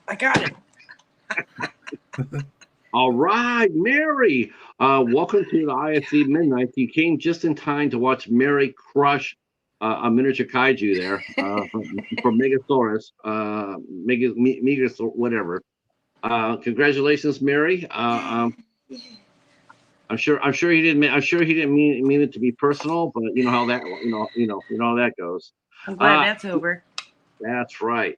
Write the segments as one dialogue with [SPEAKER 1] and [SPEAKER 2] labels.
[SPEAKER 1] I got it.
[SPEAKER 2] All right, Mary. Welcome to the IFC Midnight. You came just in time to watch Mary crush a miniature kaiju there from Megasaurus, whatever. Congratulations, Mary. I'm sure he didn't. I'm sure he didn't mean it to be personal, but you know how that how that goes.
[SPEAKER 1] I'm glad
[SPEAKER 2] Uh,
[SPEAKER 1] that's over.
[SPEAKER 2] that's right.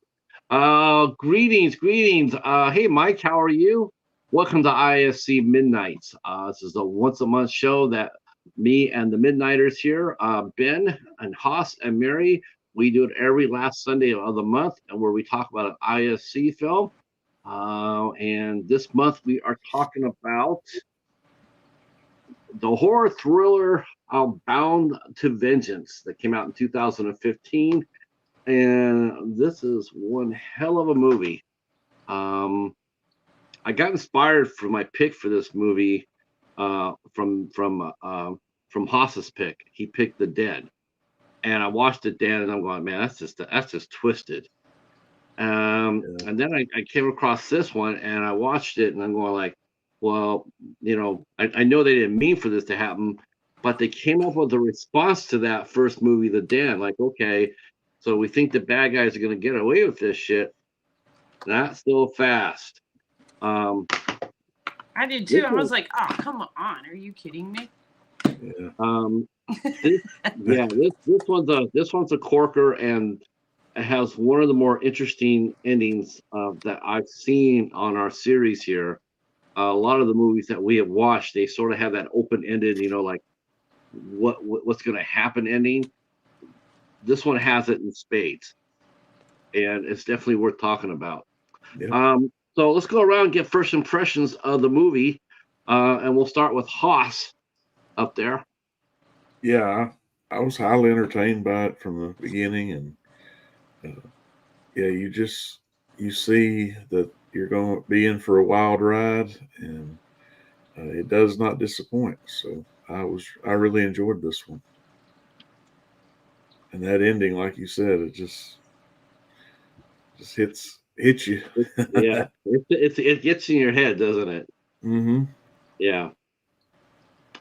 [SPEAKER 2] Greetings. Hey, Mike, how are you? Welcome to IFC Midnights. This is a once a month show that me and the Midnighters here, Ben and Haas and Mary, we do it every last Sunday of the month, and where we talk about an IFC film. And this month we are talking about the horror thriller Bound to Vengeance that came out in 2015. And this is one hell of a movie. I got inspired for my pick for this movie from Haas's pick. He picked The Dead, and I watched The Dead, and I'm going, man, that's just twisted. And then I came across this one, and I watched it, and I'm going like, well, I know they didn't mean for this to happen, but they came up with a response to that first movie, The Dead. Like, okay, so we think the bad guys are going to get away with this shit. Not so fast.
[SPEAKER 1] I did too. I was like, oh, come on. Are you kidding me?
[SPEAKER 2] Yeah. This one's a corker, and it has one of the more interesting endings that I've seen on our series here. A lot of the movies that we have watched, they sort of have that open-ended, like what's going to happen ending. This one has it in spades, and it's definitely worth talking about.
[SPEAKER 3] Yeah.
[SPEAKER 2] So let's go around and get first impressions of the movie, and we'll start with Haas up there.
[SPEAKER 3] Yeah, I was highly entertained by it from the beginning, and yeah, you see that you're going to be in for a wild ride, and it does not disappoint. So I really enjoyed this one, and that ending, like you said, it just hits you.
[SPEAKER 2] Yeah, it gets in your head, doesn't it?
[SPEAKER 3] Mm-hmm.
[SPEAKER 2] Yeah.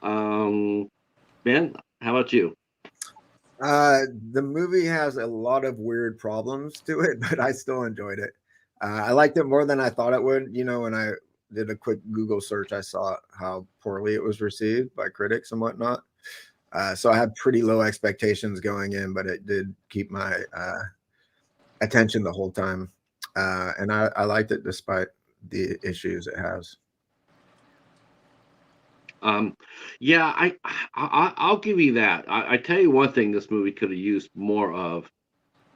[SPEAKER 2] Ben, how about you?
[SPEAKER 4] The movie has a lot of weird problems to it, but I still enjoyed it. I liked it more than I thought it would. When I did a quick Google search, I saw how poorly it was received by critics and whatnot. So I had pretty low expectations going in, but it did keep my attention the whole time. And I liked it despite the issues it has.
[SPEAKER 2] Yeah, I'll give you that. I tell you one thing this movie could have used more of,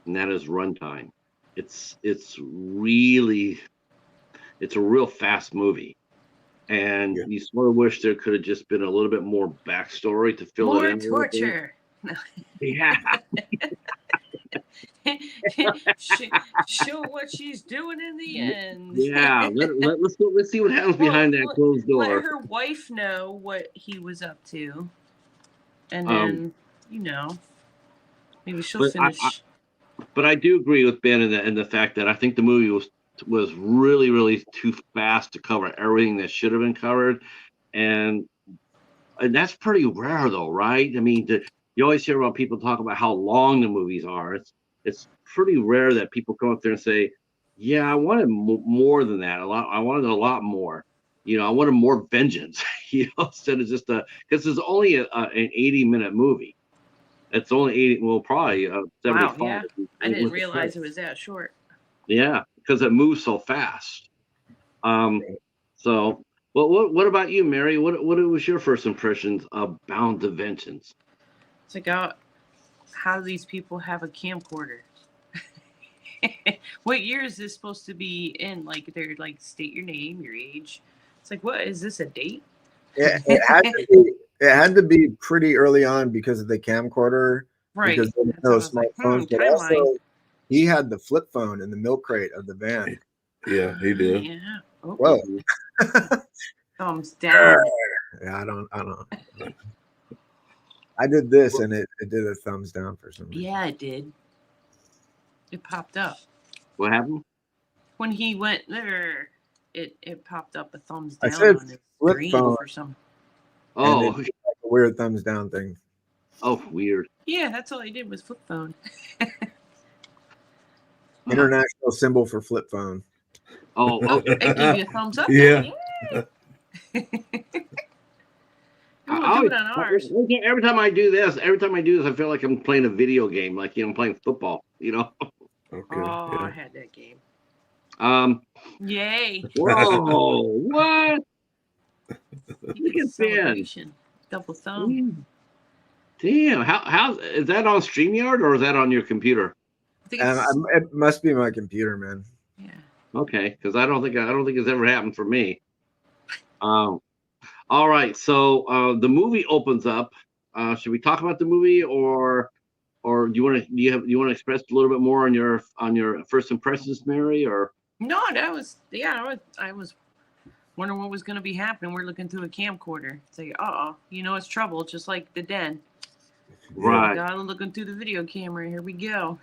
[SPEAKER 2] and that is runtime. It's a real fast movie, and you sort of wish there could have just been a little bit more backstory to fill
[SPEAKER 1] More
[SPEAKER 2] it in.
[SPEAKER 1] torture.
[SPEAKER 2] Yeah.
[SPEAKER 1] Show what she's doing in the end.
[SPEAKER 2] Yeah, let's see what happens behind that closed door.
[SPEAKER 1] Let her wife know what he was up to, and then maybe she'll finish.
[SPEAKER 2] But I do agree with Ben in the fact that I think the movie was really, really too fast to cover everything that should have been covered, and that's pretty rare, though, right? I mean, you always hear about people talk about how long the movies are. It's pretty rare that people come up there and say, "Yeah, I wanted more than that. I wanted a lot more. I wanted more vengeance. Instead of just because it's only an 80-minute movie. It's only 80. Well, probably 75.
[SPEAKER 1] Wow, yeah. I didn't realize it was that short.
[SPEAKER 2] Yeah, because it moves so fast. So, well, what about you, Mary? What was your first impressions of Bound to Vengeance?
[SPEAKER 1] It's like, how do these people have a camcorder? What year is this supposed to be in? Like, they're like, state your name, your age. It's like, what is this, a date?
[SPEAKER 4] It had to be pretty early on because of the camcorder,
[SPEAKER 1] right?
[SPEAKER 4] Because there was no smartphones, but also he had the flip phone in the milk crate of the van.
[SPEAKER 3] Yeah, he did.
[SPEAKER 1] Yeah. Oh.
[SPEAKER 4] Whoa.
[SPEAKER 1] Thumbs down.
[SPEAKER 4] Yeah, I don't. I did this and it did a thumbs down for some reason.
[SPEAKER 1] Yeah, it did. It popped up.
[SPEAKER 2] What happened?
[SPEAKER 1] when he went there, it popped up a thumbs
[SPEAKER 4] I
[SPEAKER 1] down
[SPEAKER 4] said
[SPEAKER 1] on his
[SPEAKER 4] flip
[SPEAKER 1] screen
[SPEAKER 4] phone.
[SPEAKER 1] for some.
[SPEAKER 4] And it
[SPEAKER 2] Oh,
[SPEAKER 4] did like a weird thumbs down thing.
[SPEAKER 2] oh, weird.
[SPEAKER 1] Yeah, that's all he did was flip phone.
[SPEAKER 4] International symbol for flip phone.
[SPEAKER 2] Oh,
[SPEAKER 1] Oh,
[SPEAKER 2] okay.
[SPEAKER 1] it gave you a thumbs up.
[SPEAKER 3] Yeah.
[SPEAKER 1] Then. Yay! We
[SPEAKER 2] I
[SPEAKER 1] won't do it
[SPEAKER 2] always-
[SPEAKER 1] on ours.
[SPEAKER 2] every time I do this, I feel like I'm playing a video game, like I'm playing football.
[SPEAKER 3] Okay.
[SPEAKER 1] Oh, I
[SPEAKER 3] Yeah.
[SPEAKER 1] had that game. Yay!
[SPEAKER 2] Whoa, what? Look at Ben.
[SPEAKER 1] Celebration. Double thumb.
[SPEAKER 2] Damn, how is that on StreamYard or is that on your computer?
[SPEAKER 1] I think it's,
[SPEAKER 4] It must be my computer, man.
[SPEAKER 1] yeah.
[SPEAKER 2] Okay, because I don't think it's ever happened for me. All right, so the movie opens up. Should we talk about the movie, or do you want to express a little bit more on your first impressions, Mary? Or
[SPEAKER 1] No, that was I was wondering what was going to be happening. We're looking through a camcorder. It's like, it's trouble, just like the den.
[SPEAKER 2] right?
[SPEAKER 1] Gotta looking through the video camera. Here we go.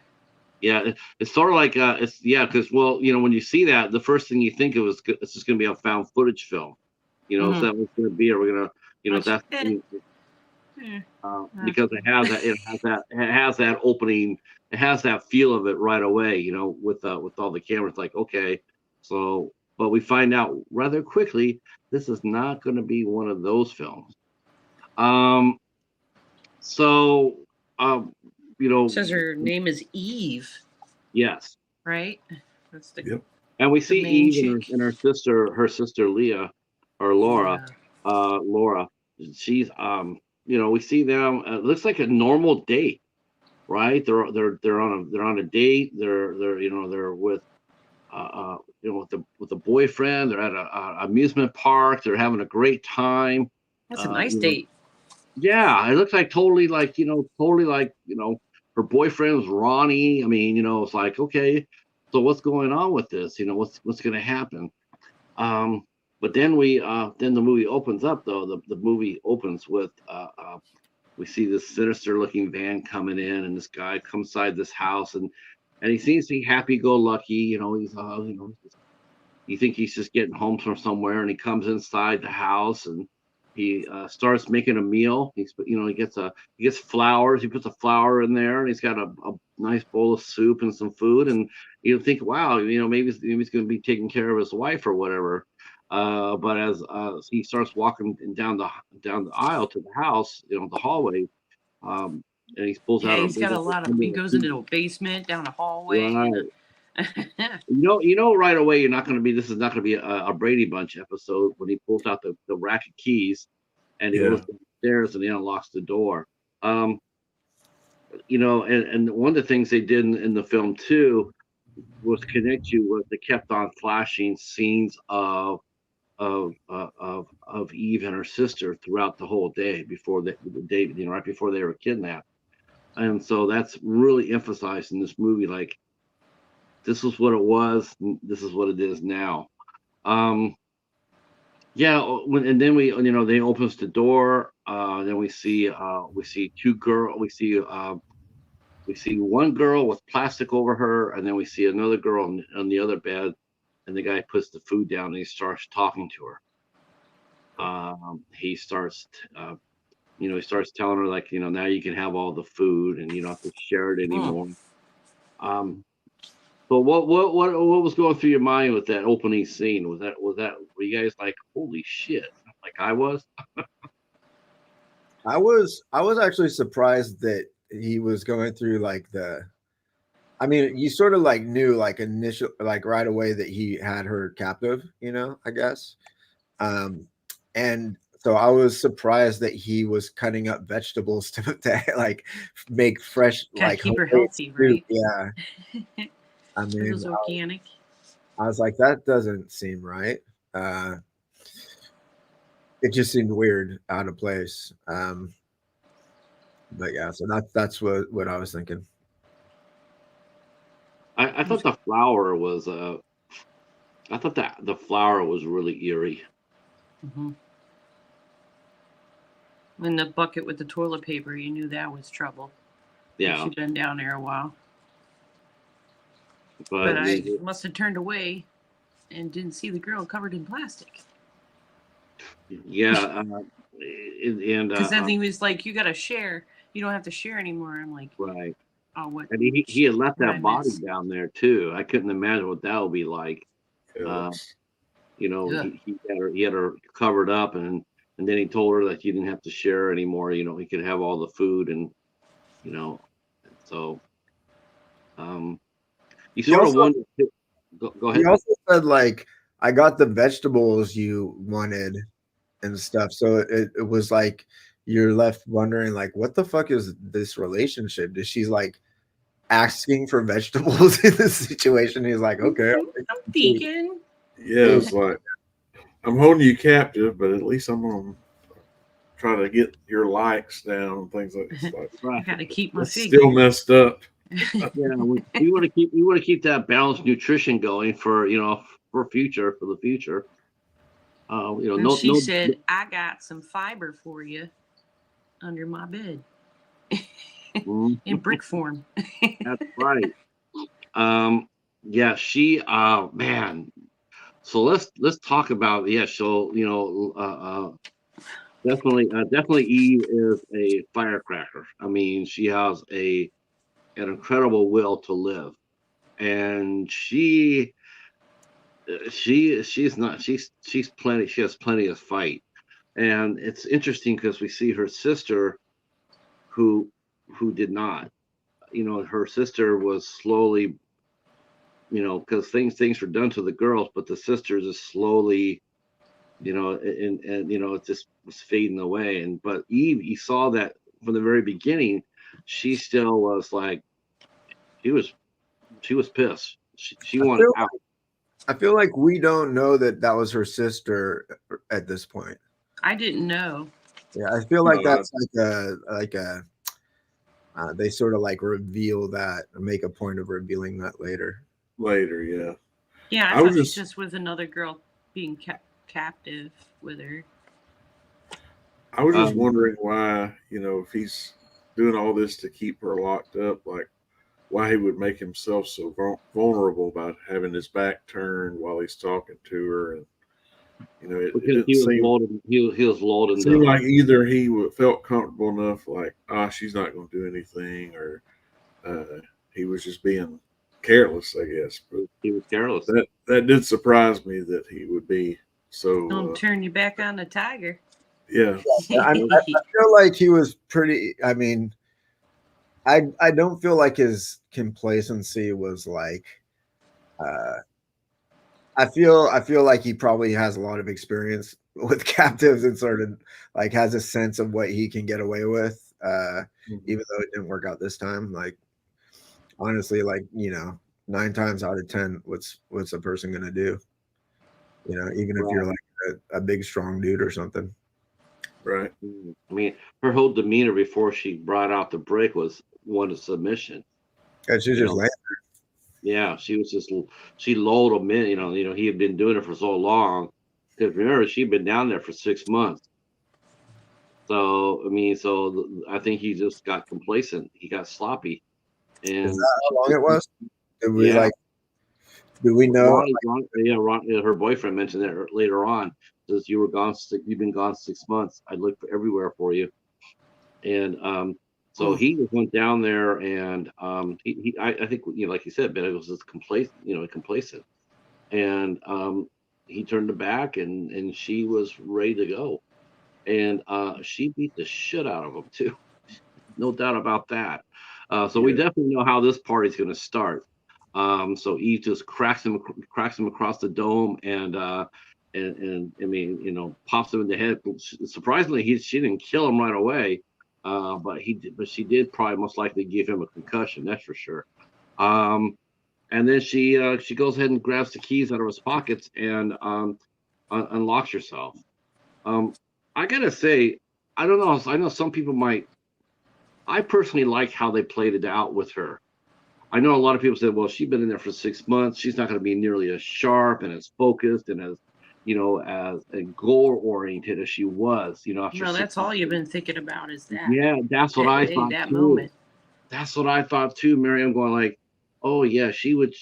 [SPEAKER 2] Yeah, it's sort of like because when you see that, the first thing you think of is it's just going to be a found footage film. Is that what's going to be? Or we're gonna, that's because it has that opening, it has that feel of it right away. With all the cameras, like okay, so but we find out rather quickly this is not going to be one of those films.
[SPEAKER 1] It says her name is Eve,
[SPEAKER 2] yes,
[SPEAKER 1] right? That's the
[SPEAKER 3] Yep.
[SPEAKER 2] and we see
[SPEAKER 1] main
[SPEAKER 2] Eve and her sister Leah or Laura.
[SPEAKER 1] Yeah.
[SPEAKER 2] Laura, she's we see them. It looks like a normal date, right? They're on a date. They're with with a boyfriend. They're at a amusement park. They're having a great time.
[SPEAKER 1] That's a nice date.
[SPEAKER 2] Yeah, it looks like totally like her boyfriend's Ronnie. I mean, it's like okay, so what's going on with this? What's going to happen? But then then the movie opens up though. The movie opens with we see this sinister looking van coming in, and this guy comes inside this house, and he seems to be happy go lucky. He's you think he's just getting home from somewhere, and he comes inside the house and he starts making a meal. He gets flowers. He puts a flower in there, and he's got a nice bowl of soup and some food. And you think, wow, maybe he's going to be taking care of his wife or whatever. But as he starts walking down the aisle to the house, the hallway, and he pulls out.
[SPEAKER 1] He's got a lot of. He goes into a basement, down a hallway.
[SPEAKER 2] Right. Right away you're not going to be. This is not going to be a Brady Bunch episode when he pulls out the rack of keys, and he goes downstairs and he unlocks the door. And one of the things they did in the film too was connect you with. They kept on flashing scenes of Eve and her sister throughout the whole day before the day, right before they were kidnapped, and so that's really emphasized in this movie. Like, this is what it was. This is what it is now. And then they opens the door. Then we see two girls. We see one girl with plastic over her, and then we see another girl on the other bed. And the guy puts the food down and he starts talking to her. He starts telling her like, now you can have all the food and you don't have to share it anymore. But what was going through your mind with that opening scene? Were you guys like, holy shit? Like I was?
[SPEAKER 4] I was actually surprised that he was going through like you sort of like knew like initial, like right away that he had her captive, I guess. And so I was surprised that he was cutting up vegetables to like make fresh, like
[SPEAKER 1] keep her healthy, right?
[SPEAKER 4] Yeah. I mean,
[SPEAKER 1] it was organic.
[SPEAKER 4] I was like, that doesn't seem right. It just seemed weird, out of place. But yeah, so that's what I was thinking.
[SPEAKER 2] I thought the flower was I thought that the flower was really eerie.
[SPEAKER 1] Mm-hmm. And the bucket with the toilet paper, you knew that was trouble.
[SPEAKER 2] Yeah,
[SPEAKER 1] She'd been down there a while. But I must have turned away and didn't see the girl covered in plastic.
[SPEAKER 2] Yeah, and
[SPEAKER 1] because then he was like, "You got to share. You don't have to share anymore." I'm like,
[SPEAKER 2] right.
[SPEAKER 1] "Oh, what?"
[SPEAKER 2] And he had left
[SPEAKER 1] what
[SPEAKER 2] that
[SPEAKER 1] I
[SPEAKER 2] body
[SPEAKER 1] missed.
[SPEAKER 2] down there too. I couldn't imagine what that would be like.
[SPEAKER 3] Yes.
[SPEAKER 2] You know,
[SPEAKER 1] Yeah.
[SPEAKER 2] he had her covered up, and then he told her that you didn't have to share anymore. You know, he could have all the food, and you know, so you
[SPEAKER 4] He
[SPEAKER 2] sort of
[SPEAKER 4] also,
[SPEAKER 2] wonder. Go
[SPEAKER 4] he
[SPEAKER 2] ahead.
[SPEAKER 4] also said like, I got the vegetables you wanted and stuff. So it was like you're left wondering like, what the fuck is this relationship? Is she's like asking for vegetables in this situation? He's like, okay, I'll take
[SPEAKER 1] I'm
[SPEAKER 4] some food.
[SPEAKER 1] vegan.
[SPEAKER 3] Yeah, it's like I'm holding you captive, but at least I'm gonna try to get your likes down and things like that.
[SPEAKER 1] I
[SPEAKER 2] Right.
[SPEAKER 1] got to keep my
[SPEAKER 3] It's
[SPEAKER 1] figure.
[SPEAKER 3] still messed up.
[SPEAKER 2] Yeah, we want to keep that balanced nutrition going for for the future. You know,
[SPEAKER 1] And she said, "I got some fiber for you under my bed in brick form."
[SPEAKER 2] That's right. Yeah, man. So let's talk about So definitely Eve is a firecracker. I mean, she has an incredible will to live, and she's not she's plenty she has plenty of fight. And it's interesting because we see her sister who did not. You know, her sister was slowly, because things were done to the girls, but the sisters is slowly, and it just was fading away. And but Eve, you saw that from the very beginning, she still was like, she was pissed. She wanted out.
[SPEAKER 4] I feel like we don't know that that was her sister at this point.
[SPEAKER 1] I didn't know.
[SPEAKER 4] Yeah, I feel like that's like a they sort of like reveal that, make a point of revealing that later.
[SPEAKER 3] Later, yeah.
[SPEAKER 1] Yeah, I thought she just was another girl being kept captive with her.
[SPEAKER 3] I was just wondering why, if he's doing all this to keep her locked up, like why he would make himself so vulnerable by having his back turned while he's talking to her, and
[SPEAKER 2] because he was lulled
[SPEAKER 3] it seemed like either he felt comfortable enough, like she's not going to do anything, or he was just being careless, I guess. But
[SPEAKER 2] he was careless.
[SPEAKER 3] That did surprise me that he would be so.
[SPEAKER 1] Don't turn your back on the tiger.
[SPEAKER 3] Yeah,
[SPEAKER 4] I feel like he was pretty. I mean, I don't feel like his complacency was like. I feel like he probably has a lot of experience with captives and sort of like has a sense of what he can get away with, even though it didn't work out this time. Like honestly, like 9 times out of 10, what's a person gonna do? Even if you're like a big strong dude or something.
[SPEAKER 3] Right.
[SPEAKER 2] I mean, her whole demeanor before she brought out the brick was one of submission.
[SPEAKER 4] And she just landed.
[SPEAKER 2] Yeah, she lulled him in. He had been doing it for so long. Because remember, she'd been down there for 6 months. So I think he just got complacent. He got sloppy. And
[SPEAKER 4] is that how long it was? Did we do we know?
[SPEAKER 2] Ron, her boyfriend mentioned that later on. Says you've been gone 6 months. I looked everywhere for you. And so he just went down there, and I think like you said, Ben, it was just complacent, and he turned her back, and she was ready to go, and she beat the shit out of him too, no doubt about that. So we definitely know how this party's going to start. So Eve just cracks him across the dome, and I mean, pops him in the head. Surprisingly, she didn't kill him right away. But she did probably most likely give him a concussion, that's for sure. And then she goes ahead and grabs the keys out of his pockets and unlocks herself. I gotta say, I don't know. I know some people might. I personally like how they played it out with her. I know a lot of people said, "Well, she's been in there for 6 months. She's not going to be nearly as sharp and as focused and as as goal oriented as she was, after
[SPEAKER 1] No, that's all you've been thinking about is that.
[SPEAKER 2] Yeah, that's what I thought
[SPEAKER 1] that
[SPEAKER 2] too.
[SPEAKER 1] moment.
[SPEAKER 2] That's what I thought too, Mary. I'm going like, oh yeah, she would,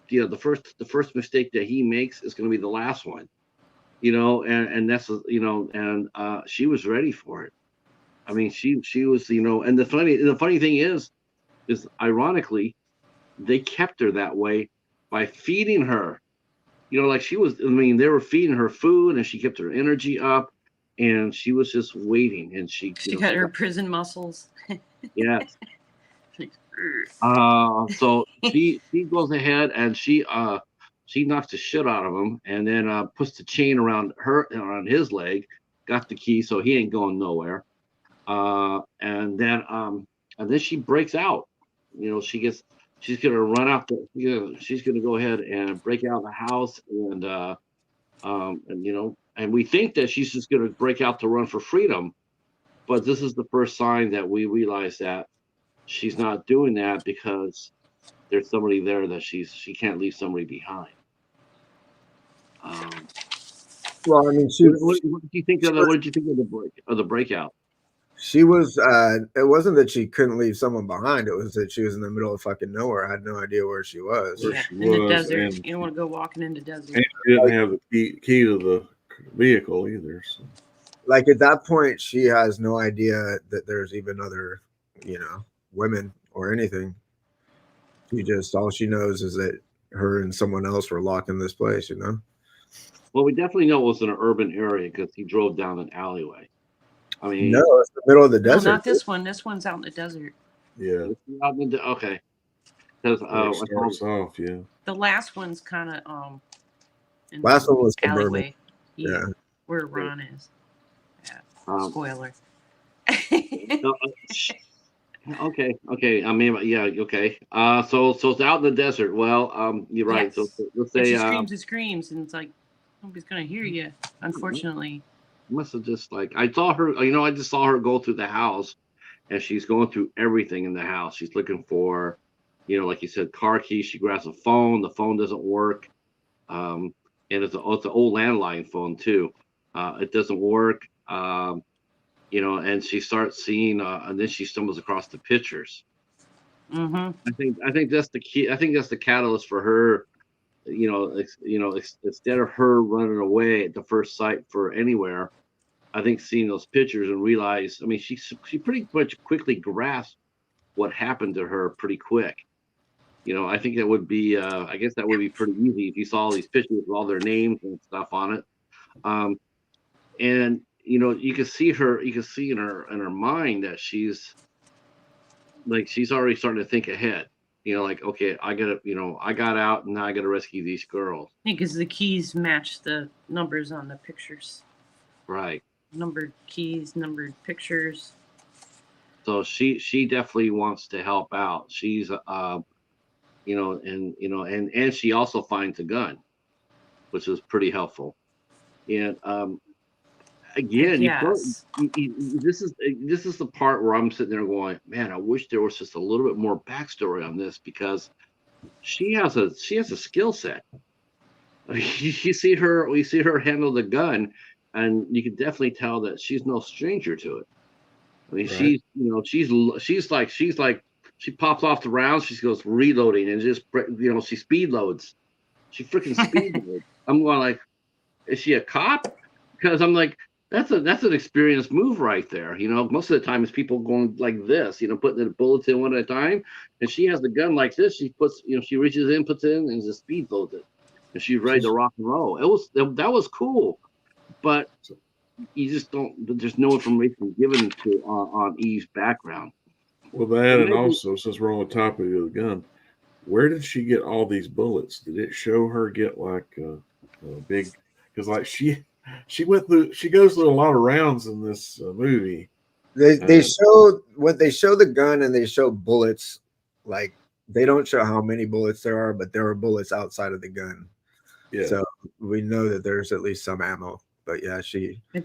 [SPEAKER 2] the first mistake that he makes is going to be the last one, and that's, and she was ready for it. I mean, she was, and the funny thing is ironically, they kept her that way by feeding her. Like she was, I mean, they were feeding her food and she kept her energy up and she was just waiting and
[SPEAKER 1] She got her prison muscles.
[SPEAKER 2] yes. So she goes ahead and she knocks the shit out of him and then puts the chain around his leg, got the key so he ain't going nowhere. And then she breaks out. She's gonna run out she's gonna go ahead and break out of the house and we think that she's just gonna break out to run for freedom, but this is the first sign that we realize that she's not doing that because there's somebody there that she can't leave somebody behind.
[SPEAKER 4] Well, I mean,
[SPEAKER 2] what did you think of the breakout?
[SPEAKER 4] she was. It wasn't that she couldn't leave someone behind. It was that she was in the middle of fucking nowhere. I had no idea where she was.
[SPEAKER 3] Where
[SPEAKER 1] Yeah,
[SPEAKER 3] she
[SPEAKER 1] in the
[SPEAKER 3] was,
[SPEAKER 1] desert.
[SPEAKER 3] and-
[SPEAKER 1] You don't want to go walking in the desert.
[SPEAKER 3] And she didn't have the key to the vehicle either. So.
[SPEAKER 4] Like at that point, she has no idea that there's even other, women or anything. All she knows is that her and someone else were locked in this place.
[SPEAKER 2] Well, we definitely know it was in an urban area because he drove down an alleyway. I mean,
[SPEAKER 4] No, it's the middle of the
[SPEAKER 1] No,
[SPEAKER 4] desert.
[SPEAKER 1] not this one. This one's out in the desert.
[SPEAKER 3] Yeah.
[SPEAKER 2] Okay. Because
[SPEAKER 3] It starts off, yeah.
[SPEAKER 1] The last one's kind of in
[SPEAKER 4] Last
[SPEAKER 1] the
[SPEAKER 4] one was
[SPEAKER 1] alleyway.
[SPEAKER 4] Yeah.
[SPEAKER 1] Where Ron is. Yeah. Spoiler.
[SPEAKER 2] Okay. I mean, yeah. Okay. So it's out in the desert. Well, you're right.
[SPEAKER 1] Yes.
[SPEAKER 2] So let's
[SPEAKER 1] And
[SPEAKER 2] say
[SPEAKER 1] she screams, and it's like nobody's gonna hear you. Unfortunately.
[SPEAKER 2] Must have just I saw her. I just saw her go through the house, and she's going through everything in the house. She's looking for, like you said, car keys. She grabs a phone. The phone doesn't work. And it's an old landline phone too. It doesn't work. And she starts seeing, and then she stumbles across the pictures.
[SPEAKER 1] Mm-hmm.
[SPEAKER 2] I think that's the key. I think that's the catalyst for her. Instead of her running away at the first sight for anywhere, I think seeing those pictures and realize, I mean, she pretty much quickly grasped what happened to her pretty quick. I think that would be, I guess that would be pretty easy if you saw all these pictures with all their names and stuff on it. And you can see in her mind that she's already starting to think ahead. Okay, I got out and now I gotta rescue these girls.
[SPEAKER 1] Because the keys match the numbers on the pictures.
[SPEAKER 2] Right.
[SPEAKER 1] Numbered keys, numbered pictures.
[SPEAKER 2] So she definitely wants to help out. She's and she also finds a gun, which is pretty helpful. And again,
[SPEAKER 1] yes.
[SPEAKER 2] This is the part where I'm sitting there going, man, I wish there was just a little bit more backstory on this because she has a skill set. We see her handle the gun, and you can definitely tell that she's no stranger to it. I mean, right. She pops off the rounds, she goes reloading and just she speed loads. She freaking speed loads. I'm going like, is she a cop? Because I'm like, that's an experienced move right there. Most of the time it's people going like this, putting the bullets in one at a time. And she has the gun like this. She puts, she reaches in, puts in, and just speed loads it. And she's ready to rock and roll. That was cool, but you just don't. There's no information given on Eve's background.
[SPEAKER 3] Well, that and also, since we're on the topic of the gun, where did she get all these bullets? Did it show her get like a big? Because like she goes through a lot of rounds in this movie.
[SPEAKER 4] They show the gun and they show bullets. Like they don't show how many bullets there are, but there are bullets outside of the gun. Yeah. So we know that there's at least some ammo. But yeah, I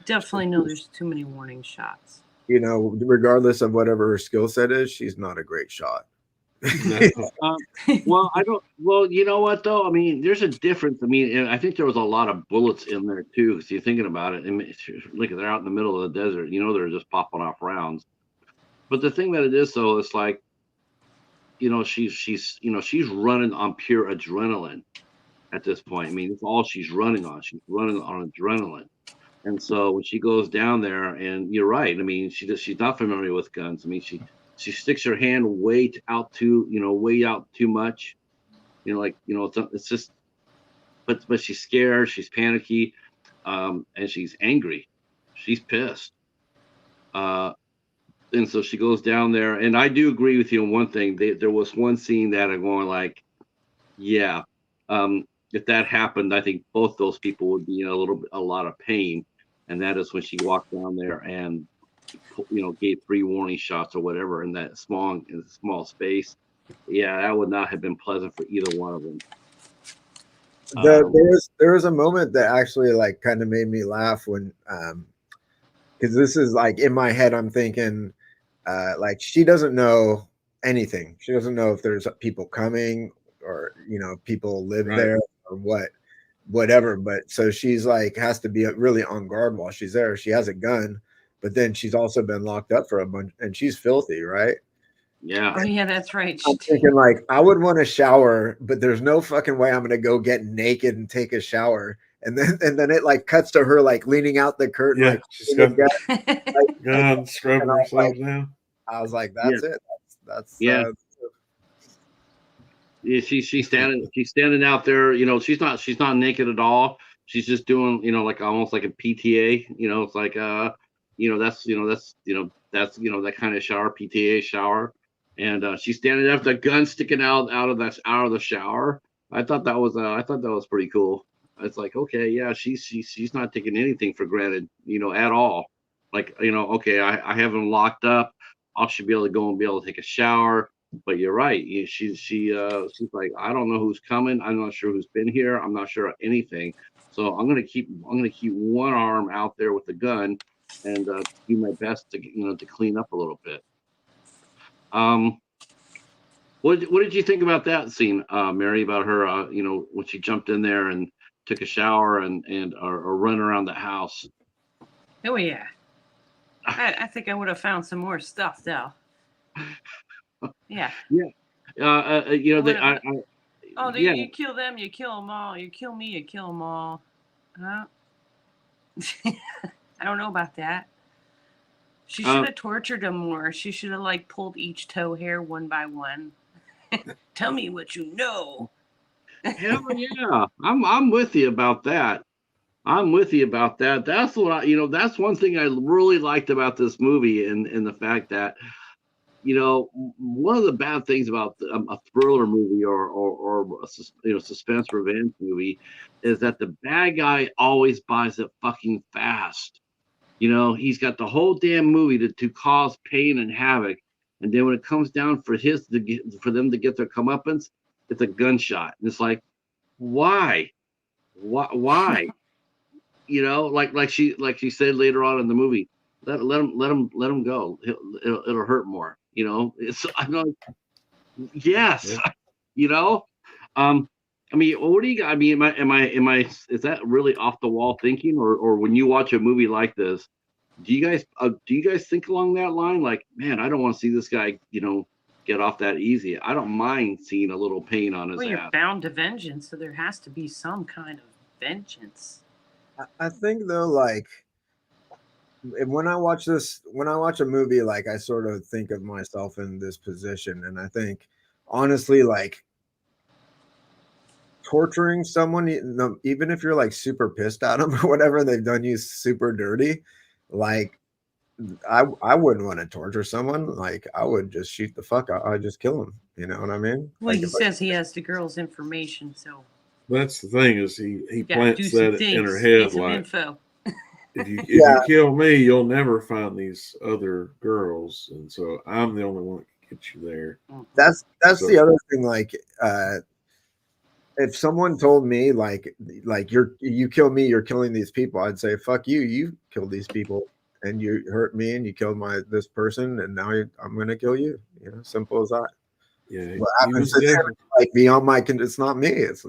[SPEAKER 1] definitely know there's too many warning shots.
[SPEAKER 4] Regardless of whatever her skill set is, she's not a great shot.
[SPEAKER 2] Well, I don't. Well, you know what though? I mean, there's a difference. I mean, and I think there was a lot of bullets in there too. Because you're thinking about it, and look, they're out in the middle of the desert. They're just popping off rounds. But the thing that it is, though, it's like she's running on pure adrenaline at this point. I mean, it's all she's running on. She's running on adrenaline. And so when she goes down there, and you're right. I mean, she's not familiar with guns. I mean, she sticks her hand way out too much. It's just, but she's scared. She's panicky, and she's angry. She's pissed. And so she goes down there, and I do agree with you on one thing. There was one scene that I'm going like, yeah, if that happened, I think both those people would be in a lot of pain. And that is when she walked down there and, gave 3 warning shots or whatever in that small space. Yeah, that would not have been pleasant for either one of them.
[SPEAKER 4] There was a moment that actually like kind of made me laugh when, because this is like in my head, I'm thinking, like she doesn't know anything. She doesn't know if there's people coming or people live there or whatever. But so she's like has to be really on guard while she's there. She has a gun, but then she's also been locked up for a bunch, and she's filthy, right?
[SPEAKER 2] Yeah.
[SPEAKER 1] Oh yeah, that's right.
[SPEAKER 4] I'm thinking like I would want to shower, but there's no fucking way I'm gonna go get naked and take a shower. And then it like cuts to her like leaning out the curtain.
[SPEAKER 3] Yeah,
[SPEAKER 4] like,
[SPEAKER 3] she's got
[SPEAKER 4] the
[SPEAKER 3] gun, scrubbing herself down.
[SPEAKER 4] I was like, that's it. That's
[SPEAKER 2] yeah. Yeah, she's standing out there. She's not naked at all. She's just doing like almost like a PTA. It's like that kind of shower, PTA shower. And she's standing there with the gun sticking out of the shower. I thought that was pretty cool. It's like, okay, yeah, she's not taking anything for granted, at all. Like, okay, I have them locked up. I should be able to take a shower. But you're right. She's like, I don't know who's coming. I'm not sure who's been here. I'm not sure of anything. So I'm gonna keep one arm out there with the gun and do my best to clean up a little bit. What did you think about that scene, Mary? About her, when she jumped in there and took a shower and or run around the house?
[SPEAKER 1] Oh yeah, I think I would have found some more stuff though. Yeah.
[SPEAKER 2] Yeah.
[SPEAKER 1] You kill them, you kill them all. You kill me, you kill them all. Huh? I don't know about that. She should have tortured him more. She should have like pulled each toe hair one by one. Tell me what you know.
[SPEAKER 2] Hell yeah, I'm with you about that. That's what that's one thing I really liked about this movie, and the fact that one of the bad things about a thriller movie or a suspense revenge movie is that the bad guy always buys it fucking fast. He's got the whole damn movie to cause pain and havoc, and then when it comes down for them to get their comeuppance, it's a gunshot, and it's like, why? Like she said later on in the movie, let him go. It'll hurt more. I'm like, yes.
[SPEAKER 3] Yeah.
[SPEAKER 2] I mean, what do you got? I mean, is that really off the wall thinking, or when you watch a movie like this, do you guys think along that line? Like, man, I don't want to see this guy, get off that easy. I don't mind seeing a little pain on his ass.
[SPEAKER 1] You're bound to vengeance, so there has to be some kind of vengeance.
[SPEAKER 4] I think though, like when I watch a movie, like I sort of think of myself in this position, and I think honestly, like torturing someone, even if you're like super pissed at them or whatever, they've done you super dirty, like I wouldn't want to torture someone. Like I would just shoot the fuck out. I'd just kill him. You know what I mean?
[SPEAKER 1] Well,
[SPEAKER 4] like,
[SPEAKER 1] he says he has the girl's information, so
[SPEAKER 3] that's the thing is he plants that in her head like
[SPEAKER 1] info.
[SPEAKER 3] if you kill me, you'll never find these other girls, and so I'm the only one that can get you there.
[SPEAKER 4] That's the other thing. Like, if someone told me like you kill me, you're killing these people, I'd say fuck you. You killed these people, and you hurt me, and you killed this person, and now I'm gonna kill you. Simple as that.
[SPEAKER 3] Yeah,
[SPEAKER 4] what happens like beyond my it's not me. It's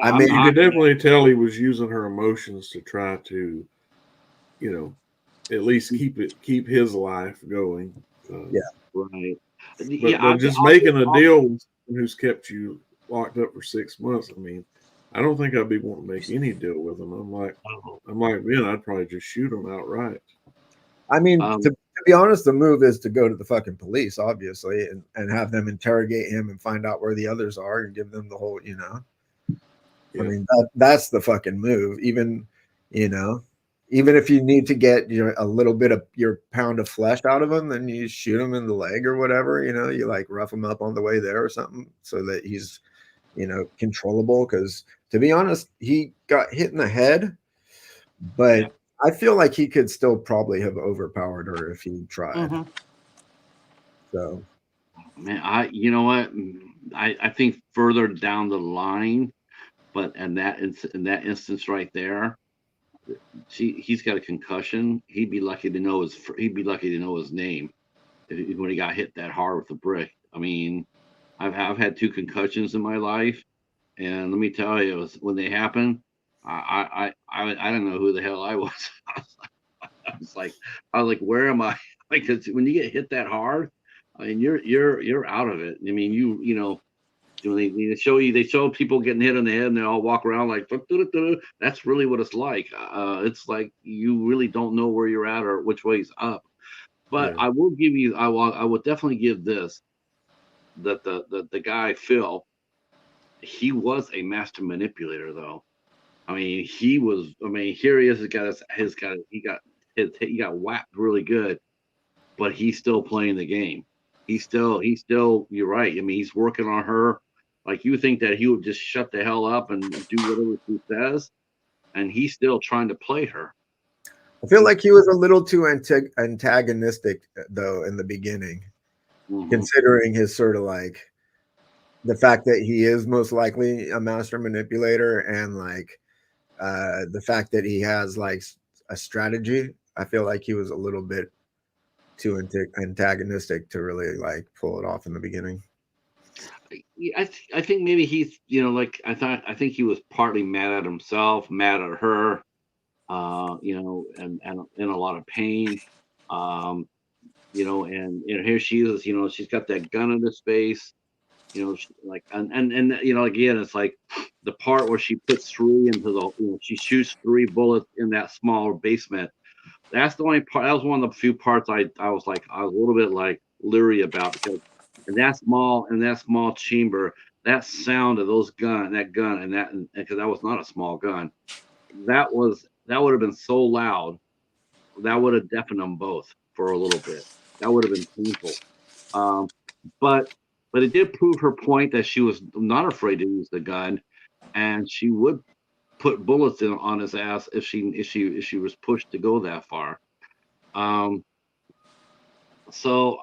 [SPEAKER 4] I mean,
[SPEAKER 3] you could definitely tell he was using her emotions to try to, at least keep his life going.
[SPEAKER 2] Right.
[SPEAKER 3] But just making a deal with someone who's kept you locked up for 6 months, I mean, I don't think I'd be wanting to make any deal with them. I'm like, man, I'd probably just shoot them outright.
[SPEAKER 4] I mean, to be honest, the move is to go to the fucking police, obviously, and have them interrogate him and find out where the others are and give them the whole, you know. Yeah. I mean, that's the fucking move. Even, you know, even if you need to get, you know, a little bit of your pound of flesh out of him, then you shoot him in the leg or whatever, you know, you like rough him up on the way there or something so that he's, you know, controllable. Because to be honest, he got hit in the head, but I feel like he could still probably have overpowered her if he tried. So,
[SPEAKER 2] man, you know what? I think further down the line, but in that instance right there, he's got a concussion. He'd be lucky to know his name when he got hit that hard with a brick. I mean, I've had 2 concussions in my life, and let me tell you, when they happen, I don't know who the hell I was. I was like, where am I? Like, 'cause when you get hit that hard, I mean, you're out of it. I mean, you know, they show people getting hit in the head, and they all walk around like, that's really what it's like. It's like you really don't know where you're at or which way's up. But I will give you, I will definitely give this, that the guy Phil, he was a master manipulator, though. I mean, here he is. He got whacked really good, but he's still playing the game. He's still. You're right. I mean, he's working on her. Like, you think that he would just shut the hell up and do whatever she says, and he's still trying to play her.
[SPEAKER 4] I feel like he was a little too antagonistic, though, in the beginning, considering his sort of like the fact that he is most likely a master manipulator, and like the fact that he has like a strategy. I feel like he was a little bit too antagonistic to really like pull it off in the beginning.
[SPEAKER 2] I think maybe he's, you know, like I think he was partly mad at himself, mad at her, you know, and in a lot of pain, you know, and here she is, you know, she's got that gun in his face, you know, like, and you know, again, it's like the part where she puts 3 into the, you know, she shoots 3 bullets in that small basement. That's the only part. That was one of the few parts I was a little bit like leery about, because in that small chamber, that sound of those gun, and because that was not a small gun, that would have been so loud, that would have deafened them both for a little bit. That would have been painful. But it did prove her point that she was not afraid to use the gun, and she would put bullets on his ass if she was pushed to go that far. So,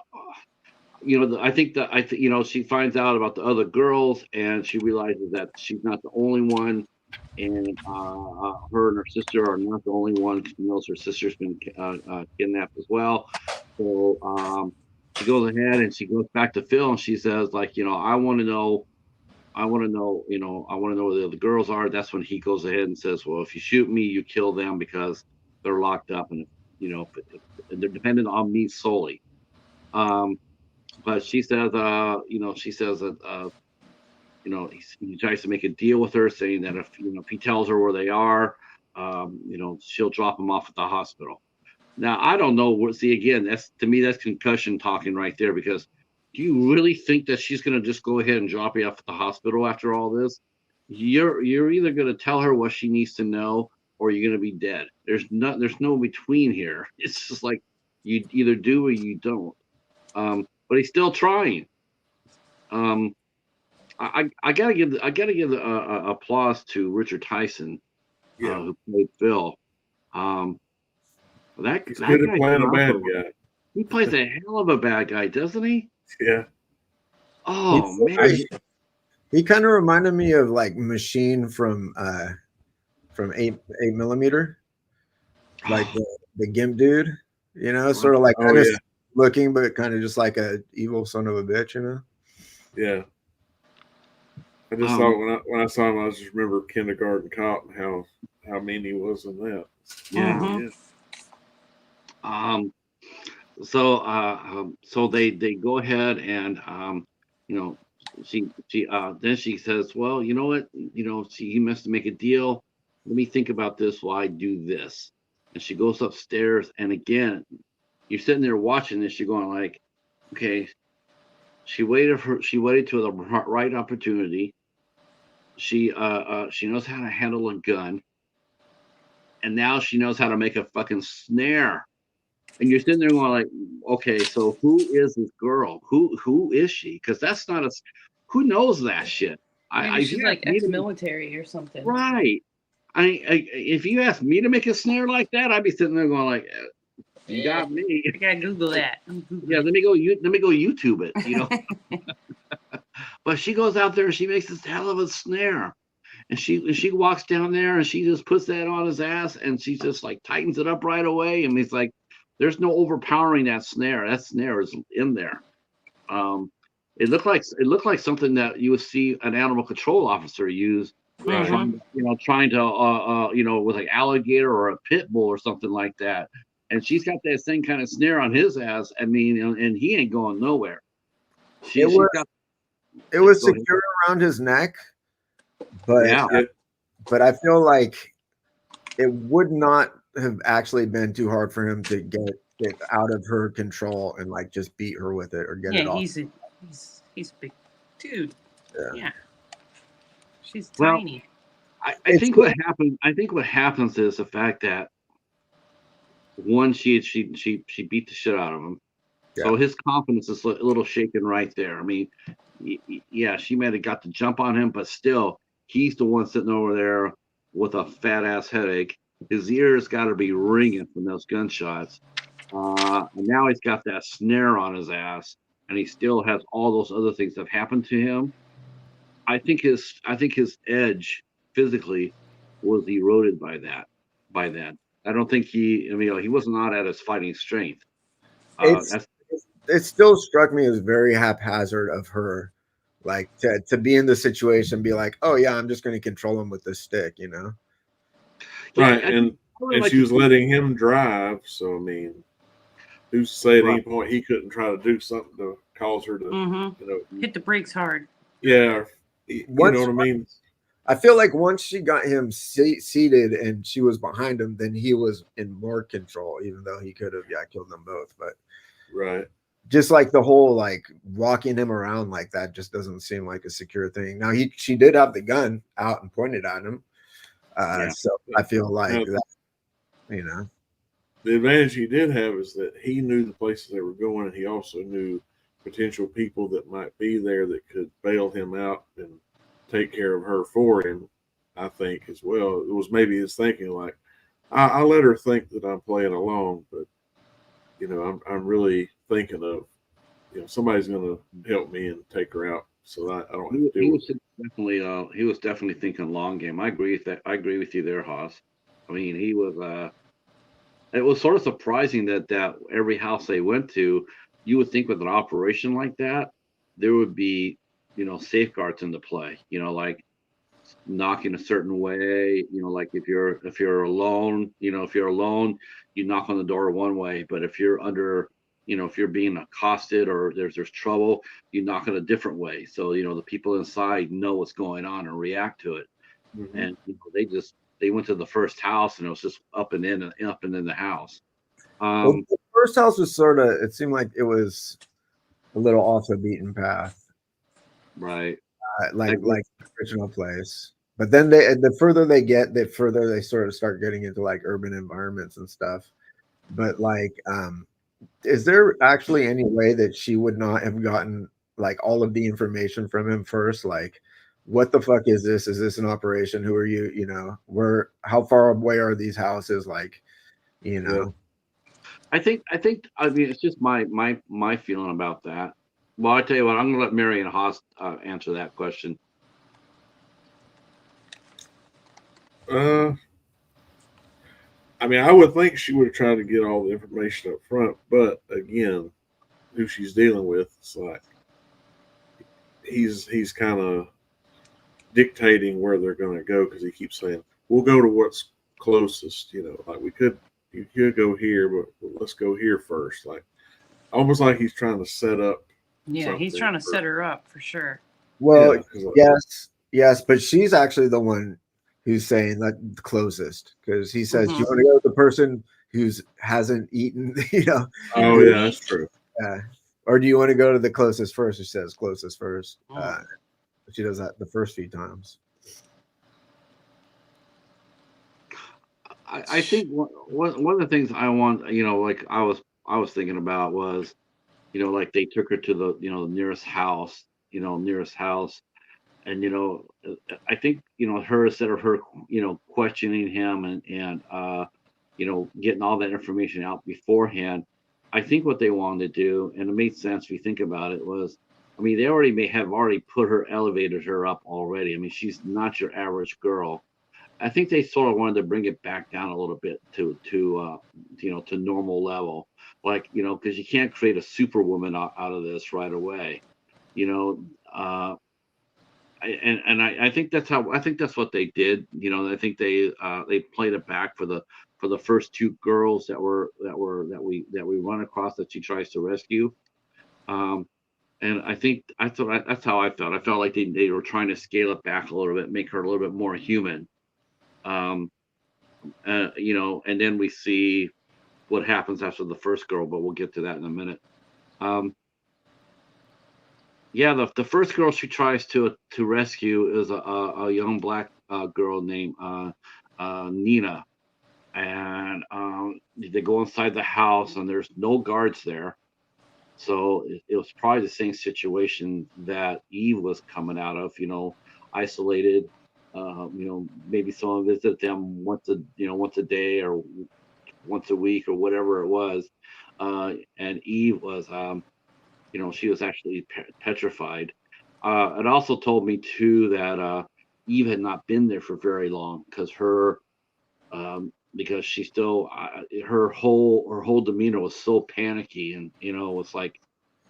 [SPEAKER 2] you know, I think you know, she finds out about the other girls, and she realizes that she's not the only one, and her and her sister are not the only one. She knows her sister's been kidnapped as well. So she goes ahead and she goes back to Phil, and she says, like, you know, I want to know, you know, I want to know where the other girls are. That's when he goes ahead and says, well, if you shoot me, you kill them because they're locked up, and, you know, they're dependent on me solely. But she says, you know, that, you know, he tries to make a deal with her, saying that if he tells her where they are, you know, she'll drop him off at the hospital. Now, I don't know. See, again, that's concussion talking right there, because do you really think that she's going to just go ahead and drop you off at the hospital after all this? You're either going to tell her what she needs to know, or you're going to be dead. There's no between here. It's just like you either do or you don't. But he's still trying. I gotta give applause to Richard Tyson, who played Phil.
[SPEAKER 3] He's good at playing a bad guy.
[SPEAKER 2] He plays a hell of a bad guy, doesn't he?
[SPEAKER 3] Yeah.
[SPEAKER 2] Oh, man.
[SPEAKER 4] He kind of reminded me of like Machine from 8mm, like the Gimp dude, you know, sort of like looking, but kind of just like a evil son of a bitch, you know.
[SPEAKER 3] Yeah. I just thought when I saw him, I just remember Kindergarten Cop and how mean he was in that.
[SPEAKER 2] Yeah. So they go ahead and you know, she then she says, well, you know what, he must make a deal. Let me think about this while I do this. And she goes upstairs, and again, you're sitting there watching this. You're going like, okay, she waited to the right opportunity. She knows how to handle a gun, and now she knows how to make a fucking snare. And you're sitting there going like, okay, so who is this girl? Who is she? Because that's not a. Who knows that shit?
[SPEAKER 1] Maybe she's like ex-military or something.
[SPEAKER 2] Right. If you asked me to make a snare like that, I'd be sitting there going like, you got me.
[SPEAKER 1] I gotta Google that.
[SPEAKER 2] Yeah, let me go YouTube it. But she goes out there and she makes this hell of a snare. And she walks down there and she just puts that on his ass and she just like tightens it up right away. And it's like, there's no overpowering that snare. That snare is in there. It looked like something that you would see an animal control officer use, trying to, with like alligator or a pit bull or something like that. And she's got that same kind of snare on his ass. I mean, and he ain't going nowhere.
[SPEAKER 4] It was secure around his neck, but I feel like it would not have actually been too hard for him to get it out of her control and like just beat her with it or get it off.
[SPEAKER 1] He's a big dude. Yeah. She's
[SPEAKER 2] well,
[SPEAKER 1] tiny.
[SPEAKER 2] I think what happens is the fact that one, she beat the shit out of him. Yeah. So his confidence is a little shaken right there. I mean, yeah, she may have got the jump on him, but still, he's the one sitting over there with a fat ass headache. His ears got to be ringing from those gunshots. And now he's got that snare on his ass, and he still has all those other things that have happened to him. I think his edge physically was eroded by that. I don't think he was not at his fighting strength.
[SPEAKER 4] It still struck me as very haphazard of her, like to be in the situation, be like, oh yeah, I'm just going to control him with this stick,
[SPEAKER 3] Right, and she was letting him drive. So I mean, who's to say at any point he couldn't try to do something to cause her to,
[SPEAKER 1] hit the brakes hard?
[SPEAKER 3] Yeah, you know what I mean.
[SPEAKER 4] I feel like once she got him seated and she was behind him, then he was in more control, even though he could have killed them both. But
[SPEAKER 3] right.
[SPEAKER 4] Just like the whole like walking him around like that just doesn't seem like a secure thing. Now she did have the gun out and pointed at him. So I feel like that,
[SPEAKER 3] the advantage he did have is that he knew the places they were going, and he also knew potential people that might be there that could bail him out and take care of her for him. I think as well. It was maybe his thinking like, I let her think that I'm playing along, but I'm really thinking of, somebody's going to help me and take her out, so I don't have to do it.
[SPEAKER 2] He was definitely thinking long game. I agree with that. I agree with you there, Haas. I mean, he was. It was sort of surprising that every house they went to, you would think with an operation like that, there would be, safeguards into play. Like knocking a certain way. Like if you're alone, you knock on the door one way. But if you're under, if you're being accosted or there's trouble, you knock in a different way. So the people inside know what's going on and react to it. Mm-hmm. And they went to the first house and it was just up and in the house.
[SPEAKER 4] Well, the first house was it seemed like it was a little off the beaten path,
[SPEAKER 2] right?
[SPEAKER 4] Like the original place. But then the further they get, the further they sort of start getting into like urban environments and stuff. But like, is there actually any way that she would not have gotten like all of the information from him first? Like, what the fuck is this? Is this an operation? Who are you? How far away are these houses? Like,
[SPEAKER 2] Yeah. I think it's just my feeling about that. Well, I tell you what, I'm gonna let Mary and Haas answer that question.
[SPEAKER 3] I mean, I would think she would have tried to get all the information up front, but again, who she's dealing with, it's like he's kind of dictating where they're going to go because he keeps saying, "We'll go to what's closest." Like you could go here, but let's go here first. Like almost like he's trying to set up.
[SPEAKER 1] Yeah, he's
[SPEAKER 3] something
[SPEAKER 1] trying to
[SPEAKER 3] for-
[SPEAKER 1] set her up for sure.
[SPEAKER 4] Well,
[SPEAKER 3] Yeah, 'cause,
[SPEAKER 4] yes, but she's actually the one who's saying that the closest, because he says,
[SPEAKER 1] Mhm.
[SPEAKER 4] "You want to go with the person who's hasn't eaten?"
[SPEAKER 3] Oh yeah, that's true.
[SPEAKER 4] Or do you want to go to the closest first? She says closest first.
[SPEAKER 1] Mm.
[SPEAKER 4] She does that the first few times.
[SPEAKER 2] I think one of the things I want, like I was thinking about was, like they took her to the, nearest house, and I think her, instead of her, questioning him and getting all that information out beforehand, I think what they wanted to do, and it made sense if you think about it, was, I mean, they may have already put her, elevated her up already. I mean, she's not your average girl. I think they sort of wanted to bring it back down a little bit to normal level, like, because you can't create a superwoman out of this right away, you know. I think that's what they did. I think they played it back for the first two girls that we run across that she tries to rescue. And that's how I felt. I felt like they were trying to scale it back a little bit, make her a little bit more human. Um, and then we see what happens after the first girl, but we'll get to that in a minute. Yeah, the first girl she tries to rescue is a young black girl named Nina, and they go inside the house and there's no guards there, so it was probably the same situation that Eve was coming out of, isolated. Maybe someone visited them once a day or once a week or whatever it was, and Eve was she was actually petrified. It also told me too that Eve had not been there for very long because she still her whole demeanor was so panicky and was like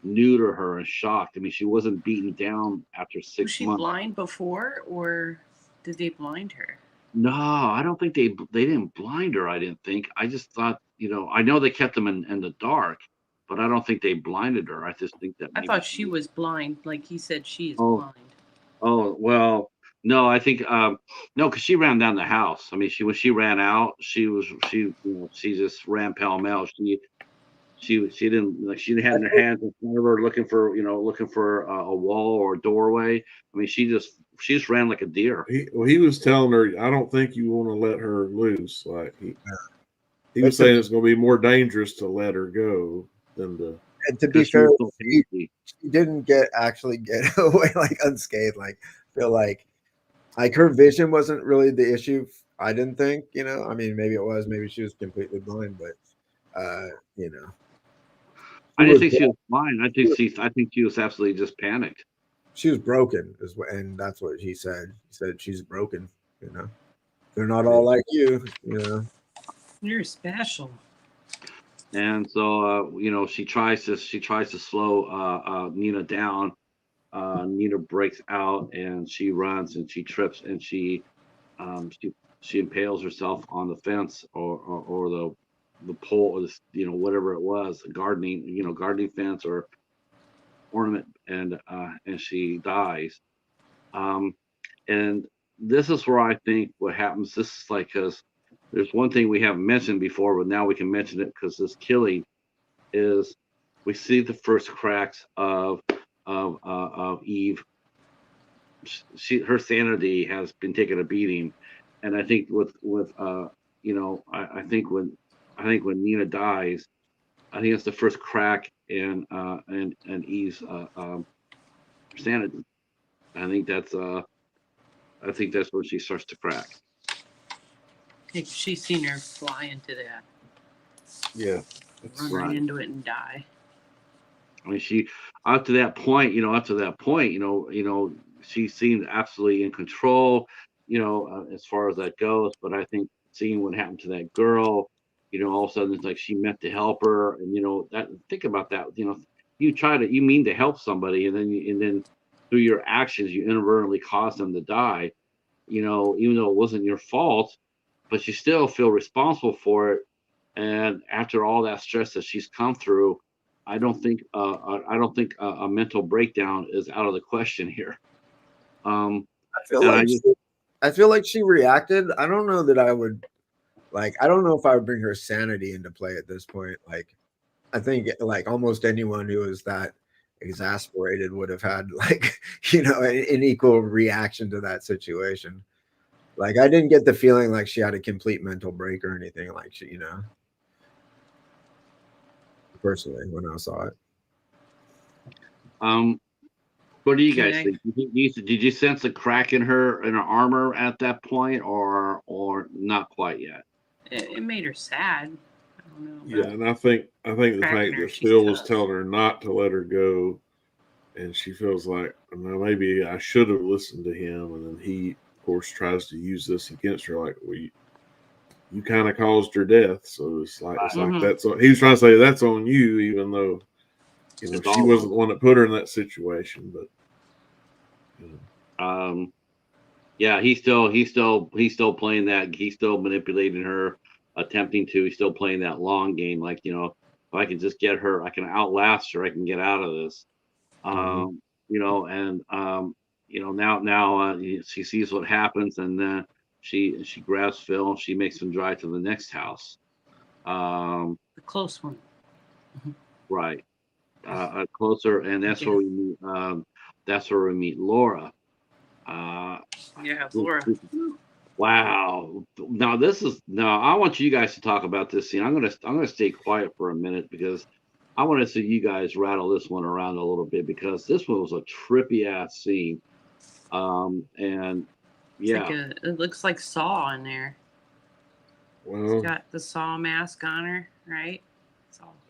[SPEAKER 2] new to her and shocked. I mean, she wasn't beaten down after
[SPEAKER 1] Was
[SPEAKER 2] 6
[SPEAKER 1] she
[SPEAKER 2] months.
[SPEAKER 1] blind before, or did they blind her?
[SPEAKER 2] No, I don't think they didn't blind her. I didn't think. I just thought, I know they kept them in the dark, but I don't think they blinded her. I just think that
[SPEAKER 1] I
[SPEAKER 2] maybe
[SPEAKER 1] thought she was blind, like he said she is
[SPEAKER 2] Oh,
[SPEAKER 1] blind.
[SPEAKER 2] well, no, I think no, because she ran down the house. I mean, when she ran out, she just ran pell mell. She didn't, like, she had her hands in front of her looking for a wall or a doorway. I mean, she just ran like a deer.
[SPEAKER 3] He was telling her, I don't think you want to let her loose. Like he was saying it's going to be more dangerous to let her go than to.
[SPEAKER 4] And to be
[SPEAKER 2] She
[SPEAKER 4] fair,
[SPEAKER 2] was so panicky.
[SPEAKER 4] she didn't actually get away like unscathed. Like, feel like her vision wasn't really the issue. I didn't think, I mean, maybe it was, maybe she was completely blind, but
[SPEAKER 2] I didn't think she was blind. I think she was absolutely just panicked.
[SPEAKER 4] she was broken, and that's what he said. He said she's broken. They're not all like you.
[SPEAKER 1] You're special.
[SPEAKER 2] And so she tries to slow Nina down. Nina breaks out and she runs and she trips and she impales herself on the fence or the pole, or whatever it was, gardening fence or ornament, and she dies. And this is where I think what happens. This is like, because there's one thing we haven't mentioned before, but now we can mention it because this killing is, we see the first cracks of Eve. Her sanity has been taking a beating, and I think I think when Nina dies, I think it's the first crack in Eve's sanity. I think that's when she starts to crack.
[SPEAKER 1] She's seen her fly into that.
[SPEAKER 3] Yeah.
[SPEAKER 1] Run right into it and die.
[SPEAKER 2] I mean, she up to that point, she seemed absolutely in control, as far as that goes. But I think seeing what happened to that girl, all of a sudden it's like she meant to help her, and think about that. You mean to help somebody, and then through your actions you inadvertently cause them to die. Even though it wasn't your fault, but you still feel responsible for it. And after all that stress that she's come through, don't think a mental breakdown is out of the question here.
[SPEAKER 4] I feel
[SPEAKER 2] And
[SPEAKER 4] like I feel like she reacted. I don't know that I would I don't know if I would bring her sanity into play at this point. Like, I think like almost anyone who was that exasperated would have had an equal reaction to that situation. Like, I didn't get the feeling like she had a complete mental break or anything, like personally when I saw it.
[SPEAKER 2] What do you guys think? Did you sense a crack in her armor at that point, or not quite yet?
[SPEAKER 1] It made her sad. I don't know.
[SPEAKER 3] Yeah, and I think the fact that Phil was telling her not to let her go, and she feels like, well, maybe I should have listened to him, and then he, of course, tries to use this against her, like, well, you kind of caused her death, so it's like that's on, he's trying to say that's on you, even though she wasn't the one that put her in that situation, but.
[SPEAKER 2] Yeah, he's still playing that. He's still manipulating her, attempting to. He's still playing that long game. Like, if I can just get her, I can outlast her. I can get out of this. Now she sees what happens, and then she grabs Phil. And she makes him drive to the next house.
[SPEAKER 1] The close one.
[SPEAKER 2] Right. Closer, and that's where we meet. That's where we meet Laura.
[SPEAKER 1] Yeah, Laura.
[SPEAKER 2] Wow. Now I want you guys to talk about this scene. I'm gonna stay quiet for a minute because I want to see you guys rattle this one around a little bit, because this one was a trippy ass scene. And yeah,
[SPEAKER 1] it looks like Saw in there.
[SPEAKER 3] Well,
[SPEAKER 1] she's got the Saw mask on her, right?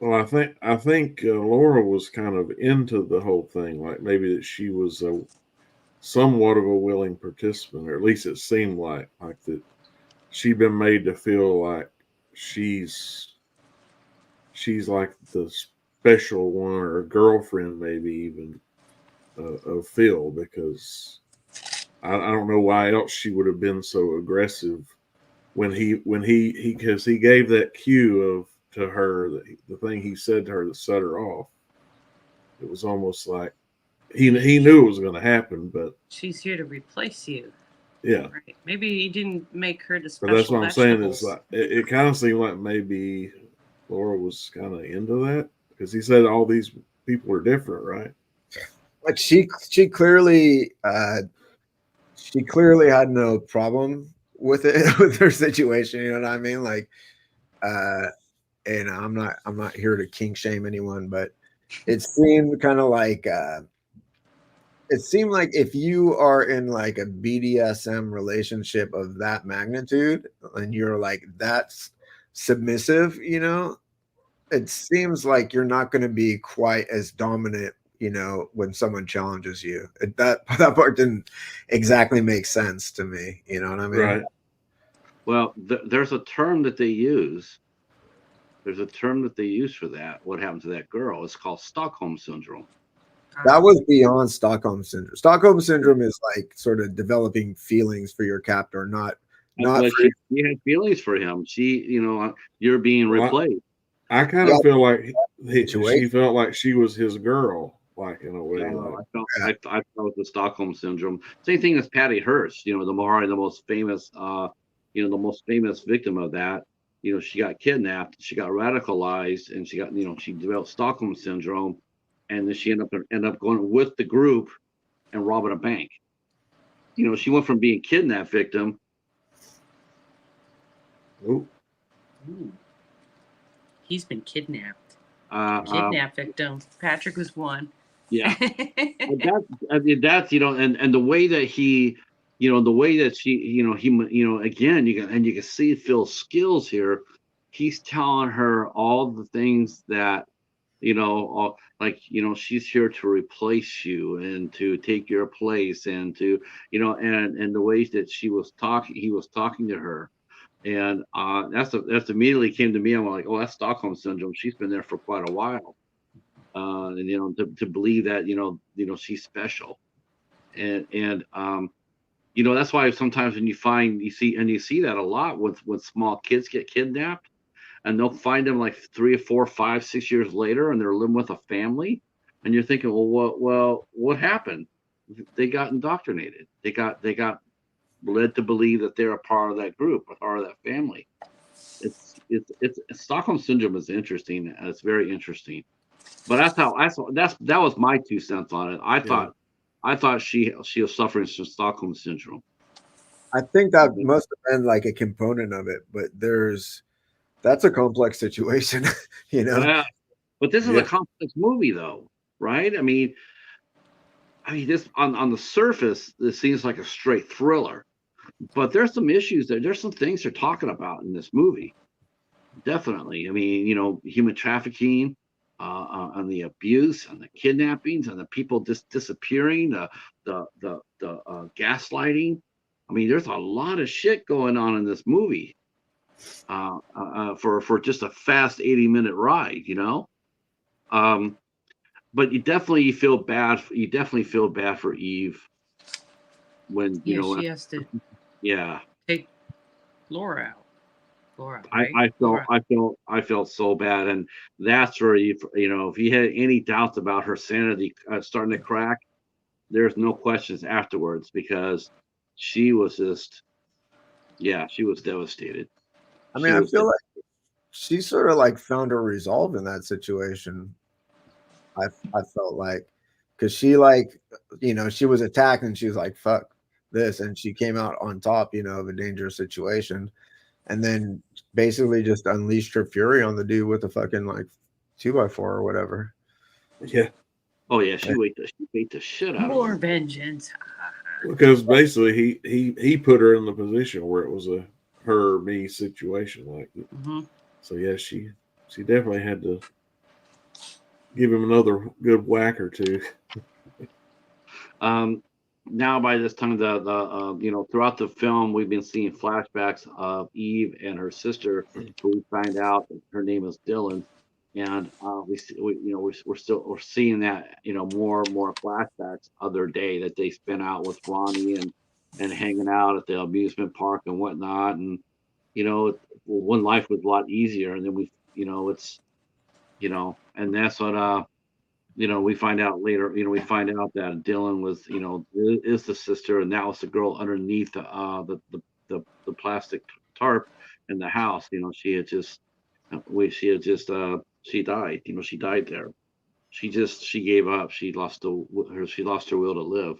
[SPEAKER 3] Well, I think Laura was kind of into the whole thing, like maybe that she was somewhat of a willing participant, or at least it seemed like that she'd been made to feel like she's like the special one, or a girlfriend, maybe even of Phil, because I don't know why else she would have been so aggressive when he because he gave that cue to her, the thing he said to her that set her off. It was almost like he knew it was going to happen, but
[SPEAKER 1] she's here to replace you.
[SPEAKER 3] Yeah,
[SPEAKER 1] right. Maybe he didn't make her the special.
[SPEAKER 3] But that's what I'm saying is
[SPEAKER 1] vegetables.
[SPEAKER 3] like it kind of seemed like maybe Laura was kind of into that, because he said all these people are different, right?
[SPEAKER 4] Like she clearly had no problem with it, with her situation. You know what I mean? Like, and I'm not here to kink shame anyone, but it seemed kind of like it seemed like if you are in like a BDSM relationship of that magnitude and you're like that's submissive, it seems like you're not going to be quite as dominant, when someone challenges you. That part didn't exactly make sense to me. You know what I mean?
[SPEAKER 3] Right.
[SPEAKER 2] Well, there's a term that they use. There's a term that they use for that. What happened to that girl? It's called Stockholm syndrome.
[SPEAKER 4] That was beyond Stockholm syndrome. Stockholm syndrome is like sort of developing feelings for your captor, not for
[SPEAKER 2] she had feelings for him. You're being replaced.
[SPEAKER 3] I kind of feel like she felt like she was his girl, like in a way.
[SPEAKER 2] I felt the Stockholm syndrome. Same thing as Patty Hearst. The most famous, the most famous victim of that. She got kidnapped, she got radicalized, and she developed Stockholm syndrome, and then she ended up going with the group and robbing a bank. She went from being kidnapped victim.
[SPEAKER 3] Ooh.
[SPEAKER 1] He's been kidnapped. Kidnap victim. Patrick was one.
[SPEAKER 2] Yeah. That's and the way that he, the way that she, again, you can see Phil's skills here. He's telling her all the things that, she's here to replace you and to take your place, and to, and the ways that he was talking to her. And that's immediately came to me. I'm like, oh, that's Stockholm syndrome. She's been there for quite a while. And to believe that she's special, and that's why sometimes when you see that a lot when small kids get kidnapped, and they'll find them like 3 or 4, 5, 6 years later, and they're living with a family, and you're thinking, what happened? They got indoctrinated. They got led to believe that they're a part of that group, a part of that family. It's Stockholm syndrome is interesting. It's very interesting. But that was my 2 cents on it. I thought she was suffering from Stockholm syndrome.
[SPEAKER 4] I think that must have been like a component of it, but that's a complex situation, you know.
[SPEAKER 2] Yeah, but this is a complex movie, though, right? I mean, this on the surface, this seems like a straight thriller, but there's some issues there. There's some things they're talking about in this movie. Definitely. I mean, human trafficking, and the abuse and the kidnappings and the people just disappearing, the gaslighting. I mean, there's a lot of shit going on in this movie, for just a fast 80-minute ride, but you definitely feel bad. You definitely feel bad for Eve when
[SPEAKER 1] she has to take Laura out. Laura, right?
[SPEAKER 2] I felt so bad, and that's where if you had any doubts about her sanity starting to crack, there's no questions afterwards, because she was just, she was devastated.
[SPEAKER 4] I mean, I feel like she sort of like found her resolve in that situation. I felt like, because she she was attacked and she was like, fuck this, and she came out on top, of a dangerous situation, and then basically just unleashed her fury on the dude with the fucking like 2x4 or whatever.
[SPEAKER 3] Yeah.
[SPEAKER 2] Oh yeah, she beat the shit out of
[SPEAKER 1] more
[SPEAKER 2] him.
[SPEAKER 1] vengeance.
[SPEAKER 3] Because basically he put her in the position where it was a her me situation, like.
[SPEAKER 1] Mm-hmm.
[SPEAKER 3] So yeah, she definitely had to give him another good whack or two.
[SPEAKER 2] Now by this time, throughout the film, we've been seeing flashbacks of Eve and her sister, who we find out that her name is Dylan, and we're seeing that more and more flashbacks of their day that they spent out with Ronnie and hanging out at the amusement park and whatnot, and when life was a lot easier, and then and that's what we find out later. We find out that Dylan was, is the sister, and that was the girl underneath the plastic tarp in the house. She died. She died there. She gave up. She lost her will to live.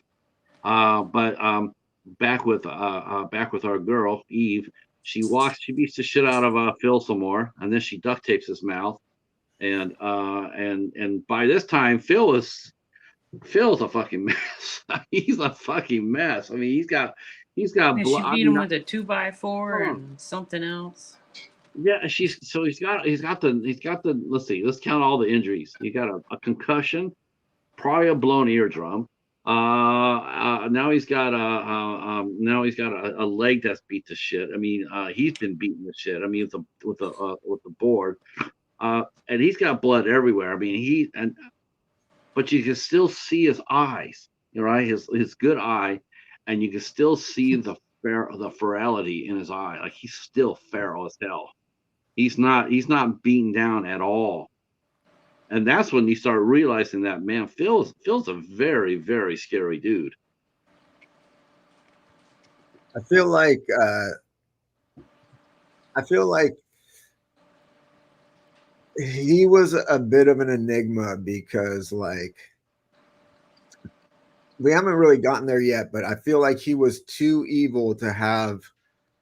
[SPEAKER 2] But back with our girl Eve, she beats the shit out of Phil some more, and then she duct tapes his mouth. And by this time, Phil's a fucking mess. He's a fucking mess. I mean, he's got
[SPEAKER 1] blood. She beat him with a 2x4 and something else.
[SPEAKER 2] Yeah, he's got the. Let's see. Let's count all the injuries. He got a concussion, probably a blown eardrum. Now he's got a leg that's beat to shit. I mean, he's been beaten to shit. I mean, with the board. And he's got blood everywhere. I mean, but you can still see his eyes, right? His good eye, and you can still see the ferality in his eye. Like, he's still feral as hell. He's not beaten down at all. And that's when you start realizing that, man, Phil's a very, very scary dude.
[SPEAKER 4] I feel like he was a bit of an enigma, because like we haven't really gotten there yet, but I feel like he was too evil to have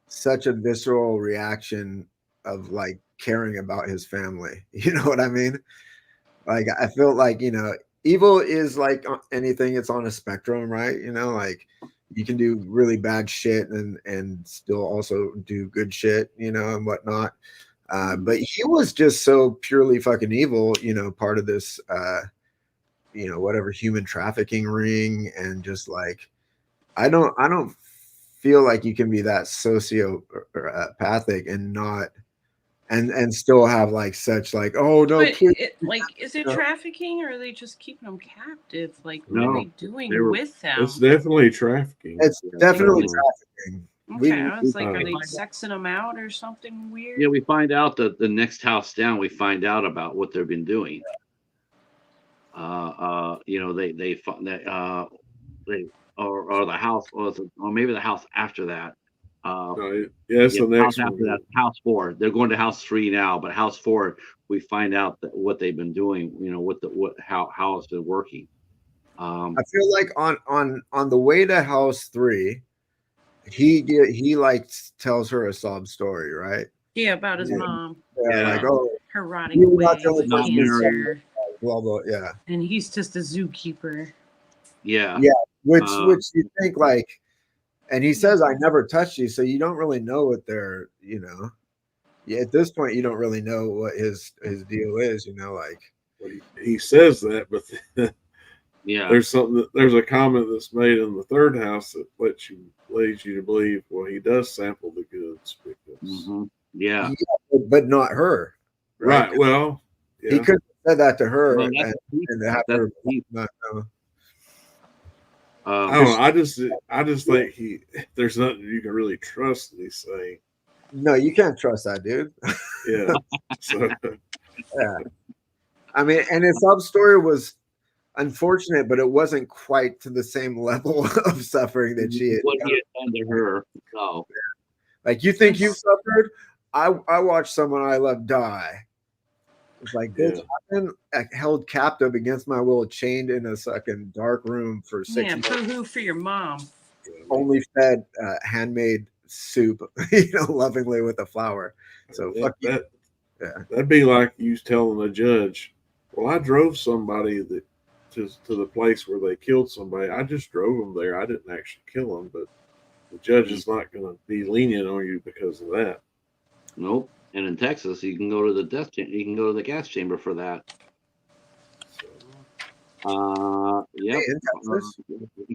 [SPEAKER 4] such a visceral reaction of like caring about his family. You know what I mean? Like, I feel like, evil is like anything, it's on a spectrum, right? Like, you can do really bad shit and still also do good shit, and whatnot. But he was just so purely fucking evil, part of this, whatever human trafficking ring, and just like, I don't feel like you can be that sociopathic and not, and still have like such like, oh no,
[SPEAKER 1] is it trafficking, or are they just keeping them captive? Like, what are they doing with them?
[SPEAKER 3] It's definitely trafficking.
[SPEAKER 4] It's definitely trafficking.
[SPEAKER 1] Okay, I was like,
[SPEAKER 3] uh,
[SPEAKER 1] are they sexing them out or something weird?
[SPEAKER 2] Yeah, we find out that the next house down, we find out about what they've been doing. You know, they find that they or the house or maybe the house after that.
[SPEAKER 3] yeah, it's
[SPEAKER 2] Yeah,
[SPEAKER 3] the
[SPEAKER 2] the house
[SPEAKER 3] next
[SPEAKER 2] after
[SPEAKER 3] one.
[SPEAKER 2] that, house 4. They're going to house 3 now, but house 4, we find out that what they've been doing. You know, how it's been working.
[SPEAKER 4] I feel like on the way to house 3, he like tells her a sob story, right?
[SPEAKER 1] Yeah, about his
[SPEAKER 4] Yeah.
[SPEAKER 1] mom.
[SPEAKER 4] Yeah, like,
[SPEAKER 2] Yeah.
[SPEAKER 4] oh,
[SPEAKER 1] Her rotting
[SPEAKER 4] you're not
[SPEAKER 1] away
[SPEAKER 4] the only
[SPEAKER 1] with
[SPEAKER 2] Not
[SPEAKER 4] person who's
[SPEAKER 2] married.
[SPEAKER 1] cancer.
[SPEAKER 4] blah blah. Yeah,
[SPEAKER 1] And he's just a zookeeper.
[SPEAKER 2] Yeah.
[SPEAKER 4] yeah. Which you think like, and he says, "I never touched you," so you don't really know what they're, you know. Yeah, at this point, you don't really know what his deal is, you know, like.
[SPEAKER 3] Well, he says that, but
[SPEAKER 2] Yeah.
[SPEAKER 3] there's a comment that's made in the third house that leads you to believe, well, he does sample the goods because
[SPEAKER 2] Yeah.
[SPEAKER 4] But not her,
[SPEAKER 3] right. Well,
[SPEAKER 4] He
[SPEAKER 3] yeah.
[SPEAKER 4] could have said that to her
[SPEAKER 2] Well,
[SPEAKER 4] and have her not know.
[SPEAKER 3] I don't know. I just think there's nothing you can really trust that he's saying.
[SPEAKER 4] No, you can't trust that dude.
[SPEAKER 3] Yeah. So
[SPEAKER 4] Yeah. I mean, and his sub story was unfortunate, but it wasn't quite to the same level of suffering that she had.
[SPEAKER 2] What he had done to her. No.
[SPEAKER 4] Like, you think you suffered? I watched someone I love die. It's like, bitch, I've been held captive against my will, chained in a fucking dark room for 6 months.
[SPEAKER 1] Boo-hoo for your mom.
[SPEAKER 4] Only fed handmade soup, lovingly with a flower. So
[SPEAKER 3] that'd be like you telling a judge, well, I drove somebody to the place where they killed somebody. I just drove them there. I didn't actually kill them, but the judge is not going to be lenient on you because of that.
[SPEAKER 2] Nope. And in Texas, you can go to the death chamber. You can go to the gas chamber for that. Yep.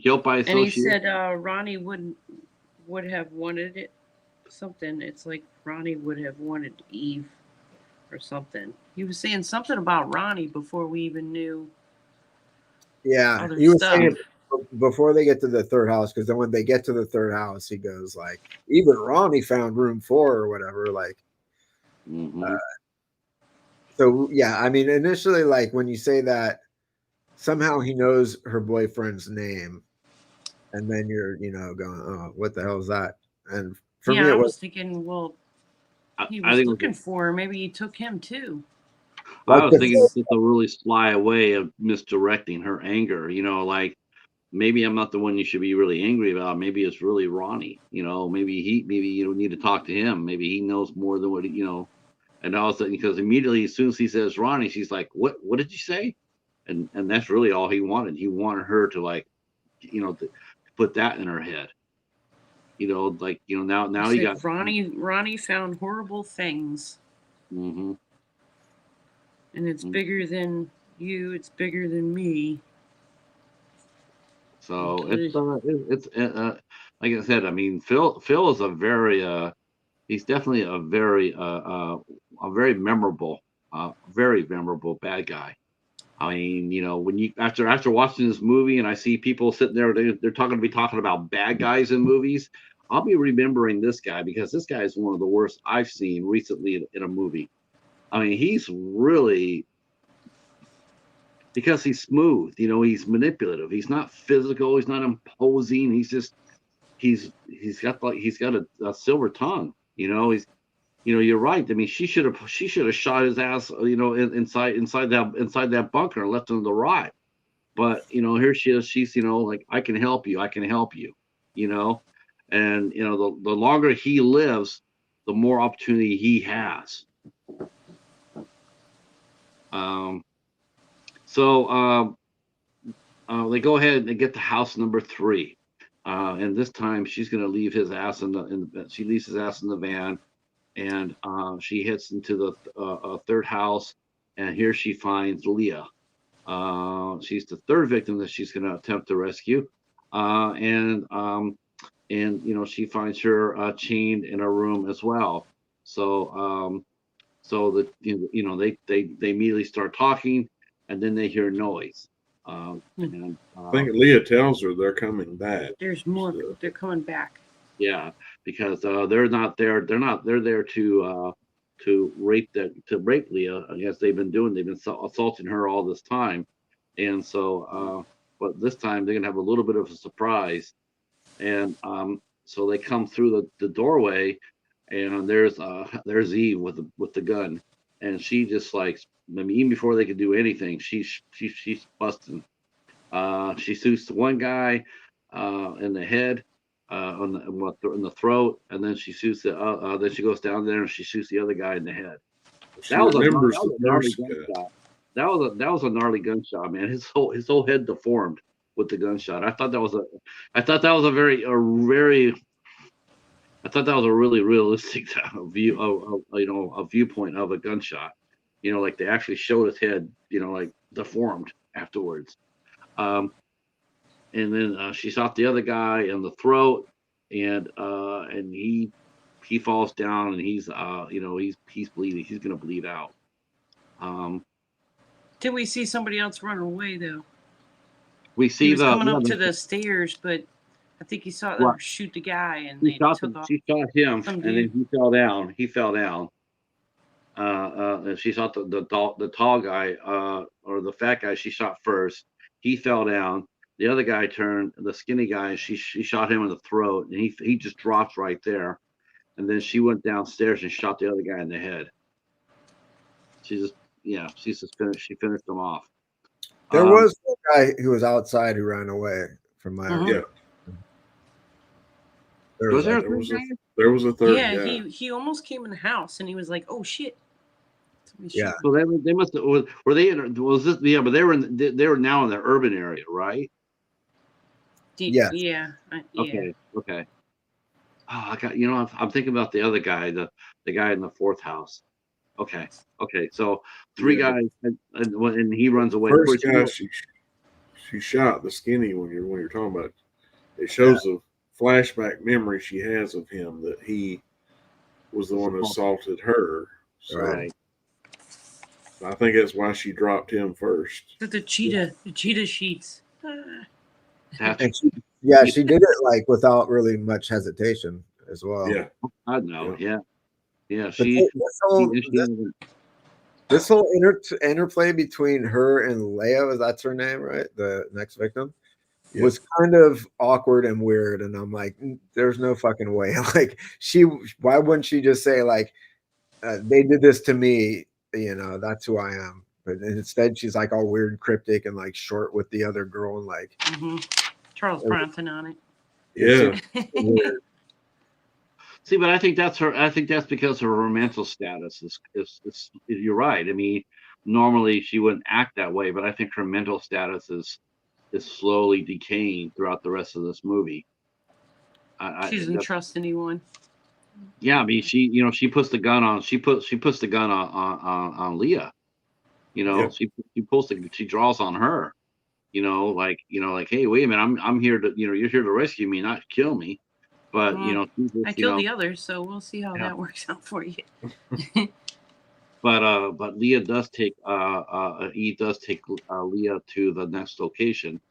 [SPEAKER 2] Guilt by association.
[SPEAKER 1] And he said Ronnie would have wanted it. Something. It's like Ronnie would have wanted Eve or something. He was saying something about Ronnie before we even knew.
[SPEAKER 4] Yeah, he was saying before they get to the third house, because then when they get to the third house, he goes like, even Ronnie found room 4 or whatever. Like, so yeah, I mean, initially, like when you say that, somehow he knows her boyfriend's name, and then you're, going, oh, what the hell is that? And for me,
[SPEAKER 1] I was thinking, well, he was looking for her. Maybe he took him too.
[SPEAKER 2] I was thinking it's just a really sly way of misdirecting her anger. Like, maybe I'm not the one you should be really angry about. Maybe it's really Ronnie. Maybe you don't need to talk to him. Maybe he knows more than what And all of a sudden, because immediately as soon as he says Ronnie, she's like, "What? What did you say?" And that's really all he wanted. He wanted her to to put that in her head. Now you got
[SPEAKER 1] Ronnie found horrible things.
[SPEAKER 2] Mm-hmm.
[SPEAKER 1] And it's bigger than you. It's bigger than me.
[SPEAKER 2] So it's like I said. I mean, Phil is he's definitely a very memorable bad guy. I mean, when after watching this movie and I see people sitting there, they're talking about bad guys in movies. I'll be remembering this guy because this guy is one of the worst I've seen recently in a movie. I mean, he's really, because he's smooth, he's manipulative. He's not physical. He's not imposing. He's just, he's got a silver tongue. You're right. I mean, she should have shot his ass, inside that bunker and left him to rot. But here she is. She's like, I can help you. And the longer he lives, the more opportunity he has. So they go ahead and they get to house number 3, and this time she's going to leave his ass she leaves his ass in the van, and she heads into the third house, and here she finds Leah. She's the third victim that she's going to attempt to rescue, and she finds her chained in a room as well. So they immediately start talking, and then they hear noise.
[SPEAKER 3] I think Leah tells her they're coming back.
[SPEAKER 1] There's more. They're coming back.
[SPEAKER 2] Yeah. because they're not there. They're there to rape Leah. I guess they've been assaulting her all this time, and so but this time they're gonna have a little bit of a surprise, and so they come through the doorway, and there's Eve with the gun, and she just like, I mean, even before they could do anything, she's busting. She shoots the one guy in the head, in the throat, and then she shoots then she goes down there and she shoots the other guy in the head.
[SPEAKER 3] She
[SPEAKER 2] That was
[SPEAKER 3] remembers
[SPEAKER 2] a
[SPEAKER 3] the
[SPEAKER 2] gnarly
[SPEAKER 3] first guy.
[SPEAKER 2] gunshot. That was a gnarly gunshot, man. His whole head deformed with the gunshot. I thought that was a very I thought that was a really realistic view of a viewpoint of a gunshot. Like they actually showed his head, like deformed afterwards. And then she shot the other guy in the throat, and he falls down, and he's bleeding. He's gonna bleed out.
[SPEAKER 1] Did we see somebody else run away though?
[SPEAKER 2] We see
[SPEAKER 1] He was coming up to the stairs, but I think he saw them shoot the guy, and they took off.
[SPEAKER 2] She shot him, and then he fell down. And she shot the tall guy, or the fat guy. She shot first. He fell down. The other guy turned. The skinny guy. She shot him in the throat, and he just drops right there. And then she went downstairs and shot the other guy in the head. She finished him off.
[SPEAKER 4] There was one guy who was outside who ran away from my.
[SPEAKER 3] Yeah. There was a third
[SPEAKER 1] Yeah,
[SPEAKER 3] guy.
[SPEAKER 1] he almost came in the house, and he was like, "Oh shit!"
[SPEAKER 4] Yeah.
[SPEAKER 2] So they must have, were they in, was this, yeah, but they were now in the urban area, right?
[SPEAKER 4] Yeah.
[SPEAKER 1] Yeah.
[SPEAKER 2] Okay. Oh, I got, I'm thinking about the other guy, the guy in the fourth house. Okay. So three guys, and he runs away.
[SPEAKER 3] First guy, she shot the skinny when you're talking about. It shows a flashback memory she has of him that he was the one who assaulted her. So
[SPEAKER 2] Right.
[SPEAKER 3] I think that's why she dropped him first.
[SPEAKER 1] The cheetah sheets.
[SPEAKER 4] She did it like without really much hesitation as well.
[SPEAKER 3] Yeah,
[SPEAKER 2] I know. Yeah.
[SPEAKER 4] This whole interplay between her and Leia, that's her name, right? The next victim, was kind of awkward and weird. And I'm like, there's no fucking way. Like why wouldn't she just say like, they did this to me, that's who I am. But instead she's like all weird, cryptic, and like short with the other girl, and like
[SPEAKER 1] Charles Bronson on it.
[SPEAKER 3] Yeah.
[SPEAKER 4] Weird.
[SPEAKER 2] See, but I think that's because her mental status is you're right. I mean, normally she wouldn't act that way, but I think her mental status is slowly decaying throughout the rest of this movie.
[SPEAKER 1] She doesn't trust anyone.
[SPEAKER 2] Yeah, I mean, she puts the gun on. She puts the gun on Leah. She draws on her. Like, hey, wait a minute, I'm here to, you're here to rescue me, not kill me. But
[SPEAKER 1] I killed the others, so we'll see how that works out for you.
[SPEAKER 2] But Leah does take Eve does take Leah to the next location,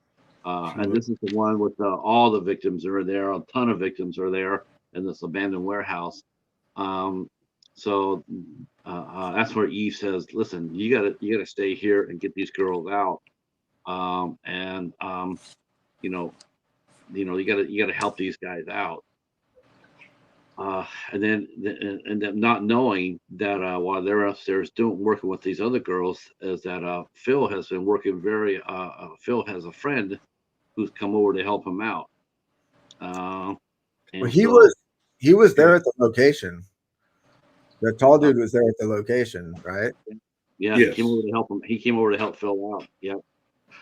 [SPEAKER 2] and this is the one with all the victims are there. A ton of victims are there in this abandoned warehouse. So that's where Eve says, "Listen, you gotta stay here and get these girls out, you gotta help these guys out." And then not knowing that while they're upstairs working with these other girls, is that Phil has been working Phil has a friend who's come over to help him out.
[SPEAKER 4] He was there at the location. The tall dude was there at the location, right?
[SPEAKER 2] Yeah, yes. He came over to help him. He came over to help Phil out. Yeah,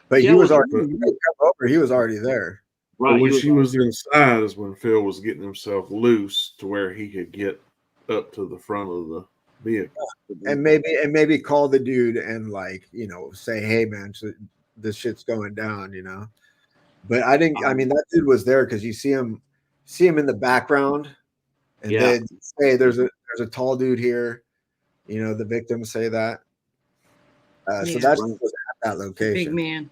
[SPEAKER 4] but he was already there.
[SPEAKER 3] Right. When she was inside is when Phil was getting himself loose to where he could get up to the front of the vehicle.
[SPEAKER 4] And maybe call the dude and say, hey man, this shit's going down, But I mean, that dude was there because you see him in the background, and they say there's a tall dude here, the victims say that. So that's at that location.
[SPEAKER 1] Big man.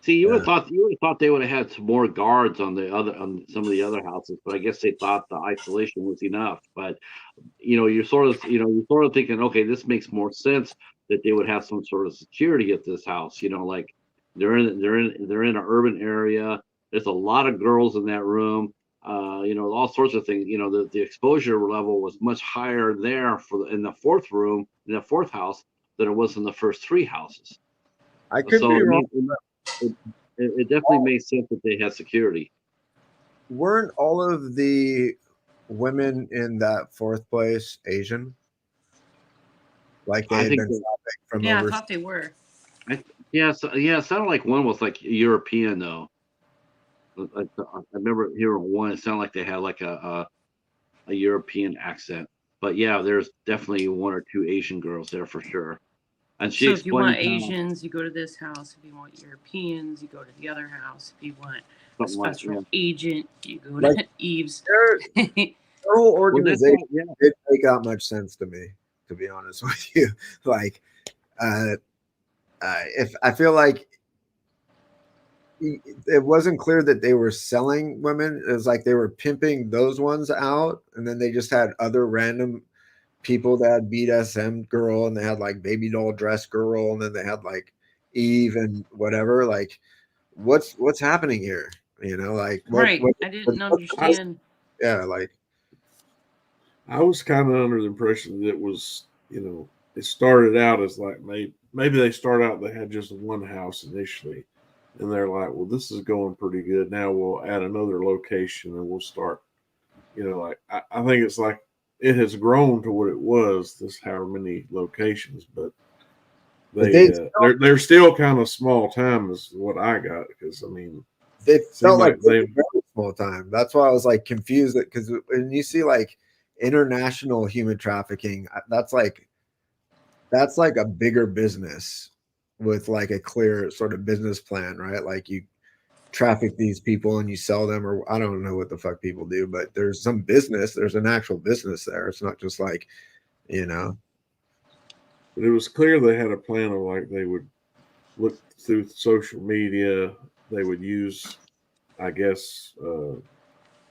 [SPEAKER 2] See,
[SPEAKER 4] Yeah.
[SPEAKER 2] you would have thought they would have had some more guards on some of the other houses, but I guess they thought the isolation was enough. But you're sort of thinking, okay, this makes more sense that they would have some sort of security at this house. Like they're in an urban area. There's a lot of girls in that room. All sorts of things. The exposure level was much higher there in the fourth room, in the fourth house, than it was in the first three houses.
[SPEAKER 4] I could
[SPEAKER 2] So
[SPEAKER 4] be wrong.
[SPEAKER 2] it definitely makes sense that they had security.
[SPEAKER 4] Weren't all of the women in that fourth place Asian? Like they
[SPEAKER 2] I
[SPEAKER 4] had
[SPEAKER 2] think
[SPEAKER 4] been
[SPEAKER 2] that,
[SPEAKER 4] trafficked from
[SPEAKER 1] Yeah, I
[SPEAKER 4] overseas.
[SPEAKER 1] thought they were.
[SPEAKER 2] yeah, it sounded like one was like European though. I remember hearing one. It sounded like they had like a European accent. But yeah, there's definitely one or two Asian girls there for sure. And she
[SPEAKER 1] So if you want
[SPEAKER 2] explained
[SPEAKER 1] Asians, you go to this house. If you want Europeans, you go to the other house. If you want a
[SPEAKER 2] something like
[SPEAKER 1] special
[SPEAKER 2] yeah.
[SPEAKER 1] agent, you go
[SPEAKER 4] Like,
[SPEAKER 1] to Eve's.
[SPEAKER 4] Their whole
[SPEAKER 2] Well, that's
[SPEAKER 4] organization
[SPEAKER 2] yeah.
[SPEAKER 4] didn't make that much sense to me, to be honest with you. Like, if I feel like it wasn't clear that they were selling women. It was like they were pimping those ones out, and then they just had other random people that had BDSM girl, and they had like baby doll dress girl, and then they had like Eve and whatever. Like, what's happening here? Like
[SPEAKER 1] Right. I didn't understand.
[SPEAKER 4] Yeah, like
[SPEAKER 3] I was kind of under the impression that it was, it started out as like maybe they start out they had just one house initially, and they're like, well, this is going pretty good. Now we'll add another location and we'll start. Like I think it's like it has grown to what it was. This however many locations, but they're still kind of small time is what I got, because I mean
[SPEAKER 4] they felt like
[SPEAKER 3] they
[SPEAKER 4] very small time. That's why I was like confused, because when you see like international human trafficking, that's like a bigger business with like a clear sort of business plan, right? Like you traffic these people and you sell them, or I don't know what the fuck people do, but there's some business. There's an actual business there. It's not just like,
[SPEAKER 3] But it was clear they had a plan of like they would look through social media. They would use, I guess,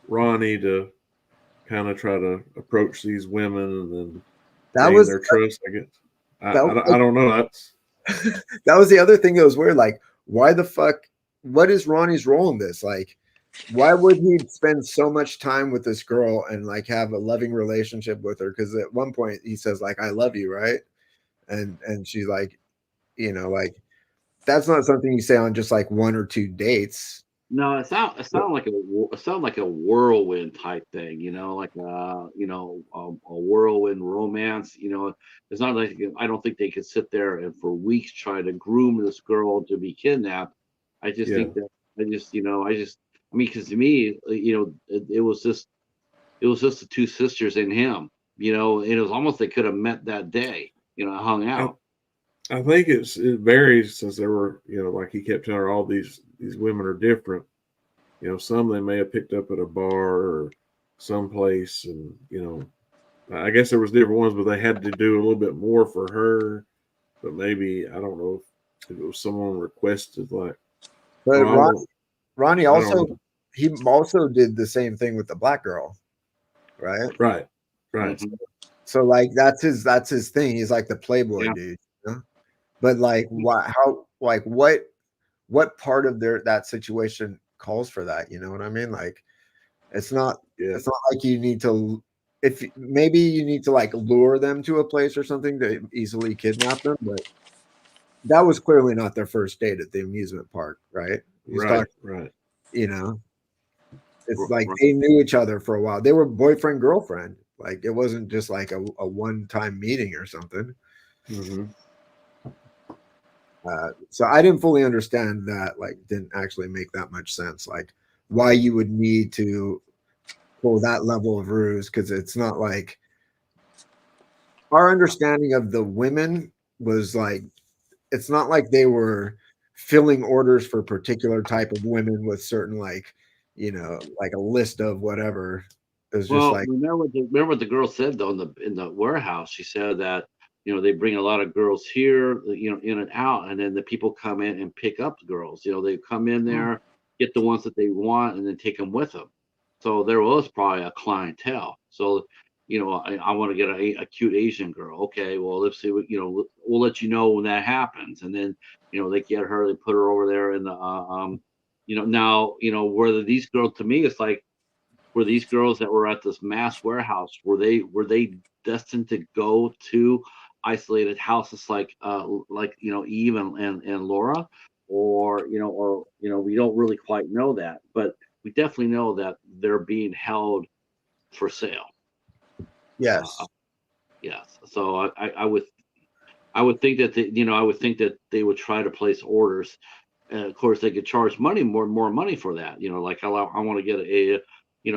[SPEAKER 3] Ronnie to kind of try to approach these women and then gain their trust. I guess. I don't know. That's
[SPEAKER 4] that was the other thing that was weird. Like, why the fuck? What is Ronnie's role in this? Like, why would he spend so much time with this girl and like have a loving relationship with her? Because at one point he says like, "I love you," right? And she's like, like that's not something you say on just like one or two dates.
[SPEAKER 2] No, it sounded like a whirlwind type thing, like a whirlwind romance. It's not like I don't think they could sit there and for weeks try to groom this girl to be kidnapped. I just think that I mean, because to me, it was just the two sisters and him. It was almost they could have met that day, hung out.
[SPEAKER 3] I think it varies, since there were, like he kept telling her all these women are different. Some they may have picked up at a bar or someplace, and I guess there was different ones, but they had to do a little bit more for her. But maybe I don't know if it was someone requested like.
[SPEAKER 4] But Ronnie also did the same thing with the black girl, right?
[SPEAKER 3] Right.
[SPEAKER 2] Mm-hmm.
[SPEAKER 4] So like that's his thing. He's like the playboy dude. But like what part of that situation calls for that? You know what I mean? Like it's not like you need to, if maybe you need to like lure them to a place or something to easily kidnap them, but that was clearly not their first date at the amusement park, right?
[SPEAKER 3] Right.
[SPEAKER 4] It's like they knew each other for a while. They were boyfriend girlfriend. Like it wasn't just like a one-time meeting or something.
[SPEAKER 3] Mm-hmm.
[SPEAKER 4] So I didn't fully understand that. Like, didn't actually make that much sense. Like, why you would need to pull that level of ruse, because it's not like our understanding of the women was like, it's not like they were filling orders for a particular type of women with certain like, like a list of whatever. It was just like,
[SPEAKER 2] remember what the girl said though in the warehouse. She said that they bring a lot of girls here, in and out, and then the people come in and pick up the girls. They come in there, get the ones that they want, and then take them with them. So there was probably a clientele. So, I want to get a cute Asian girl. Okay, well, let's see what, we'll let you know when that happens. And then, they get her, they put her over there in the, now, whether these girls, to me, it's like, were these girls that were at this mass warehouse, were they destined to go to isolated houses like Eve and Laura, or we don't really quite know that, but we definitely know that they're being held for sale.
[SPEAKER 4] Yes.
[SPEAKER 2] Yes. So I would think that they would try to place orders. And of course, they could charge more money for that. Like I want to get I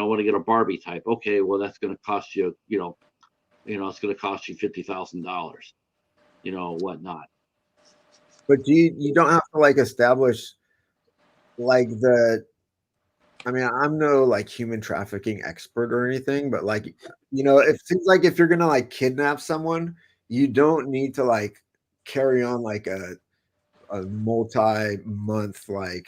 [SPEAKER 2] want to get a Barbie type. Okay, well, that's going to cost you, it's going to cost you $50,000, whatnot.
[SPEAKER 4] But you don't have to like establish like I'm no like human trafficking expert or anything, but like, it seems like if you're gonna like kidnap someone, you don't need to like carry on like a multi-month like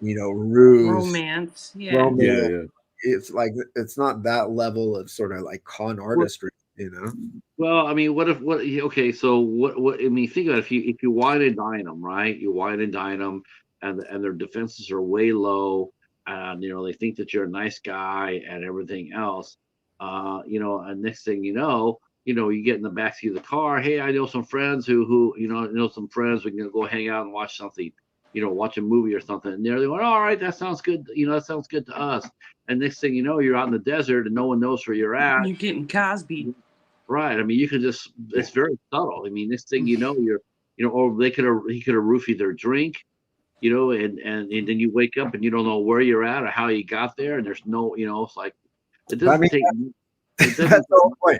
[SPEAKER 4] ruse
[SPEAKER 1] Romance. Yeah.
[SPEAKER 4] romance.
[SPEAKER 3] Yeah.
[SPEAKER 4] It's like it's not that level of sort of like con artistry,
[SPEAKER 2] Well, I mean, okay, so what I mean, think about it, if you wine and dine them, right? You wine and dine them, and their defenses are way low, and they think that you're a nice guy and everything else, and next thing you know, you get in the backseat of the car. Hey, I know some friends who know some friends. We can go hang out and watch something, watch a movie or something. And they're going, all right, that sounds good. That sounds good to us. And next thing you know, you're out in the desert and no one knows where you're at.
[SPEAKER 1] You're getting Cosby.
[SPEAKER 2] Right. I mean, you could it's very subtle. I mean, next thing you know, or he could have roofied their drink, and then you wake up and you don't know where you're at or how you got there. And there's no, it's like, it doesn't take. It doesn't
[SPEAKER 4] that's the whole point.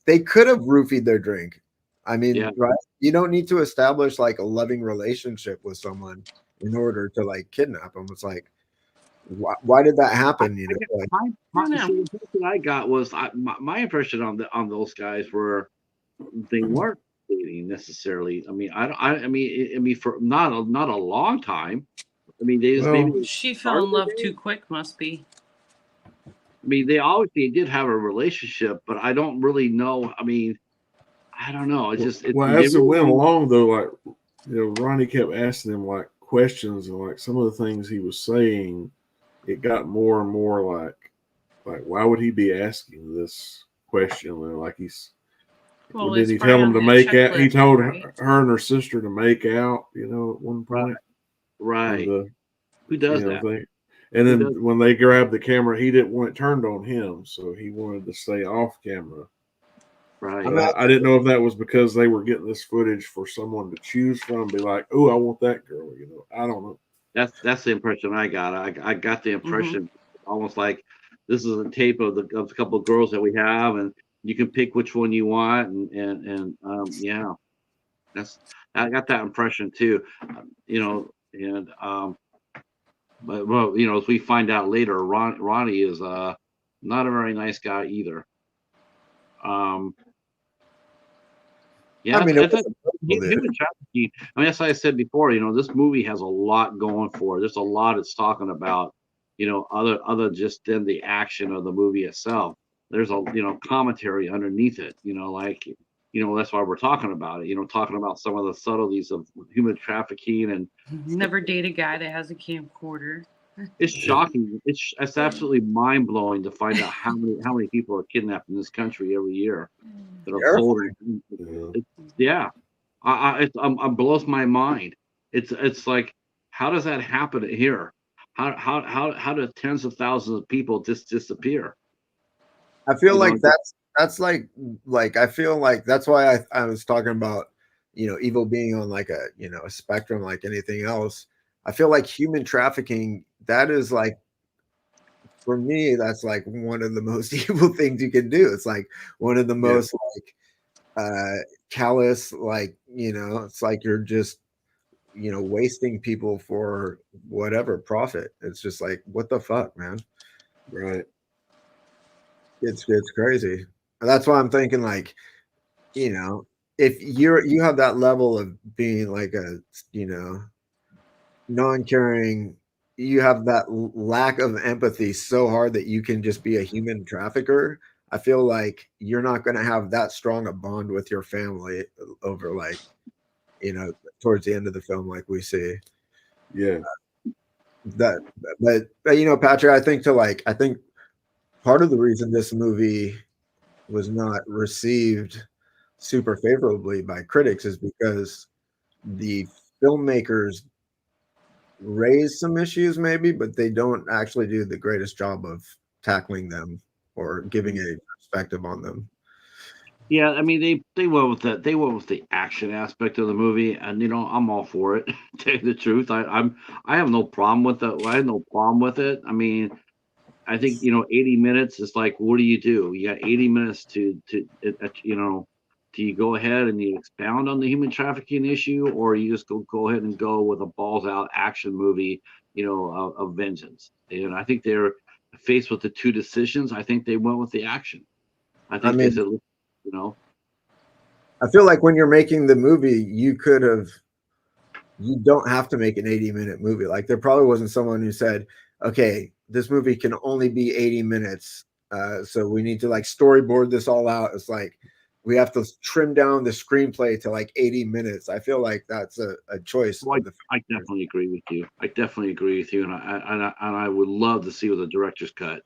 [SPEAKER 4] They could have roofied their drink. I mean,
[SPEAKER 2] Yeah.
[SPEAKER 4] right? You don't need to establish like a loving relationship with someone in order to like kidnap them. It's like, why did that happen?
[SPEAKER 2] My impression I got was my impression on those guys were they weren't dating necessarily. I mean, I mean for not a long time. I mean, they just maybe
[SPEAKER 1] she fell in love too quick. Must be.
[SPEAKER 2] I mean, they obviously did have a relationship, but I don't really know. I mean, I don't know. As it
[SPEAKER 3] went along, though, like Ronnie kept asking him like questions, and like some of the things he was saying, it got more and more like why would he be asking this question? And like
[SPEAKER 1] Well,
[SPEAKER 3] did he tell him to make out? He told her and her sister to make out, at one point.
[SPEAKER 2] Right. Who does that?
[SPEAKER 3] And then when they grabbed the camera, he didn't want it turned on him, so he wanted to stay off camera.
[SPEAKER 2] Right.
[SPEAKER 3] I didn't know if that was because they were getting this footage for someone to choose from, be like, oh, I want that girl. I don't know.
[SPEAKER 2] That's the impression I got. I got the impression almost like this is a tape of a couple of girls that we have, and you can pick which one you want, and yeah, I got that impression too, but well, as we find out later, Ronnie is not a very nice guy either. Yeah,
[SPEAKER 4] I mean,
[SPEAKER 2] human trafficking. I mean, as I said before, this movie has a lot going for it. There's a lot it's talking about, other just than the action of the movie itself. There's a commentary underneath it. That's why we're talking about it. Talking about some of the subtleties of human trafficking and
[SPEAKER 1] Never date a guy that has a camcorder.
[SPEAKER 2] It's shocking. It's absolutely mind blowing to find out how many people are kidnapped in this country every year that are holding. Yeah, it blows my mind. It's like, how does that happen here? How do tens of thousands of people just disappear?
[SPEAKER 4] I feel like that's like I feel like that's why I was talking about evil being on like a spectrum like anything else. I feel like human trafficking, that is like, for me, that's like one of the most evil things you can do. It's like one of the most like callous, like it's like you're just wasting people for whatever profit. It's just like, what the fuck, man?
[SPEAKER 3] Right.
[SPEAKER 4] It's crazy. And that's why I'm thinking like you know, if you have that level of being like a, you know, non-caring, you have that lack of empathy so hard that you can just be a human trafficker. I feel like you're not going to have that strong a bond with your family over, like, you know, towards the end of the film, like we see
[SPEAKER 3] Yeah.
[SPEAKER 4] that. But you know, Patrick, I think part of the reason this movie was not received super favorably by critics is because the filmmakers raise some issues maybe, but they don't actually do the greatest job of tackling them or giving a perspective on them.
[SPEAKER 2] Yeah, I mean they went with that. They went with the action aspect of the movie, and I'm all for it. To tell you the truth, I have no problem with that. I have no problem with it. I mean, I think 80 minutes is like, what do? You got 80 minutes do you go ahead and you expound on the human trafficking issue, or you just go ahead and go with a balls out action movie, of vengeance? And I think they're faced with the two decisions. I think they went with the action. I
[SPEAKER 4] I
[SPEAKER 2] think they
[SPEAKER 4] mean,
[SPEAKER 2] said, you know.
[SPEAKER 4] I feel like when you're making the movie, you don't have to make an 80-minute movie. Like, there probably wasn't someone who said, okay, this movie can only be 80 minutes. So we need to like storyboard this all out. It's like, we have to trim down the screenplay to like 80 minutes. I feel like that's a choice.
[SPEAKER 2] Well,
[SPEAKER 4] Of the
[SPEAKER 2] I definitely agree with you. I definitely agree with you, and I would love to see with the director's cut.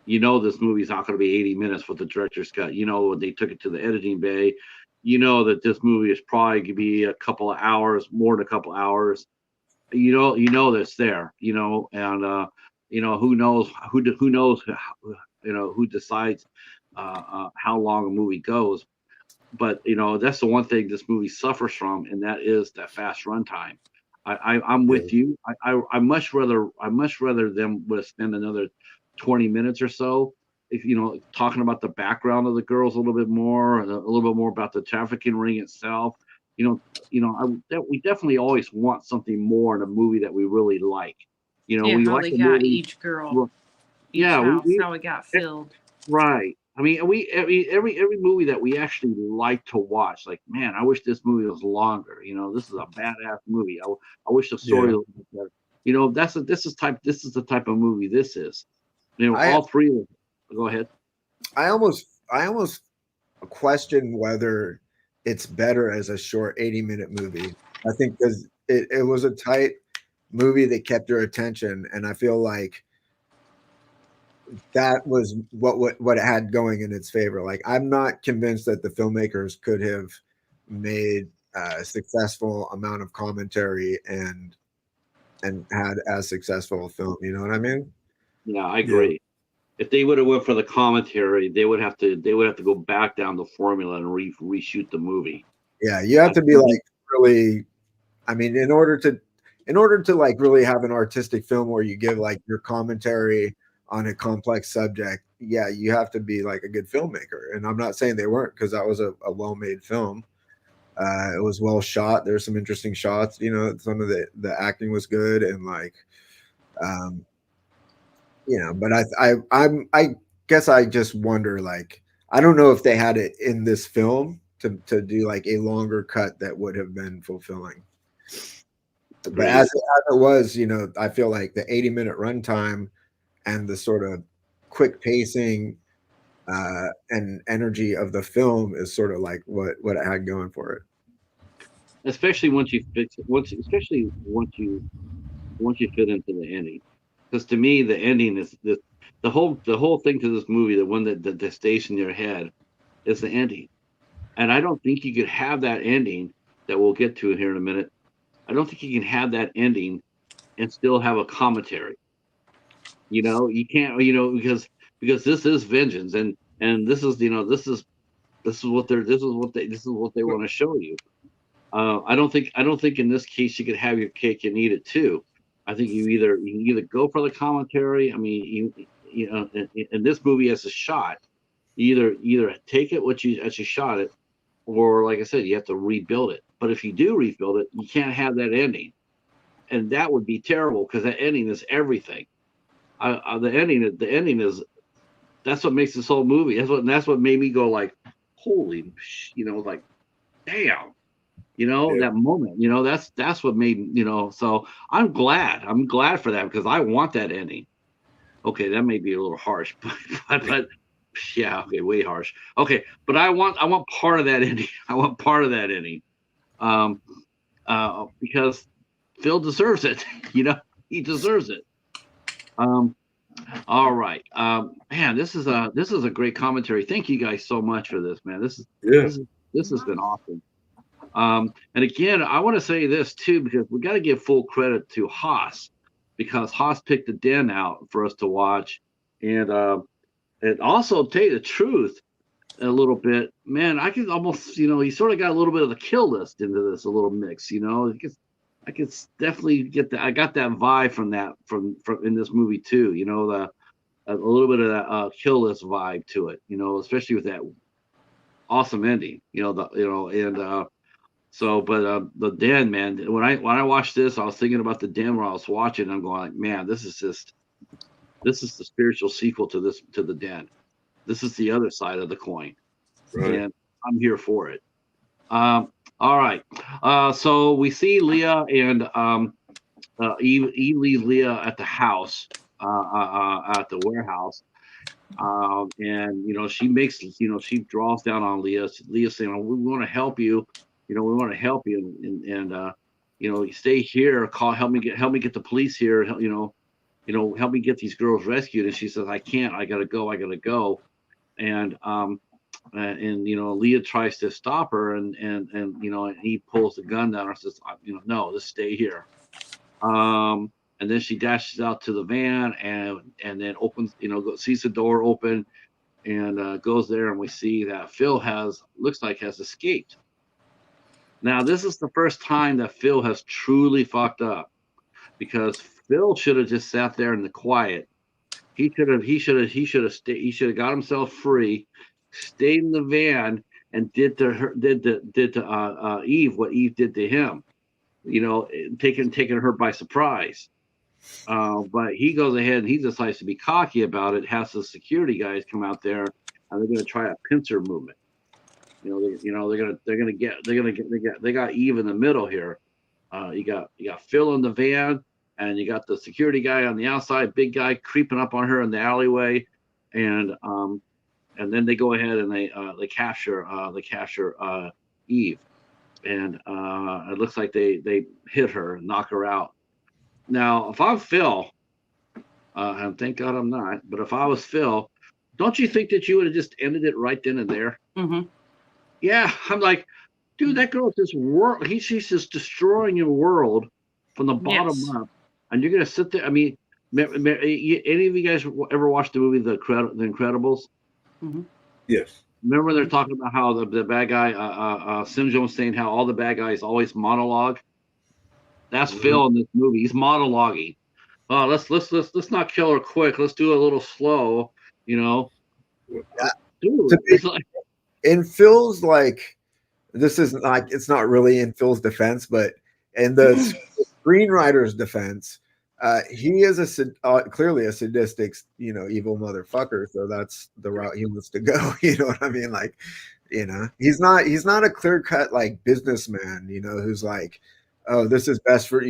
[SPEAKER 2] This movie's not going to be 80 minutes with the director's cut. When they took it to the editing bay, that this movie is probably going to be a couple of hours, more than a couple of hours. That's there. And who knows who knows who decides how long a movie goes. But that's the one thing this movie suffers from, and that is that fast runtime. I'm with you. I much rather them would spend another 20 minutes or so, if talking about the background of the girls a little bit more, and a little bit more about the trafficking ring itself. We definitely always want something more in a movie that we really like.
[SPEAKER 1] Yeah,
[SPEAKER 2] We
[SPEAKER 1] how
[SPEAKER 2] like
[SPEAKER 1] they
[SPEAKER 2] the
[SPEAKER 1] got
[SPEAKER 2] movie.
[SPEAKER 1] each girl, each
[SPEAKER 2] Yeah,
[SPEAKER 1] house, how it got filled.
[SPEAKER 2] right. I mean, every movie that we actually like to watch, like, man, I wish this movie was longer. This is a badass movie. I wish the story
[SPEAKER 3] Yeah.
[SPEAKER 2] was better. This is the type of movie this is.
[SPEAKER 4] I
[SPEAKER 2] All three of them. Go ahead.
[SPEAKER 4] I almost question whether it's better as a short 80-minute movie. I think because it was a tight movie that kept your attention, and I feel like that was what it had going in its favor. Like, I'm not convinced that the filmmakers could have made a successful amount of commentary and had as successful a film. You know what I mean?
[SPEAKER 2] Yeah, I
[SPEAKER 3] Yeah.
[SPEAKER 2] agree. If they would have went for the commentary, they would have to go back down the formula and reshoot the movie.
[SPEAKER 4] Yeah, you have to be like really. I mean, in order to like really have an artistic film where you give like your commentary on a complex subject, yeah, you have to be like a good filmmaker. And I'm not saying they weren't, because that was a well-made film. It was well shot. There's some interesting shots. Some of the acting was good, and like, um, But I guess I just wonder, like, I don't know if they had it in this film to do like a longer cut that would have been fulfilling. But as it was, I feel like the 80-minute runtime and the sort of quick pacing and energy of the film is sort of like what it had going for it.
[SPEAKER 2] Especially once you fit into the ending, because to me the ending is the whole thing to this movie. The one that stays in your head is the ending, and I don't think you could have that ending that we'll get to here in a minute. I don't think you can have that ending and still have a commentary. You can't. Because this is vengeance, and this is what they want to show you. I don't think in this case you could have your cake and eat it too. I think you can either go for the commentary. I mean, in this movie as a shot, you either take it as you shot it, or like I said, you have to rebuild it. But if you do rebuild it, you can't have that ending, and that would be terrible, because that ending is everything. The ending is that's what makes this whole movie. That's what made me go like, holy, like, damn,
[SPEAKER 3] Yeah.
[SPEAKER 2] that moment, that's what made, so I'm glad for that, because I want that ending. Okay, that may be a little harsh, but yeah, okay, way harsh. Okay, but I want part of that ending. I want part of that ending, because Phil deserves it. He deserves it. All right, man, this is a great commentary. Thank you guys so much for this, man.
[SPEAKER 3] Yeah.
[SPEAKER 2] This has been awesome. And again, I want to say this too, because we got to give full credit to Haas, because Haas picked the den out for us to watch, and also tell you the truth a little bit, man. I can almost, he sort of got a little bit of the kill list into this, a little mix, I could definitely get that. I got that vibe from that from in this movie too. A little bit of that kill list vibe to it. Especially with that awesome ending. And. So, but the den, man. When I watched this, I was thinking about the den where I was watching. I'm going like, man, this is the spiritual sequel to the den. This is the other side of the coin,
[SPEAKER 3] Right.
[SPEAKER 2] and I'm here for it. All right. So we see Leah and Eve leaves Leah at the house, at the warehouse, and she makes, she draws down on Leah. Leah's saying, "We want to help you. We want to help you, and you stay here. Help me get the police here. Help me get these girls rescued." And she says, "I can't. I gotta go. And Leah tries to stop her, and he pulls the gun down and says, "No, just stay here." And then she dashes out to the van, and then opens, sees the door open, and goes there, and we see that Phil looks like has escaped. Now, this is the first time that Phil has truly fucked up, because Phil should have just sat there in the quiet. He should have got himself free, stayed in the van, and did to Eve what Eve did to him. Taking her by surprise. But he goes ahead and he decides to be cocky about it. Has the security guys come out there, and they're going to try a pincer movement. They got Eve in the middle here. You got Phil in the van, and you got the security guy on the outside, big guy creeping up on her in the alleyway, and then they go ahead and they capture Eve, and it looks like they hit her and knock her out. Now, if I'm Phil, and thank God I'm not, but if I was Phil, don't you think that you would have just ended it right then and there?
[SPEAKER 1] Mm-hmm.
[SPEAKER 2] Yeah, I'm like, dude, that girl just she's just destroying your world from the bottom up, and you're gonna sit there. I mean, any of you guys ever watched the movie The Incredibles?
[SPEAKER 1] Mm-hmm.
[SPEAKER 3] Yes.
[SPEAKER 2] Remember they're talking about how the bad guy, Sinjom saying how all the bad guys always monologue. That's Phil in this movie. He's monologuing. Oh, let's not kill her quick. Let's do it a little slow. Dude, it's like,
[SPEAKER 4] in Phil's, like, this is like, it's not really in Phil's defense, but in the screenwriter's defense, he is clearly a sadistic, evil motherfucker. So that's the route he wants to go. You know what I mean? Like, he's not a clear cut like businessman, who's like, oh, this is best for,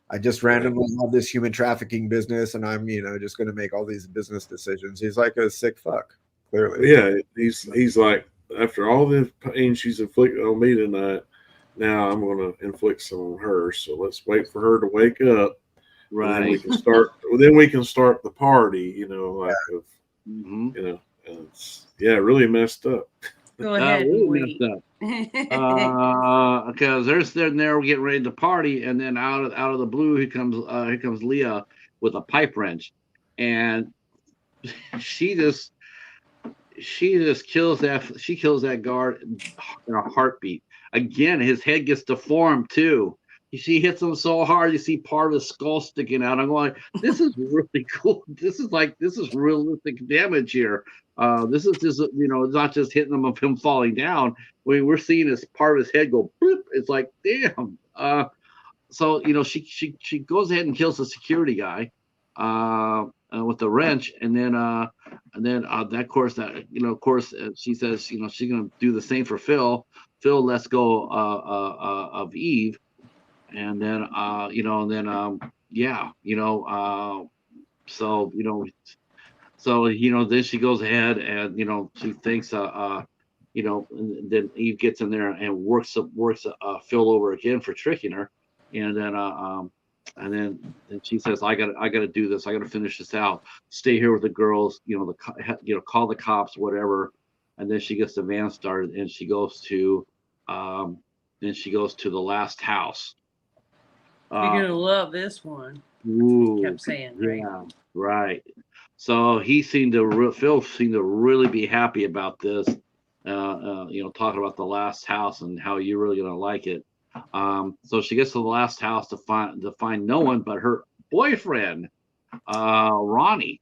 [SPEAKER 4] I just randomly have this human trafficking business, and I'm, just going to make all these business decisions. He's like a sick fuck, clearly.
[SPEAKER 3] Yeah, he's like, after all the pain she's inflicted on me tonight, now I'm going to inflict some on her. So let's wait for her to wake up.
[SPEAKER 2] right.
[SPEAKER 3] And then we can start. Then we can start the party. And it's really messed up.
[SPEAKER 1] Go ahead and wait.
[SPEAKER 2] Because they're sitting there getting ready to party, and then out of the blue, here comes Leah with a pipe wrench, and she just kills that guard in a heartbeat. Again, his head gets deformed too. She hits him so hard, you see part of his skull sticking out. I'm going, this is really cool. This is realistic damage here. This is just, it's not just hitting him of him falling down. We're seeing this part of his head go bloop. It's like, damn. So she goes ahead and kills the security guy. with the wrench, and then of course she says she's gonna do the same for Phil. Phil lets go of Eve, and then then she goes ahead and she thinks and then Eve gets in there and works Phil over again for tricking her, and then she says, I gotta do this. I gotta finish this out. Stay here with the girls. Call the cops, whatever. And then she gets the van started, and she goes to the last house.
[SPEAKER 1] You're gonna love this one.
[SPEAKER 2] Ooh,
[SPEAKER 1] Kept saying, right?
[SPEAKER 2] yeah, right. So Phil seemed to really be happy about this. Talking about the last house and how you're really gonna like it. So she gets to the last house to find no one but her boyfriend, Ronnie,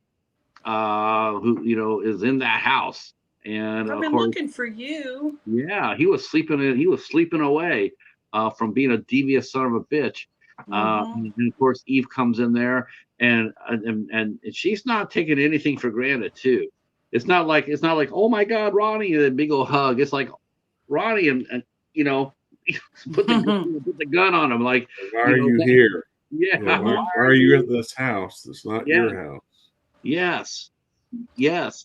[SPEAKER 2] who is in that house. And
[SPEAKER 1] I've been looking for you.
[SPEAKER 2] Yeah, he was sleeping away from being a devious son of a bitch. And of course Eve comes in there, and she's not taking anything for granted too. It's not like, oh my God, Ronnie, and a big old hug. It's like Ronnie and put the gun on him. Like,
[SPEAKER 3] why are you here?
[SPEAKER 2] Yeah.
[SPEAKER 3] Why are you at this house? It's not your house.
[SPEAKER 2] Yes.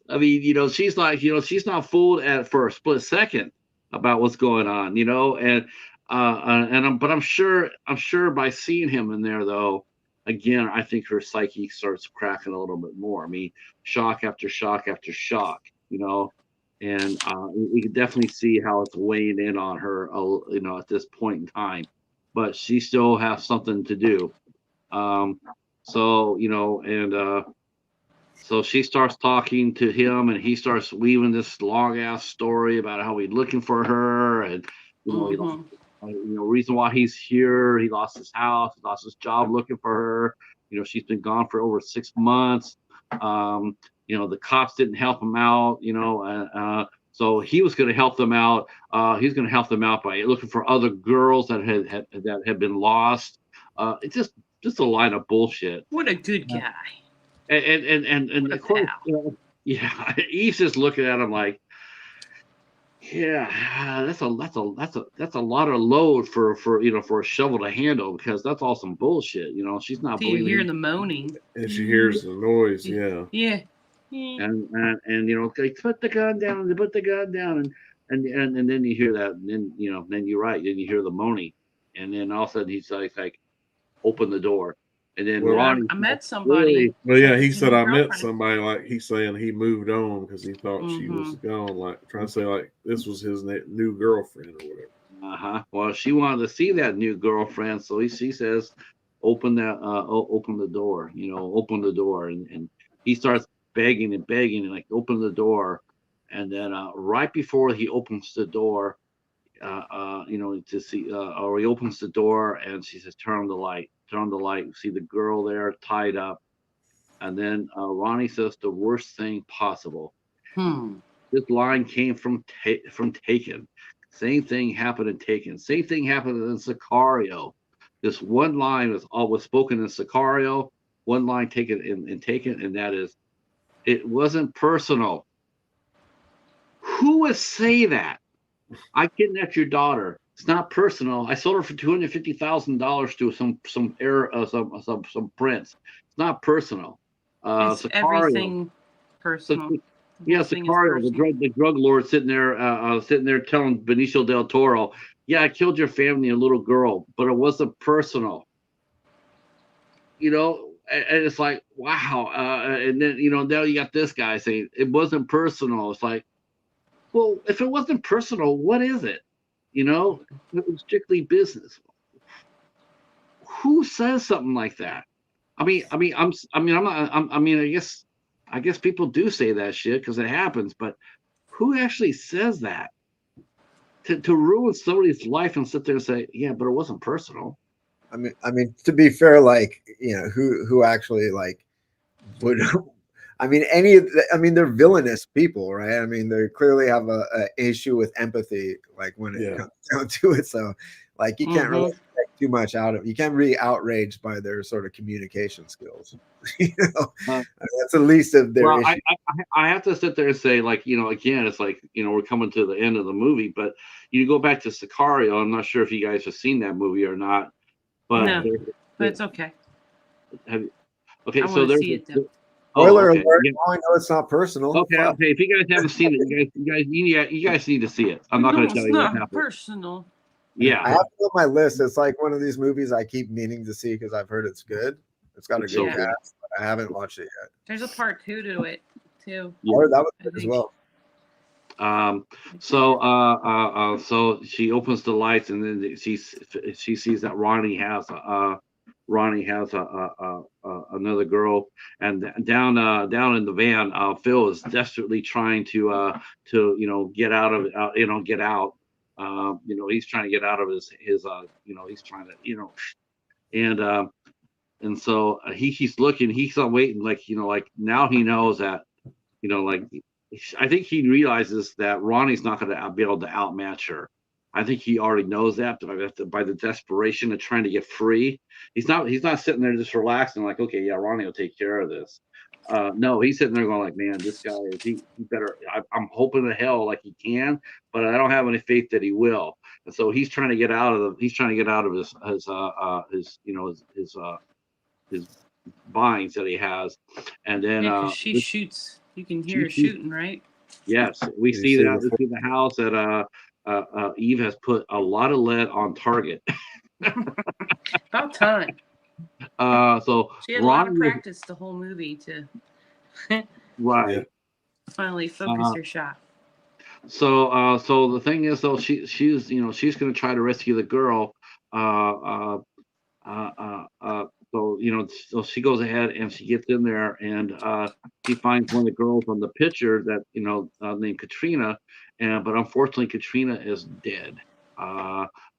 [SPEAKER 2] I mean, she's like, she's not fooled for a split second about what's going on, but I'm sure by seeing him in there though, again, I think her psyche starts cracking a little bit more. I mean, shock after shock after shock, and you can definitely see how it's weighing in on her, at this point in time. But she still has something to do. So she starts talking to him, and he starts weaving this long ass story about how he's looking for her, and reason why he's here. He lost his house, he lost his job looking for her. She's been gone for over 6 months. The cops didn't help him out. So he was going to help them out. He's going to help them out by looking for other girls that had been lost. It's just a line of bullshit.
[SPEAKER 1] What a good guy.
[SPEAKER 2] And of course, Eve's just looking at him like, yeah, that's a lot of load for a shovel to handle, because that's all some bullshit. She's not believing.
[SPEAKER 1] You hear the moaning,
[SPEAKER 3] and she hears the noise. Yeah.
[SPEAKER 2] And like, put the gun down, and then you hear that, and then then you're right, then you hear the moaning, and then all of a sudden he's like open the door. And then Ronnie,
[SPEAKER 1] I met somebody.
[SPEAKER 3] Well, yeah, he said I met somebody. Like, he's saying he moved on because he thought she was gone. Like, trying to say like this was his new girlfriend or whatever.
[SPEAKER 2] Well, she wanted to see that new girlfriend, so she says, open the door. Open the door, and he starts begging and like, open the door. And then right before he opens the door, to see, or he opens the door, and she says, turn on the light. You see the girl there tied up. And then Ronnie says the worst thing possible. This line came from Taken. Same thing happened in Taken. Same thing happened in Sicario. This one line was spoken in Sicario, one line taken in Taken, and that is, it wasn't personal. Who would say that? I kidnapped your daughter. It's not personal. I sold her for $250,000 to some prince. It's not personal.
[SPEAKER 1] It's
[SPEAKER 2] Sicario,
[SPEAKER 1] everything personal.
[SPEAKER 2] Sicario, the drug lord sitting there telling Benicio del Toro, yeah, I killed your family and a little girl, but it wasn't personal. And it's like, wow. And then now you got this guy saying it wasn't personal. It's like, well, if it wasn't personal, what is it? It was strictly business. Who says something like that? I guess people do say that shit because it happens, but who actually says that? To ruin somebody's life and sit there and say, yeah, but it wasn't personal.
[SPEAKER 4] I mean, to be fair, like, who actually like would. They're villainous people, right? I mean, they clearly have a issue with empathy, like when it comes down to it. So, like, you can't really expect too much out of. You can't be outraged by their sort of communication skills. That's the least of their
[SPEAKER 2] Well,
[SPEAKER 4] issue.
[SPEAKER 2] I have to sit there and say, like, again, it's like, we're coming to the end of the movie, but you go back to Sicario. I'm not sure if you guys have seen that movie or not, but
[SPEAKER 1] No, but it's okay.
[SPEAKER 2] Okay,
[SPEAKER 1] I
[SPEAKER 2] so
[SPEAKER 1] want to
[SPEAKER 2] there's
[SPEAKER 1] see it though.
[SPEAKER 4] Spoiler
[SPEAKER 2] okay.
[SPEAKER 4] alert!
[SPEAKER 2] Yeah.
[SPEAKER 4] Now I know it's not personal.
[SPEAKER 2] Okay,
[SPEAKER 4] Fuck.
[SPEAKER 2] okay. If you guys haven't seen it, you guys need to see it. I'm not going to tell you what
[SPEAKER 1] It's not
[SPEAKER 2] happened.
[SPEAKER 1] personal.
[SPEAKER 2] Yeah.
[SPEAKER 4] I have it on my list. It's like one of these movies I keep meaning to see because I've heard it's good. It's got a
[SPEAKER 2] It's
[SPEAKER 4] good
[SPEAKER 2] so
[SPEAKER 4] cast, but I haven't watched it yet.
[SPEAKER 1] There's a part 2 to it too.
[SPEAKER 4] I heard that was
[SPEAKER 1] I
[SPEAKER 4] good as
[SPEAKER 1] think.
[SPEAKER 4] well.
[SPEAKER 2] So she opens the lights and then she sees that Ronnie has another girl, and down in the van, Phil is desperately trying to get out of it, get out. He's trying to get out of his he's trying to and so he's looking, he's not waiting, like now he knows that I think he realizes that Ronnie's not going to be able to outmatch her. I think he already knows that by the desperation of trying to get free. He's not sitting there just relaxing like, okay, yeah, Ronnie will take care of this. No, he's sitting there going like, man, this guy is he better. I'm hoping to hell like he can, but I don't have any faith that he will. And so he's trying to get out of his binds that he has, and then
[SPEAKER 1] Yeah, because she shoots. You can hear her shooting, right?
[SPEAKER 2] Yes, we see that. We see the house that Eve has put a lot of lead on target.
[SPEAKER 1] About time.
[SPEAKER 2] So
[SPEAKER 1] She had a lot of practice the whole movie to
[SPEAKER 2] right
[SPEAKER 1] finally focus her shot.
[SPEAKER 2] So the thing is though, she's going to try to rescue the girl. So she goes ahead and she gets in there and she finds one of the girls on the picture that named Katrina, but unfortunately Katrina is dead,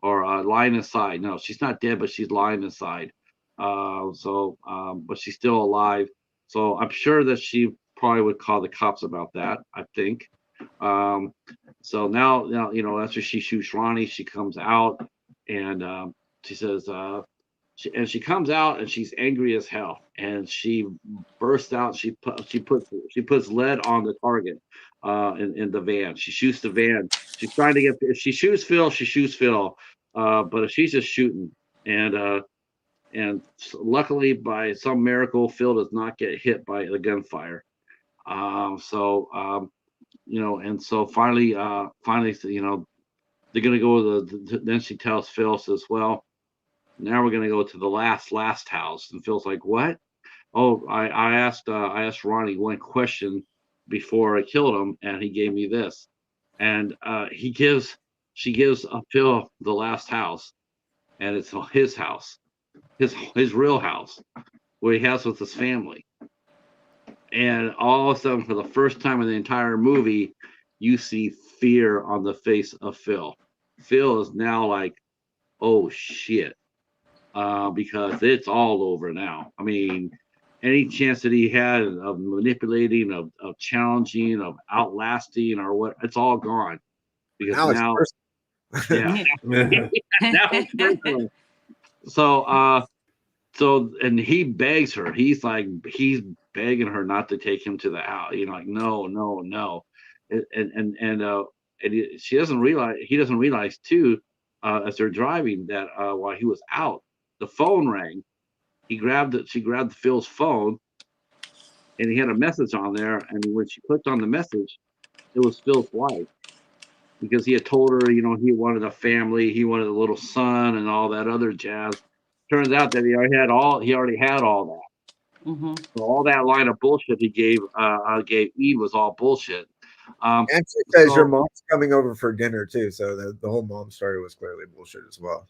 [SPEAKER 2] or lying inside. No, she's not dead, but she's lying inside. But she's still alive. So I'm sure that she probably would call the cops about that, I think. So now after she shoots Ronnie, she comes out and she says. She comes out and she's angry as hell, and she bursts out. She puts lead on the target in the van. She shoots the van. She's trying to get. If she shoots Phil, she shoots Phil. But if she's just shooting, and luckily by some miracle, Phil does not get hit by the gunfire. And so finally, they're gonna go then she tells Phil, says, well, now we're going to go to the last house. And Phil's like, what? Oh, I asked Ronnie one question before I killed him, and he gave me this. And she gives Phil the last house, and it's his house, his real house, where he has with his family. And all of a sudden, for the first time in the entire movie, you see fear on the face of Phil. Phil is now like, oh shit. Because it's all over now. I mean, any chance that he had of manipulating, of challenging, of outlasting, or what, it's all gone. Because now yeah. Now it's personal. So and he begs her. He's begging her not to take him to the house. Like, no. She doesn't realize, he doesn't realize too, as they're driving, that while he was out, the phone rang. She grabbed Phil's phone, and he had a message on there. And when she clicked on the message, it was Phil's wife, because he had told her, he wanted a family, he wanted a little son, and all that other jazz. Turns out that he already had all that.
[SPEAKER 1] Mm-hmm.
[SPEAKER 2] So all that line of bullshit he gave Eve was all bullshit.
[SPEAKER 4] And she says your mom's coming over for dinner too, so the whole mom story was clearly bullshit as well.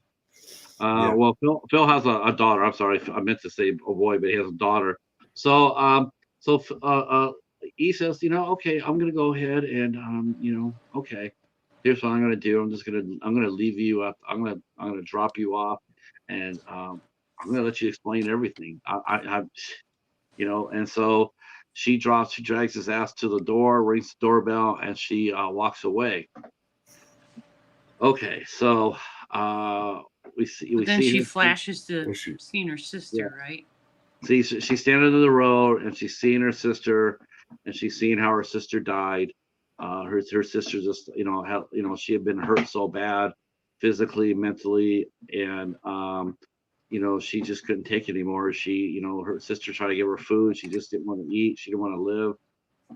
[SPEAKER 2] Well, Phil has a daughter. I'm sorry, I meant to say a boy, but he has a daughter. So he says, okay, I'm gonna go ahead and okay, here's what I'm gonna do. I'm gonna leave you up. I'm gonna drop you off, and I'm gonna let you explain everything. And so she drags his ass to the door, rings the doorbell, and she walks away. Okay, so we see
[SPEAKER 1] But then
[SPEAKER 2] see
[SPEAKER 1] she
[SPEAKER 2] her-
[SPEAKER 1] flashes to
[SPEAKER 3] Well, she-
[SPEAKER 1] seeing her sister, right?
[SPEAKER 2] See, she's standing in the road and she's seeing her sister, and she's seeing how her sister died. Her sister just, how she had been hurt so bad, physically, mentally, and she just couldn't take it anymore. She, her sister tried to give her food, she just didn't want to eat, she didn't want to live,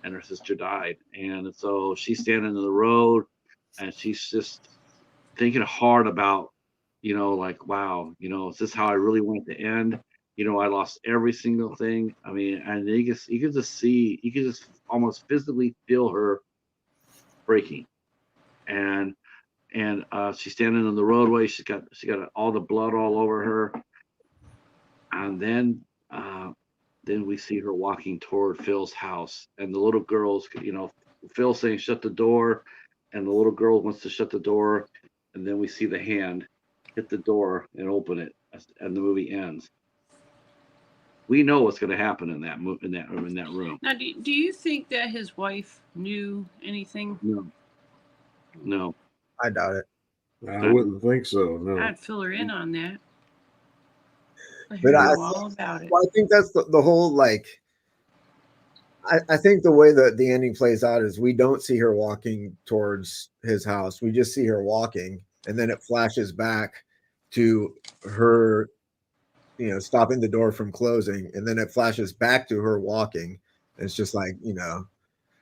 [SPEAKER 2] and her sister died. And so she's standing in the road, and she's just thinking hard about, like, wow, is this how I really want it to end? I lost every single thing. I mean, and you could just almost physically feel her breaking. And she's standing on the roadway. She got all the blood all over her. And then we see her walking toward Phil's house, and the little girls, Phil saying shut the door, and the little girl wants to shut the door, and then we see the hand hit the door and open it, and the movie ends. We know what's going to happen in that room.
[SPEAKER 1] Now, do you think that his wife knew anything?
[SPEAKER 2] No.
[SPEAKER 4] I doubt it.
[SPEAKER 3] I wouldn't think so. No.
[SPEAKER 1] I'd fill her in on that.
[SPEAKER 4] But
[SPEAKER 1] I know all about it.
[SPEAKER 4] Well, I think that's the whole, like, I think the way that the ending plays out is we don't see her walking towards his house. We just see her walking, and then it flashes back to her, stopping the door from closing, and then it flashes back to her walking. It's just like,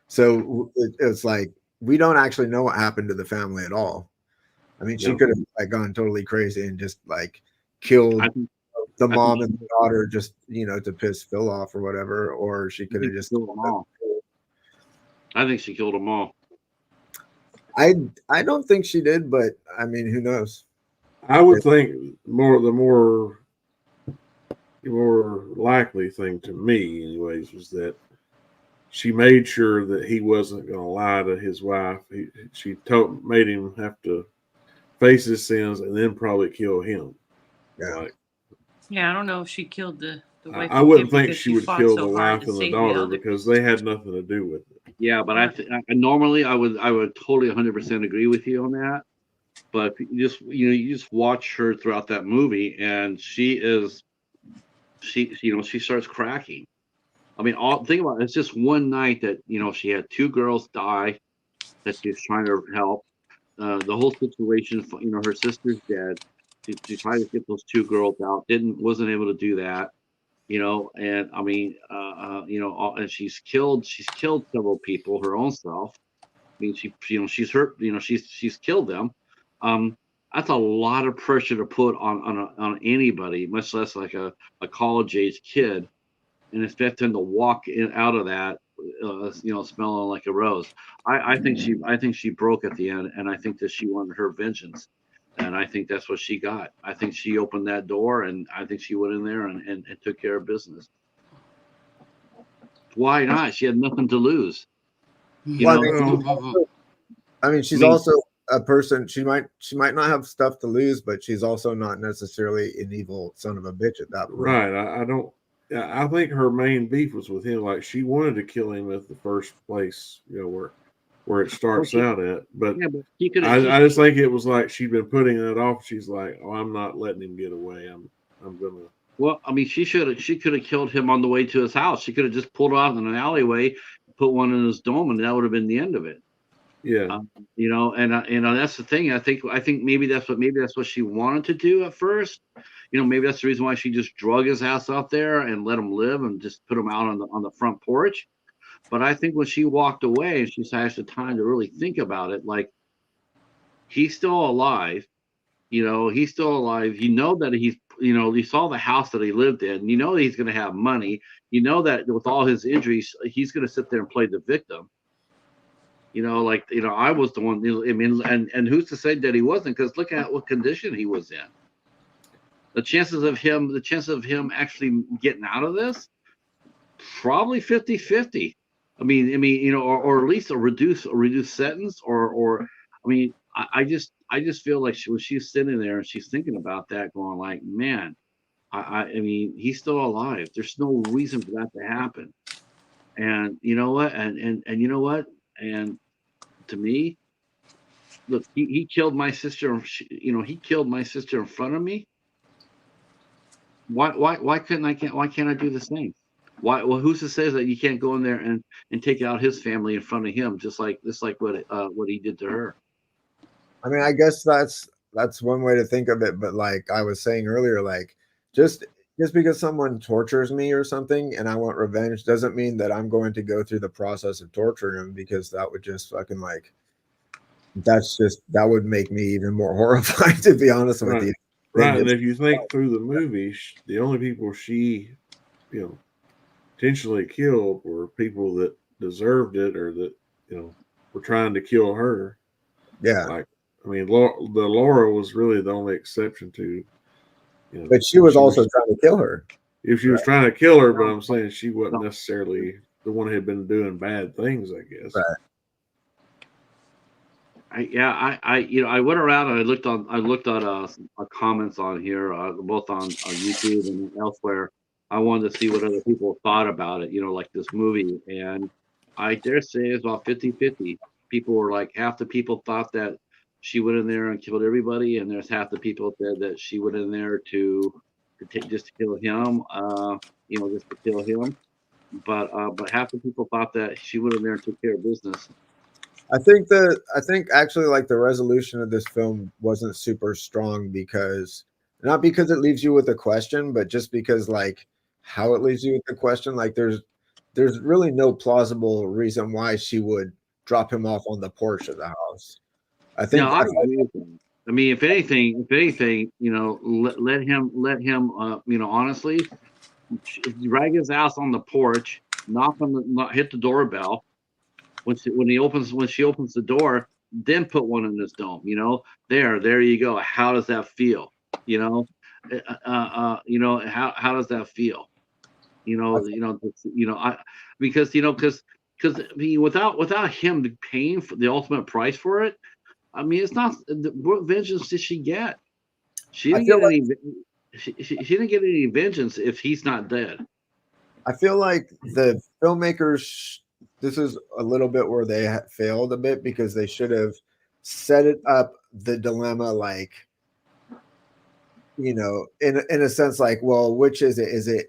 [SPEAKER 4] so it's like we don't actually know what happened to the family at all. I mean, she could have like gone totally crazy and just like killed the mom and the daughter just, to piss Phil off or whatever, or she could have just
[SPEAKER 2] killed them all. I think she killed them all.
[SPEAKER 4] I don't think she did, but I mean, who knows?
[SPEAKER 3] I would think the more likely thing to me, anyways, was that she made sure that he wasn't going to lie to his wife. She made him have to face his sins and then probably kill him.
[SPEAKER 4] Yeah.
[SPEAKER 1] Yeah, I don't know if she killed the wife.
[SPEAKER 3] I wouldn't think
[SPEAKER 1] because
[SPEAKER 3] she would
[SPEAKER 1] fought
[SPEAKER 3] kill
[SPEAKER 1] so
[SPEAKER 3] the
[SPEAKER 1] hard
[SPEAKER 3] wife
[SPEAKER 1] to
[SPEAKER 3] and the
[SPEAKER 1] save
[SPEAKER 3] daughter
[SPEAKER 1] others.
[SPEAKER 3] because they had nothing to do with it.
[SPEAKER 2] Yeah, but normally I would totally 100% agree with you on that. But you just watch her throughout that movie, and she starts cracking. I mean, think about it. It's just one night that she had two girls die that she was trying to help. The whole situation, her sister's dead. She tried to get those two girls out, wasn't able to do that. And I mean, and she's killed several people, her own self. I mean, she's hurt, she's killed them. That's a lot of pressure to put on anybody, much less like a college age kid, and expect them to walk out of that, smelling like a rose. I think she broke at the end, and I think that she wanted her vengeance. And I think that's what she got. I think she opened that door, and I think she went in there and took care of business. Why not? She had nothing to lose.
[SPEAKER 4] Well, I mean, she's also a person. She might not have stuff to lose, but she's also not necessarily an evil son of a bitch at that point.
[SPEAKER 3] Right. I don't. I think her main beef was with him. Like, she wanted to kill him at the first place, where it starts out at. But I just think it was like she'd been putting it off. She's like, "Oh, I'm not letting him get away. I'm gonna."
[SPEAKER 2] Well, I mean, she could have killed him on the way to his house. She could have just pulled off in an alleyway, put one in his dome, and that would have been the end of it.
[SPEAKER 3] Yeah.
[SPEAKER 2] And that's the thing. I think maybe that's what she wanted to do at first. Maybe that's the reason why she just drug his ass out there and let him live and just put him out on the front porch. But I think when she walked away and she had the time to really think about it, like, he's still alive. He's still alive. That he's, you saw the house that he lived in. He's going to have money. That with all his injuries, he's going to sit there and play the victim. I was the one. I mean, and who's to say that he wasn't? Because look at what condition he was in. The chances of him actually getting out of this, probably 50-50. I mean, or at least a reduced sentence, or I mean, I just feel like when she's sitting there and she's thinking about that, going like, man, I mean, he's still alive. There's no reason for that to happen. And you know what? And you know what? And to me, look, he killed my sister. He killed my sister in front of me. Why can't I do the same? Why? Well, who's to say that you can't go in there and take out his family in front of him, just like what he did to her?
[SPEAKER 4] I mean, I guess that's one way to think of it. But like I was saying earlier, like just because someone tortures me or something and I want revenge doesn't mean that I'm going to go through the process of torturing them, because that would just fucking like that would make me even more horrified, to be honest with
[SPEAKER 3] Right.
[SPEAKER 4] you.
[SPEAKER 3] Right. And if you think through the movie, the only people she, intentionally killed were people that deserved it, or that, were trying to kill her.
[SPEAKER 4] Yeah.
[SPEAKER 3] Like, I mean, Laura was really the only exception to,
[SPEAKER 4] but she was also trying to kill her.
[SPEAKER 3] If she was trying to kill her, but I'm saying she wasn't necessarily the one who had been doing bad things, I guess.
[SPEAKER 4] Right.
[SPEAKER 2] I went around and I looked at comments on here, both on YouTube and elsewhere. I wanted to see what other people thought about it, like this movie. And I dare say it's about 50-50. People were like, half the people thought that she went in there and killed everybody, and there's half the people that she went in there just to kill him, just to kill him. But half the people thought that she went in there and took care of business.
[SPEAKER 4] I think actually like the resolution of this film wasn't super strong, because not because it leaves you with a question, but just because like how it leaves you with the question. Like there's really no plausible reason why she would drop him off on the porch of the house. I think.
[SPEAKER 2] No, I agree with him. I mean, if anything, let him, honestly, drag his ass on the porch, hit the doorbell. When she opens the door, then put one in his dome. There you go. How does that feel? How does that feel? Because I mean, without him paying for the ultimate price for it, I mean, it's not. What vengeance did she get? She didn't get any. She didn't get any vengeance if he's not dead.
[SPEAKER 4] I feel like the filmmakers, this is a little bit where they failed a bit, because they should have set it up, the dilemma, like, in a sense, like, well, which is it? Is it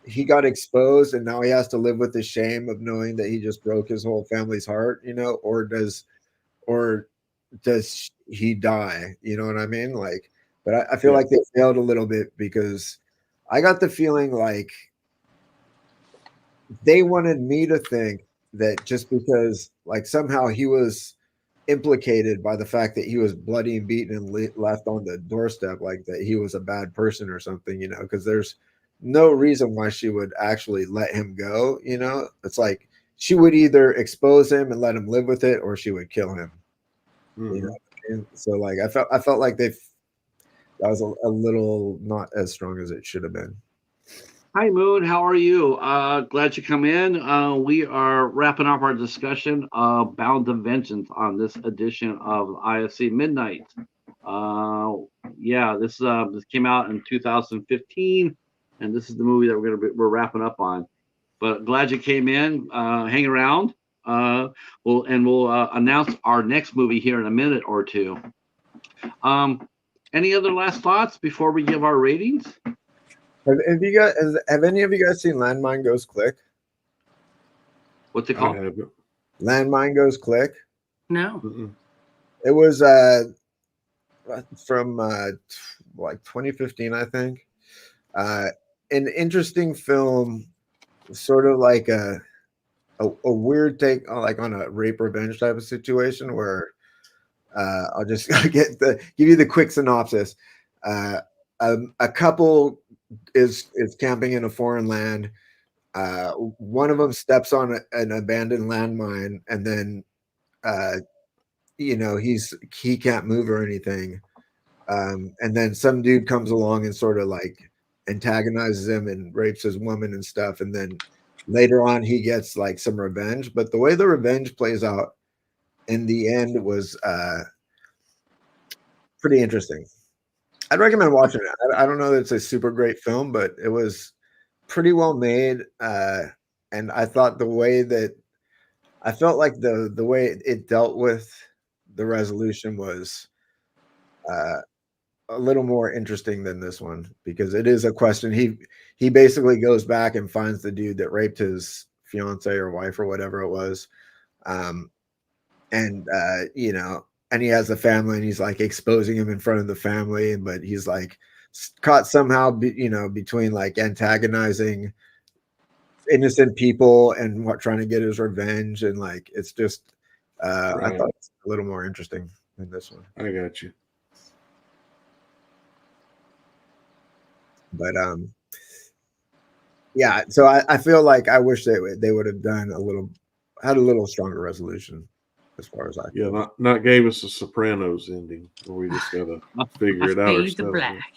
[SPEAKER 4] he got exposed and now he has to live with the shame of knowing that he just broke his whole family's heart, or does he die? You know what I mean? Like, but I feel like they failed a little bit, because I got the feeling like they wanted me to think that just because like somehow he was implicated by the fact that he was bloody and beaten and left on the doorstep, like that he was a bad person or something, because there's no reason why she would actually let him go. It's like she would either expose him and let him live with it, or she would kill him. And so like I felt like that was a little not as strong as it should have been.
[SPEAKER 2] Hi, Moon. How are you? Glad you come in. We are wrapping up our discussion of Bound to Vengeance on this edition of IFC Midnight. This came out in 2015, and this is the movie that we're wrapping up on. But glad you came in. Hang around. We'll announce our next movie here in a minute or two. Any other last thoughts before we give our ratings?
[SPEAKER 4] Have any of you guys seen Landmine Goes Click?
[SPEAKER 2] What's it called?
[SPEAKER 4] Landmine Goes Click.
[SPEAKER 1] No.
[SPEAKER 3] Mm-mm.
[SPEAKER 4] It was from like 2015, I think. An interesting film, sort of like a weird take on a rape revenge type of situation, where I'll just give you the quick synopsis. A couple is camping in a foreign land. One of them steps on an abandoned landmine, and then he can't move or anything. And then some dude comes along and sort of like antagonizes him and rapes his woman and stuff. And then later on he gets like some revenge. But the way the revenge plays out in the end was pretty interesting. I'd recommend watching it. I don't know that it's a super great film, but it was pretty well made. And I thought I felt like the way it dealt with the resolution was a little more interesting than this one, because it is a question. He basically goes back and finds the dude that raped his fiance or wife or whatever it was, and you know, and he has a family, and he's like exposing him in front of the family, but he's like caught somehow, you know, between like antagonizing innocent people and what trying to get his revenge, and like it's just I thought it's a little more interesting than this one.
[SPEAKER 3] I got you.
[SPEAKER 4] But yeah, so I feel like I wish they would have done had a little stronger resolution as far as I
[SPEAKER 3] Yeah, not gave us a Sopranos ending where we just gotta figure it out
[SPEAKER 1] Fade to
[SPEAKER 3] ourselves.
[SPEAKER 1] black.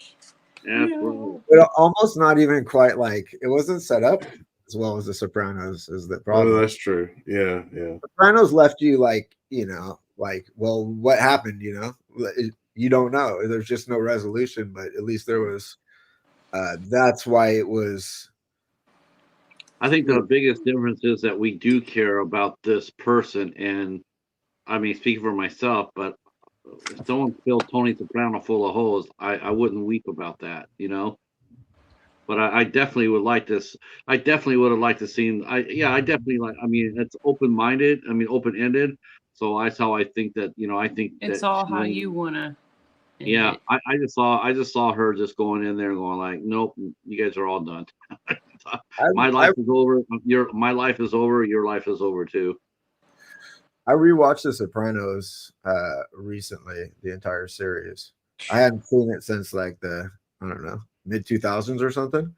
[SPEAKER 2] Yeah,
[SPEAKER 1] No.
[SPEAKER 4] but almost not even quite, like it wasn't set up as well as the Sopranos is the problem.
[SPEAKER 3] Oh, that's true. Yeah, yeah.
[SPEAKER 4] Sopranos left you like, you know, like, well, what happened, you know? You don't know. There's just no resolution, but at least there was that's why it was.
[SPEAKER 2] I think the biggest difference is that we do care about this person, and I mean, speaking for myself, but if someone filled Tony Soprano full of holes, I wouldn't weep about that, you know. But I definitely would like this. I definitely would have liked to see. I definitely like. I mean, it's open-minded. I mean, open-ended. So that's how I think that. You know, I think
[SPEAKER 1] It's
[SPEAKER 2] that
[SPEAKER 1] all how you wanna.
[SPEAKER 2] Yeah, I just saw her just going in there and going like, nope, you guys are all done. My life is over. My life is over. Your life is over too.
[SPEAKER 4] I rewatched The Sopranos recently, the entire series. I hadn't seen it since like the, I don't know, mid 2000s or something.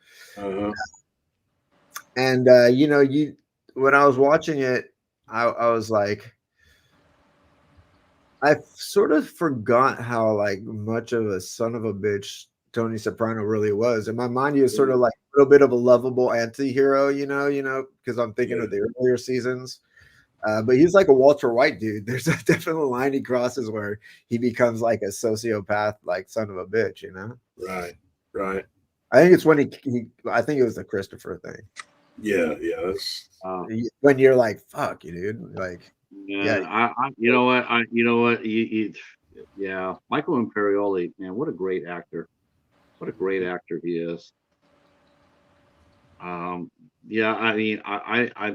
[SPEAKER 4] And you know, when I was watching it, I was like, I sort of forgot how like much of a son of a bitch Tony Soprano really was. In my mind, he was sort of like a little bit of a lovable anti-hero, you know, because I'm thinking of the earlier seasons. But he's like a Walter White dude. There's a definite line he crosses where he becomes like a sociopath, like son of a bitch, you know?
[SPEAKER 3] Right, right.
[SPEAKER 4] I think it's when I think it was the Christopher thing.
[SPEAKER 3] Yeah, that's
[SPEAKER 4] when you're like, fuck you, dude. Like,
[SPEAKER 2] yeah. You know what? Yeah, Michael Imperioli, man, what a great actor. What a great actor he is. Yeah, I mean,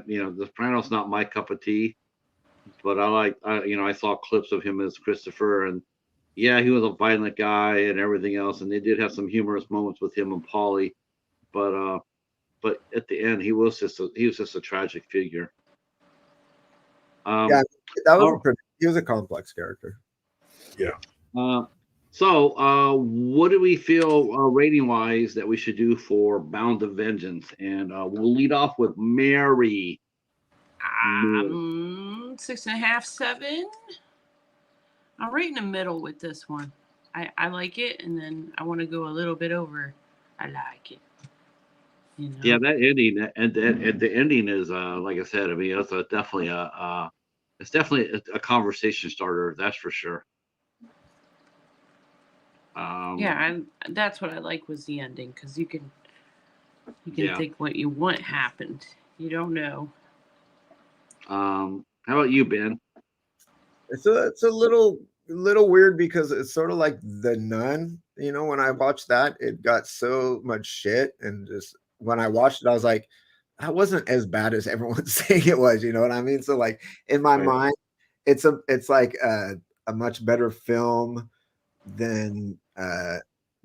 [SPEAKER 2] you know, The Sopranos not my cup of tea, but you know, I saw clips of him as Christopher, and yeah, he was a violent guy and everything else, and they did have some humorous moments with him and Paulie, but at the end, he was just a tragic figure.
[SPEAKER 4] Yeah, that was he was a complex character.
[SPEAKER 3] Yeah.
[SPEAKER 2] So, what do we feel rating wise that we should do for Bound to Vengeance? And we'll lead off with Mary.
[SPEAKER 1] 6.5, 7. I'm right in the middle with this one. I like it, and then I want to go a little bit over. I like it. You know?
[SPEAKER 2] Yeah, that ending and the ending is like I said. I mean, it's definitely a conversation starter. That's for sure.
[SPEAKER 1] Yeah, that's what I like was the ending, because you can think what you want happened. You don't know.
[SPEAKER 2] How about you, Ben?
[SPEAKER 4] It's a little weird because it's sort of like The Nun. You know, when I watched that, it got so much shit, and just when I watched it, I was like, that wasn't as bad as everyone's saying it was. You know what I mean? So like in my mind, it's like a much better film than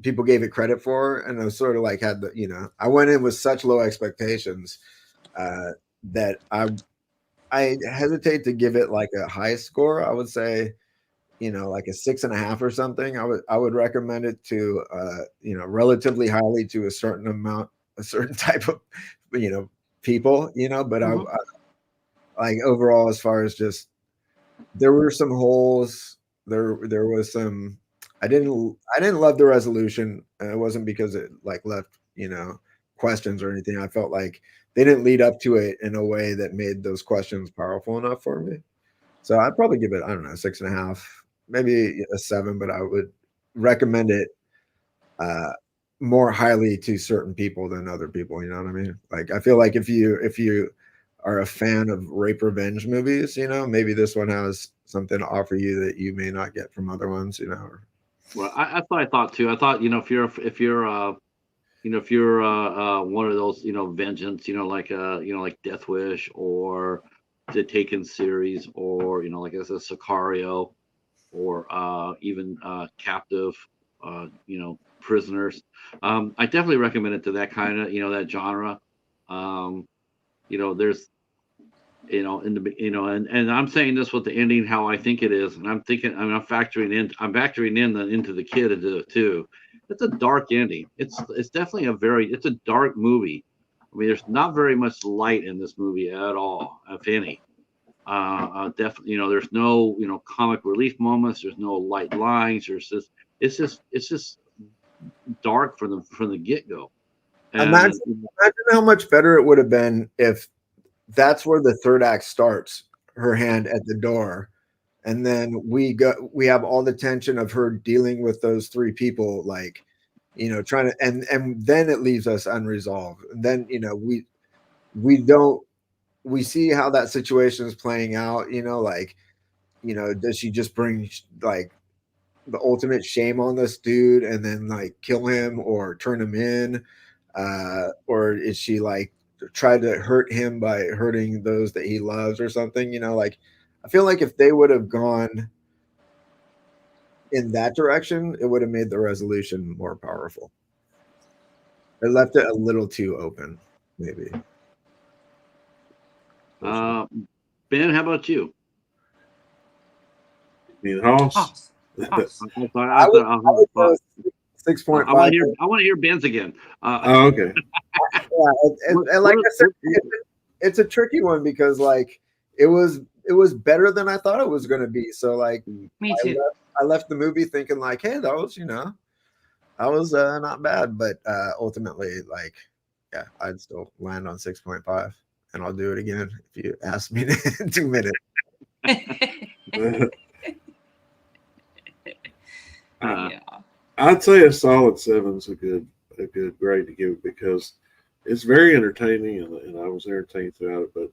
[SPEAKER 4] people gave it credit for, and I was sort of like I went in with such low expectations that I hesitate to give it like a high score. I would say, you know, like a 6.5 or something. I would recommend it to you know, relatively highly to a certain type of, you know, people, you know, but I like overall, as far as just, there were some holes. There was some. I didn't love the resolution, and it wasn't because it like left, you know, questions or anything. I felt like they didn't lead up to it in a way that made those questions powerful enough for me. So I'd probably give it, I don't know, 6.5, maybe a 7, but I would recommend it more highly to certain people than other people. You know what I mean? Like, I feel like if you are a fan of rape revenge movies, maybe this one has something to offer you that you may not get from other ones,
[SPEAKER 2] Well, I thought too. I thought, if you're one of those, vengeance, like Death Wish or the Taken series, or like I said, Sicario, or even Captive, prisoners. I definitely recommend it to that kind of, that genre. There's, in the, and I'm saying this with the ending how I think it is, and I'm factoring in into the kid into it too. It's a dark ending. It's definitely it's a dark movie. I mean, there's not very much light in this movie at all, if any. Definitely, there's no, comic relief moments. There's no light lines. It's just dark from the get go.
[SPEAKER 4] Imagine how much better it would have been if that's where the third act starts, her hand at the door, and then we have all the tension of her dealing with those three people, like, trying to, and then it leaves us unresolved. And then we see how that situation is playing out, does she just bring like the ultimate shame on this dude and then like kill him or turn him in, or is she like try to hurt him by hurting those that he loves or something? Like, I feel like if they would have gone in that direction, it would have made the resolution more powerful. It left it a little too open, maybe.
[SPEAKER 2] Ben, how about you?
[SPEAKER 3] You mean Hoss?
[SPEAKER 1] Hoss. Hoss.
[SPEAKER 4] I would go 6.5.
[SPEAKER 2] I want to hear Ben's again.
[SPEAKER 3] Oh, okay.
[SPEAKER 4] And like I said, it's a tricky one because like it was better than I thought it was going to be. So like,
[SPEAKER 1] Me too.
[SPEAKER 4] I left the movie thinking like, hey, that was not bad, but ultimately, like, yeah, I'd still land on 6.5, and I'll do it again if you ask me in 2 minutes.
[SPEAKER 1] Yeah.
[SPEAKER 3] I'd say a solid 7's a good grade to give it because it's very entertaining and I was entertained throughout it. But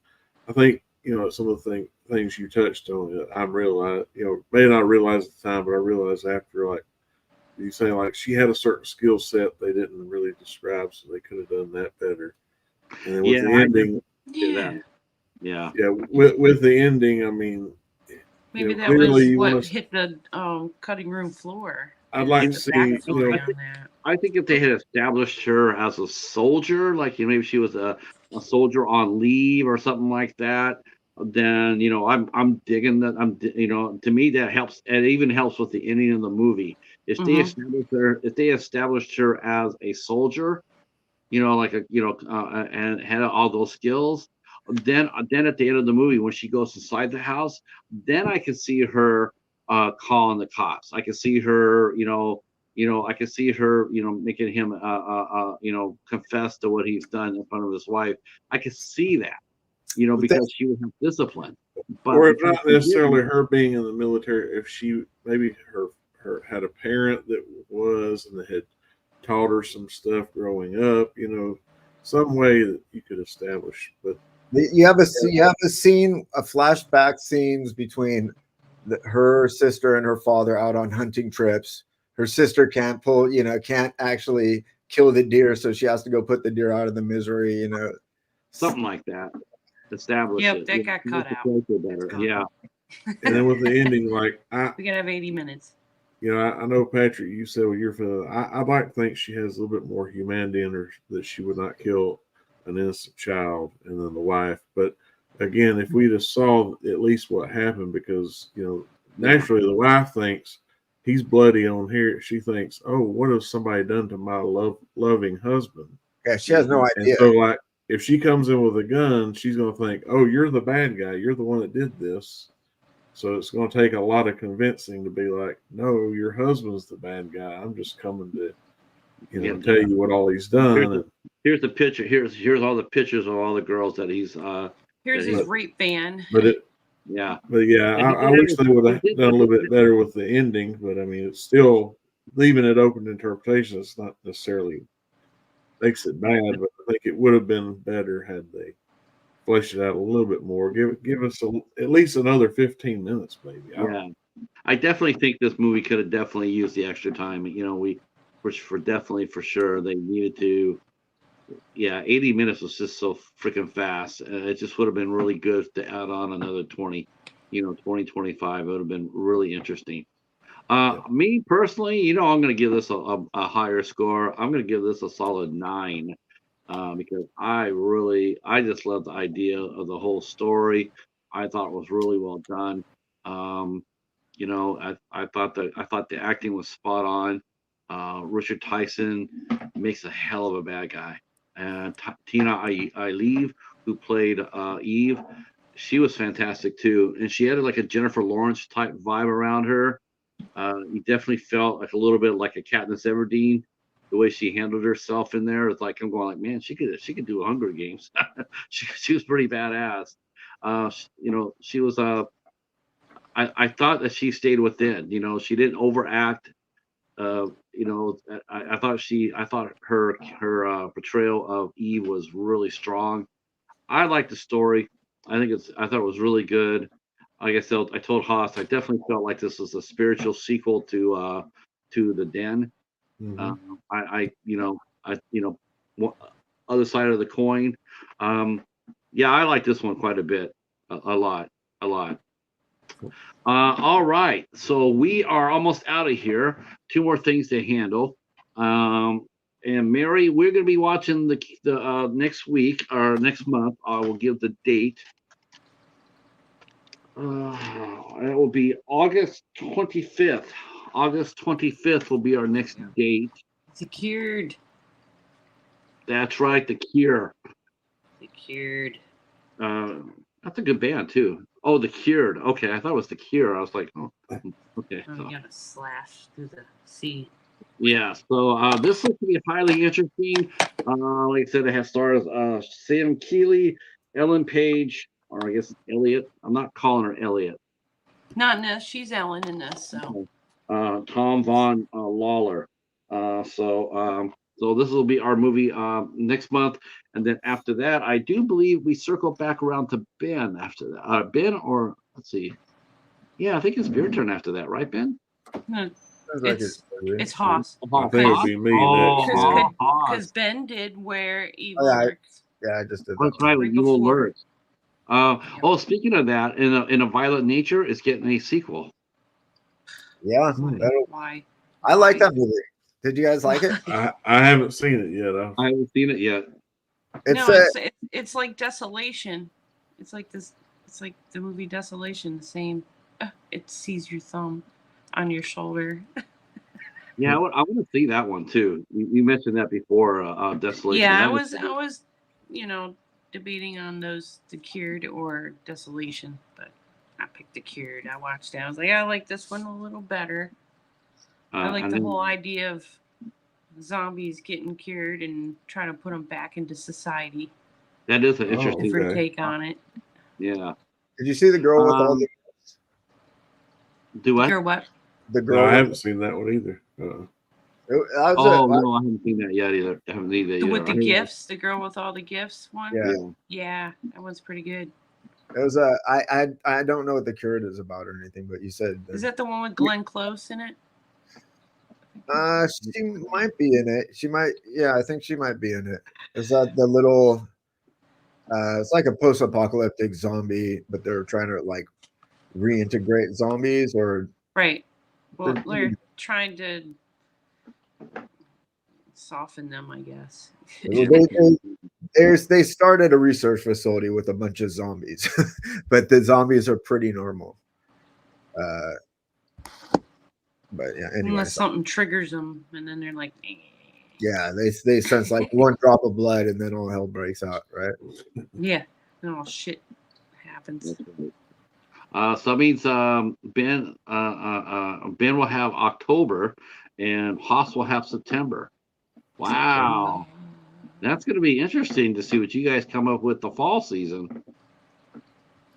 [SPEAKER 3] I think some of the things you touched on, I realized, may not realize at the time, but I realized after, like you say, like she had a certain skill set they didn't really describe, so they could have done that better. And then with the ending,
[SPEAKER 2] yeah,
[SPEAKER 3] with the ending, I mean,
[SPEAKER 1] maybe that
[SPEAKER 3] clearly
[SPEAKER 1] was what hit the cutting room floor.
[SPEAKER 3] I'd like to see,
[SPEAKER 2] I think if they had established her as a soldier, like maybe she was a soldier on leave or something like that, then I'm digging that. To me that helps. It even helps with the ending of the movie. If they established her as a soldier, and had all those skills, then at the end of the movie when she goes inside the house, then I can see her calling the cops. I can see her, I can see her, making him, confess to what he's done in front of his wife. I can see that, because she would have discipline. But
[SPEAKER 3] or if not necessarily her being in the military, if she maybe her had a parent that was and that had taught her some stuff growing up, some way that you could establish. But
[SPEAKER 4] you have a scene, a flashback scenes between her sister and her father out on hunting trips. Her sister can't actually kill the deer, so she has to go put the deer out of the misery,
[SPEAKER 2] something like that. Establish
[SPEAKER 1] Yep,
[SPEAKER 2] it.
[SPEAKER 1] that got cut out.
[SPEAKER 2] Better. Yeah.
[SPEAKER 3] And then with the ending, like
[SPEAKER 1] we gotta have 80 minutes.
[SPEAKER 3] I know, Patrick, you said with your feeling, I'd like to think she has a little bit more humanity in her, that she would not kill an innocent child and then the wife. But again, if we just saw at least what happened, because naturally the wife thinks he's bloody on here. She thinks, oh, what has somebody done to my loving husband?
[SPEAKER 4] Yeah, she has no idea.
[SPEAKER 3] And so, like, if she comes in with a gun, she's going to think, oh, you're the bad guy. You're the one that did this. So it's going to take a lot of convincing to be like, no, your husband's the bad guy. I'm just coming to, tell you what all he's done.
[SPEAKER 2] Here's the picture. Here's all the pictures of all the girls that he's.
[SPEAKER 1] Here's his rape van.
[SPEAKER 3] But I wish they would have done a little bit better with the ending. But I mean, it's still leaving it open to interpretation. It's not necessarily makes it bad, but I think it would have been better had they flesh it out a little bit more. Give us at least another 15 minutes, maybe.
[SPEAKER 2] Yeah, I definitely think this movie could have definitely used the extra time. You know, for sure they needed to. Yeah, 80 minutes was just so freaking fast. It just would have been really good to add on another 20, 25. It would have been really interesting. Me personally, I'm going to give this a higher score. I'm going to give this a solid 9 because I just love the idea of the whole story. I thought it was really well done. I thought the acting was spot on. Richard Tyson makes a hell of a bad guy. And Tina Ivlev, who played Eve, she was fantastic too. And she had like a Jennifer Lawrence type vibe around her. You definitely felt like a little bit like a Katniss Everdeen, the way she handled herself in there. It's like I'm going like, man, she could do Hunger Games. she was pretty badass. She was I thought that she stayed within. She didn't overact. I thought her portrayal of Eve was really strong. I liked the story. I thought it was really good. Like I told Haas, I definitely felt like this was a spiritual sequel to The Den.
[SPEAKER 3] Mm-hmm.
[SPEAKER 2] Other side of the coin. I like this one quite a bit, a lot. All right, so we are almost out of here. 2 more things to handle. And Mary, we're going to be watching the next week or next month. I will give the date. It will be August 25th. August 25th will be our next date.
[SPEAKER 1] Secured.
[SPEAKER 2] That's right, The Cure.
[SPEAKER 1] Secured.
[SPEAKER 2] That's a good band too. Oh, The Cured. Okay, I thought it was The Cure. I was like, oh, okay.
[SPEAKER 1] Oh, you gotta slash through the C.
[SPEAKER 2] Yeah, so this looks to be highly interesting. Like I said, it has stars Sam Keeley, Ellen Page, or I guess it's Elliot. I'm not calling her Elliot.
[SPEAKER 1] Not in this. She's Ellen in this. So.
[SPEAKER 2] Tom Von Lawler. So this will be our movie next month, and then after that, I do believe we circle back around to Ben after that. Ben, or let's see. Yeah, I think it's your turn after that, right, Ben?
[SPEAKER 1] No, it's Haas.
[SPEAKER 3] I think it'd be me next.
[SPEAKER 1] Because Ben did where Evil
[SPEAKER 4] Lurks. I just did that.
[SPEAKER 2] That's right, with Evil Lurks. Speaking of that, in a Violent Nature, it's getting a sequel.
[SPEAKER 4] Yeah,
[SPEAKER 1] why?
[SPEAKER 4] I like that movie. Did you guys like it?
[SPEAKER 3] I haven't seen it yet.
[SPEAKER 2] I haven't seen it yet.
[SPEAKER 1] It's like Desolation. It's like this. It's like the movie Desolation. The same. It sees your thumb on your shoulder.
[SPEAKER 2] Yeah, I want to see that one too. You mentioned that before. Desolation.
[SPEAKER 1] Yeah, I was, debating on those, The Cured or Desolation, but I picked The Cured. I watched it. I was like, I like this one a little better. I like the whole idea of zombies getting cured and trying to put them back into society.
[SPEAKER 2] That is an interesting
[SPEAKER 1] different take on it.
[SPEAKER 2] Yeah.
[SPEAKER 4] Did you see the girl with all the?
[SPEAKER 2] Do what?
[SPEAKER 1] Girl, what?
[SPEAKER 4] The girl.
[SPEAKER 3] No, I haven't seen that one either.
[SPEAKER 2] No, I haven't seen that yet either. I haven't either.
[SPEAKER 1] With the gifts, the girl with all the gifts one.
[SPEAKER 4] Yeah,
[SPEAKER 1] that one's pretty good.
[SPEAKER 4] It was I don't know what The Cured is about or anything, but you said
[SPEAKER 1] is that the one with Glenn Close in it?
[SPEAKER 4] She might be in it. She might. Yeah, I think she might be in it. Is that the little? It's like a post-apocalyptic zombie, but they're trying to like reintegrate zombies, or
[SPEAKER 1] right. Well, they're trying to soften them, I guess.
[SPEAKER 4] They started a research facility with a bunch of zombies, but the zombies are pretty normal. But yeah, anyway,
[SPEAKER 1] unless something triggers them, and then they're like,
[SPEAKER 4] yeah, they sense like one drop of blood, and then all hell breaks out, right?
[SPEAKER 1] Yeah, and all shit happens.
[SPEAKER 2] So that means Ben will have October, and Haas will have September. Wow, that's going to be interesting to see what you guys come up with the fall season.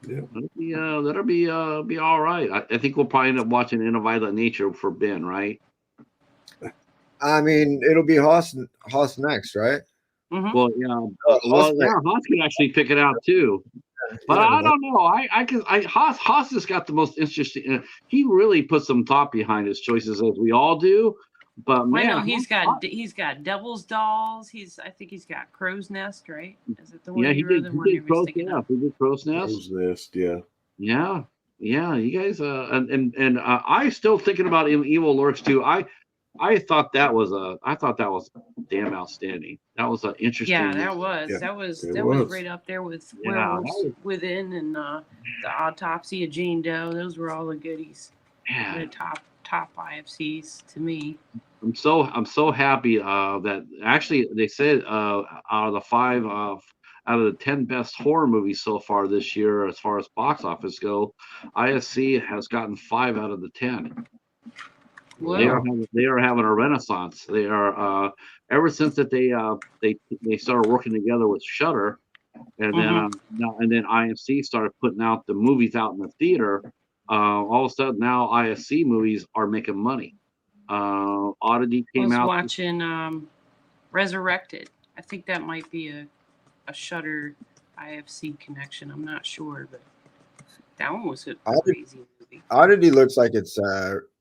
[SPEAKER 3] Yeah,
[SPEAKER 2] that'll be all right. I think we'll probably end up watching In a Violent Nature for Ben, right?
[SPEAKER 4] I mean, it'll be Haas next, right?
[SPEAKER 2] Well, yeah.
[SPEAKER 4] Haas
[SPEAKER 2] Haas could actually pick it out too. But I don't know. Haas has got the most interesting. He really put some thought behind his choices, as we all do. But
[SPEAKER 1] Well, I
[SPEAKER 2] man,
[SPEAKER 1] know he's got Devil's Dolls. I think he's got Crow's Nest, right? Is it the one
[SPEAKER 2] yeah, he did. He did Crow's Nest. He did Crow's Nest.
[SPEAKER 3] Crow's Nest, yeah.
[SPEAKER 2] Yeah, yeah. You guys, and I still thinking about Evil Lurks too. I thought that was damn outstanding. That was an interesting.
[SPEAKER 1] Yeah, that was right up there with Werewolves Within and the Autopsy of Jane Doe. Those were all the goodies.
[SPEAKER 2] Yeah.
[SPEAKER 1] The top IFCs to me.
[SPEAKER 2] I'm so happy that actually they said out of the 5 out of the 10 best horror movies so far this year, as far as box office go, IFC has gotten 5 out of the 10. Wow. They are having a renaissance. They are ever since that they started working together with Shudder, and then IFC started putting out the movies out in the theater. All of a sudden now IFC movies are making money. Oddity came out.
[SPEAKER 1] I was watching Resurrected. I think that might be a Shudder IFC connection. I'm not sure, but that one was a crazy movie.
[SPEAKER 4] Oddity looks like it's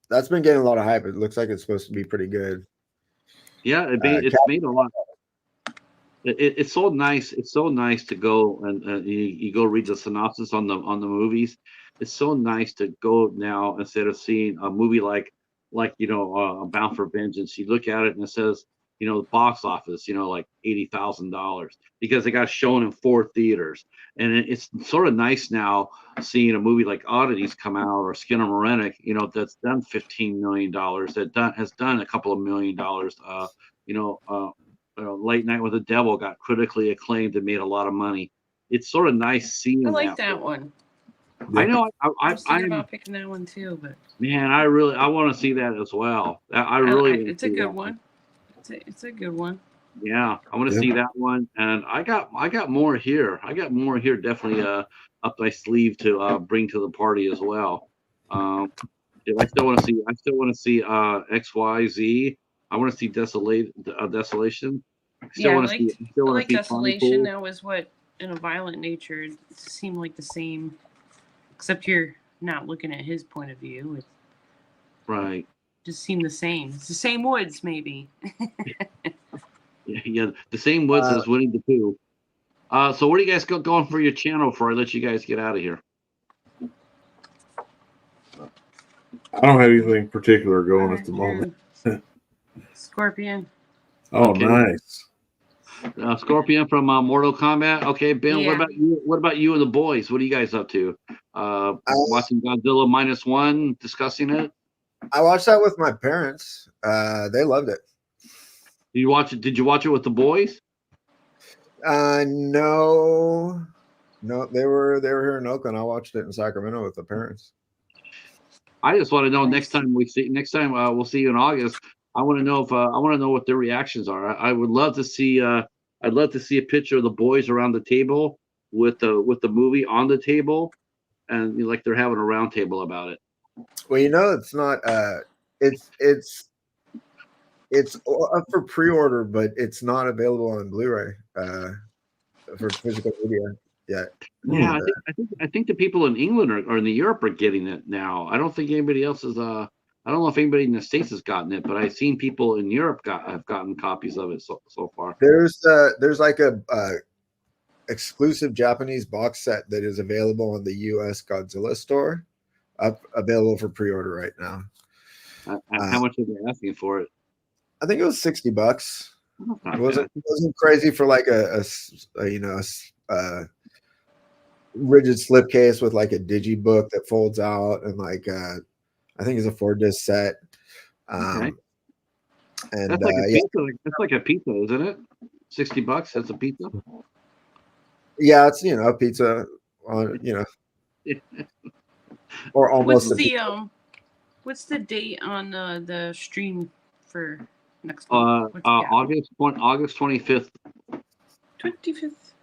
[SPEAKER 4] that's been getting a lot of hype. It looks like it's supposed to be pretty good.
[SPEAKER 2] Yeah, it's made a lot. It's so nice. It's so nice to go and you go read the synopsis on the movies. It's so nice to go now instead of seeing a movie like Bound for Vengeance. You look at it and it says the box office like $80,000 because it got shown in 4 theaters, and it's sort of nice now seeing a movie like Oddities come out or Skin of Morenic, that's done $15 million, has done a couple of $1 million. Late Night with the Devil got critically acclaimed and made a lot of money. It's sort of nice seeing.
[SPEAKER 1] I like that one.
[SPEAKER 2] I know.
[SPEAKER 1] I'm thinking about picking that one too, but
[SPEAKER 2] man, I want to see that as well.
[SPEAKER 1] It's a good one. It's a good one.
[SPEAKER 2] Yeah, I want to see that one, and I got more here. I got more here, definitely up my sleeve to bring to the party as well. I still want to see XYZ. I want to see Desolation. I like
[SPEAKER 1] Desolation. That was what, in a violent nature, it seemed like the same, except you're not looking at his point of view.
[SPEAKER 2] Right.
[SPEAKER 1] Just seemed the same. It's the same woods, maybe.
[SPEAKER 2] yeah, the same woods as Winnie the Pooh. So what do you guys got going for your channel before I let you guys get out of here?
[SPEAKER 3] I don't have anything particular going at the moment.
[SPEAKER 1] Scorpion.
[SPEAKER 3] Oh, okay. Nice.
[SPEAKER 2] Scorpion from Mortal Kombat. Okay, Ben. Yeah. What about you and the boys? What are you guys up to? Watching Godzilla -1, discussing it.
[SPEAKER 4] I watched that with my parents. They loved it.
[SPEAKER 2] Did you watch it with the boys?
[SPEAKER 4] No. They were here in Oakland. I watched it in Sacramento with the parents.
[SPEAKER 2] I just want to know next time we'll see you in August. I want to know what their reactions are. I would love to see. I'd love to see a picture of the boys around the table with the movie on the table, and like they're having a round table about it.
[SPEAKER 4] Well, it's not. It's up for pre-order, but it's not available on Blu-ray for physical media yet.
[SPEAKER 2] Yeah, I think the people in England or in Europe are getting it now. I don't think anybody else is. I don't know if anybody in the States has gotten it, but I've seen people in Europe have gotten copies of it so far.
[SPEAKER 4] There's like a exclusive Japanese box set that is available on the US Godzilla store, available for pre-order right now.
[SPEAKER 2] How much are they asking for it?
[SPEAKER 4] I think it was $60. It wasn't crazy for like a rigid slipcase with like a digibook that folds out, and like I think it's a 4-disc set.
[SPEAKER 2] Okay. And that's like a pizza. That's like a pizza, isn't it? $60. That's a pizza.
[SPEAKER 4] Yeah, it's a pizza on or almost.
[SPEAKER 1] What's the date on the stream for next month?
[SPEAKER 2] August 25th.
[SPEAKER 1] 25th.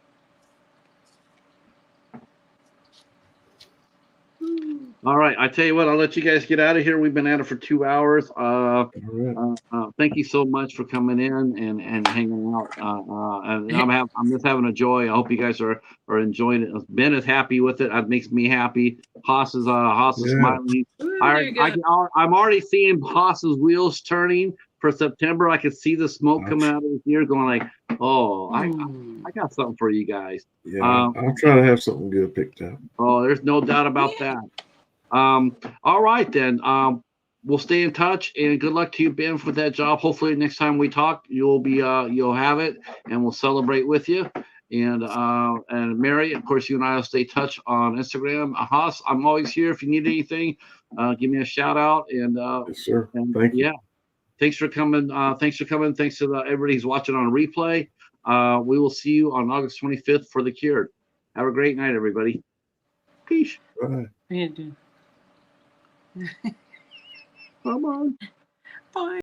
[SPEAKER 2] All right, I tell you what, I'll let you guys get out of here. We've been at it for 2 hours.
[SPEAKER 3] All right.
[SPEAKER 2] Thank you so much for coming in and hanging out. And I'm just having a joy. I hope you guys are enjoying it. Ben is happy with it. It makes me happy. Haas is
[SPEAKER 3] Yeah.
[SPEAKER 2] smiling.
[SPEAKER 1] Ooh, there you go.
[SPEAKER 2] I'm already seeing Haas's wheels turning for September. I can see the smoke coming out of his ear, going like, "Oh, I got something for you guys."
[SPEAKER 3] Yeah. I'll try to have something good picked up.
[SPEAKER 2] Oh, there's no doubt about that. All right then. We'll stay in touch, and good luck to you, Ben, for that job. Hopefully, next time we talk, you'll have it, and we'll celebrate with you. And Mary, of course, you and I will stay in touch on Instagram. Haas, I'm always here if you need anything. Give me a shout out, and
[SPEAKER 3] Yes, sir.
[SPEAKER 2] and
[SPEAKER 3] Thank you.
[SPEAKER 2] yeah, thanks for coming. Thanks to everybody who's watching on replay. We will see you on August 25th for The Cured. Have a great night, everybody. Peace.
[SPEAKER 3] Bye.
[SPEAKER 1] Yeah, dude.
[SPEAKER 2] Bye-bye.
[SPEAKER 1] Bye.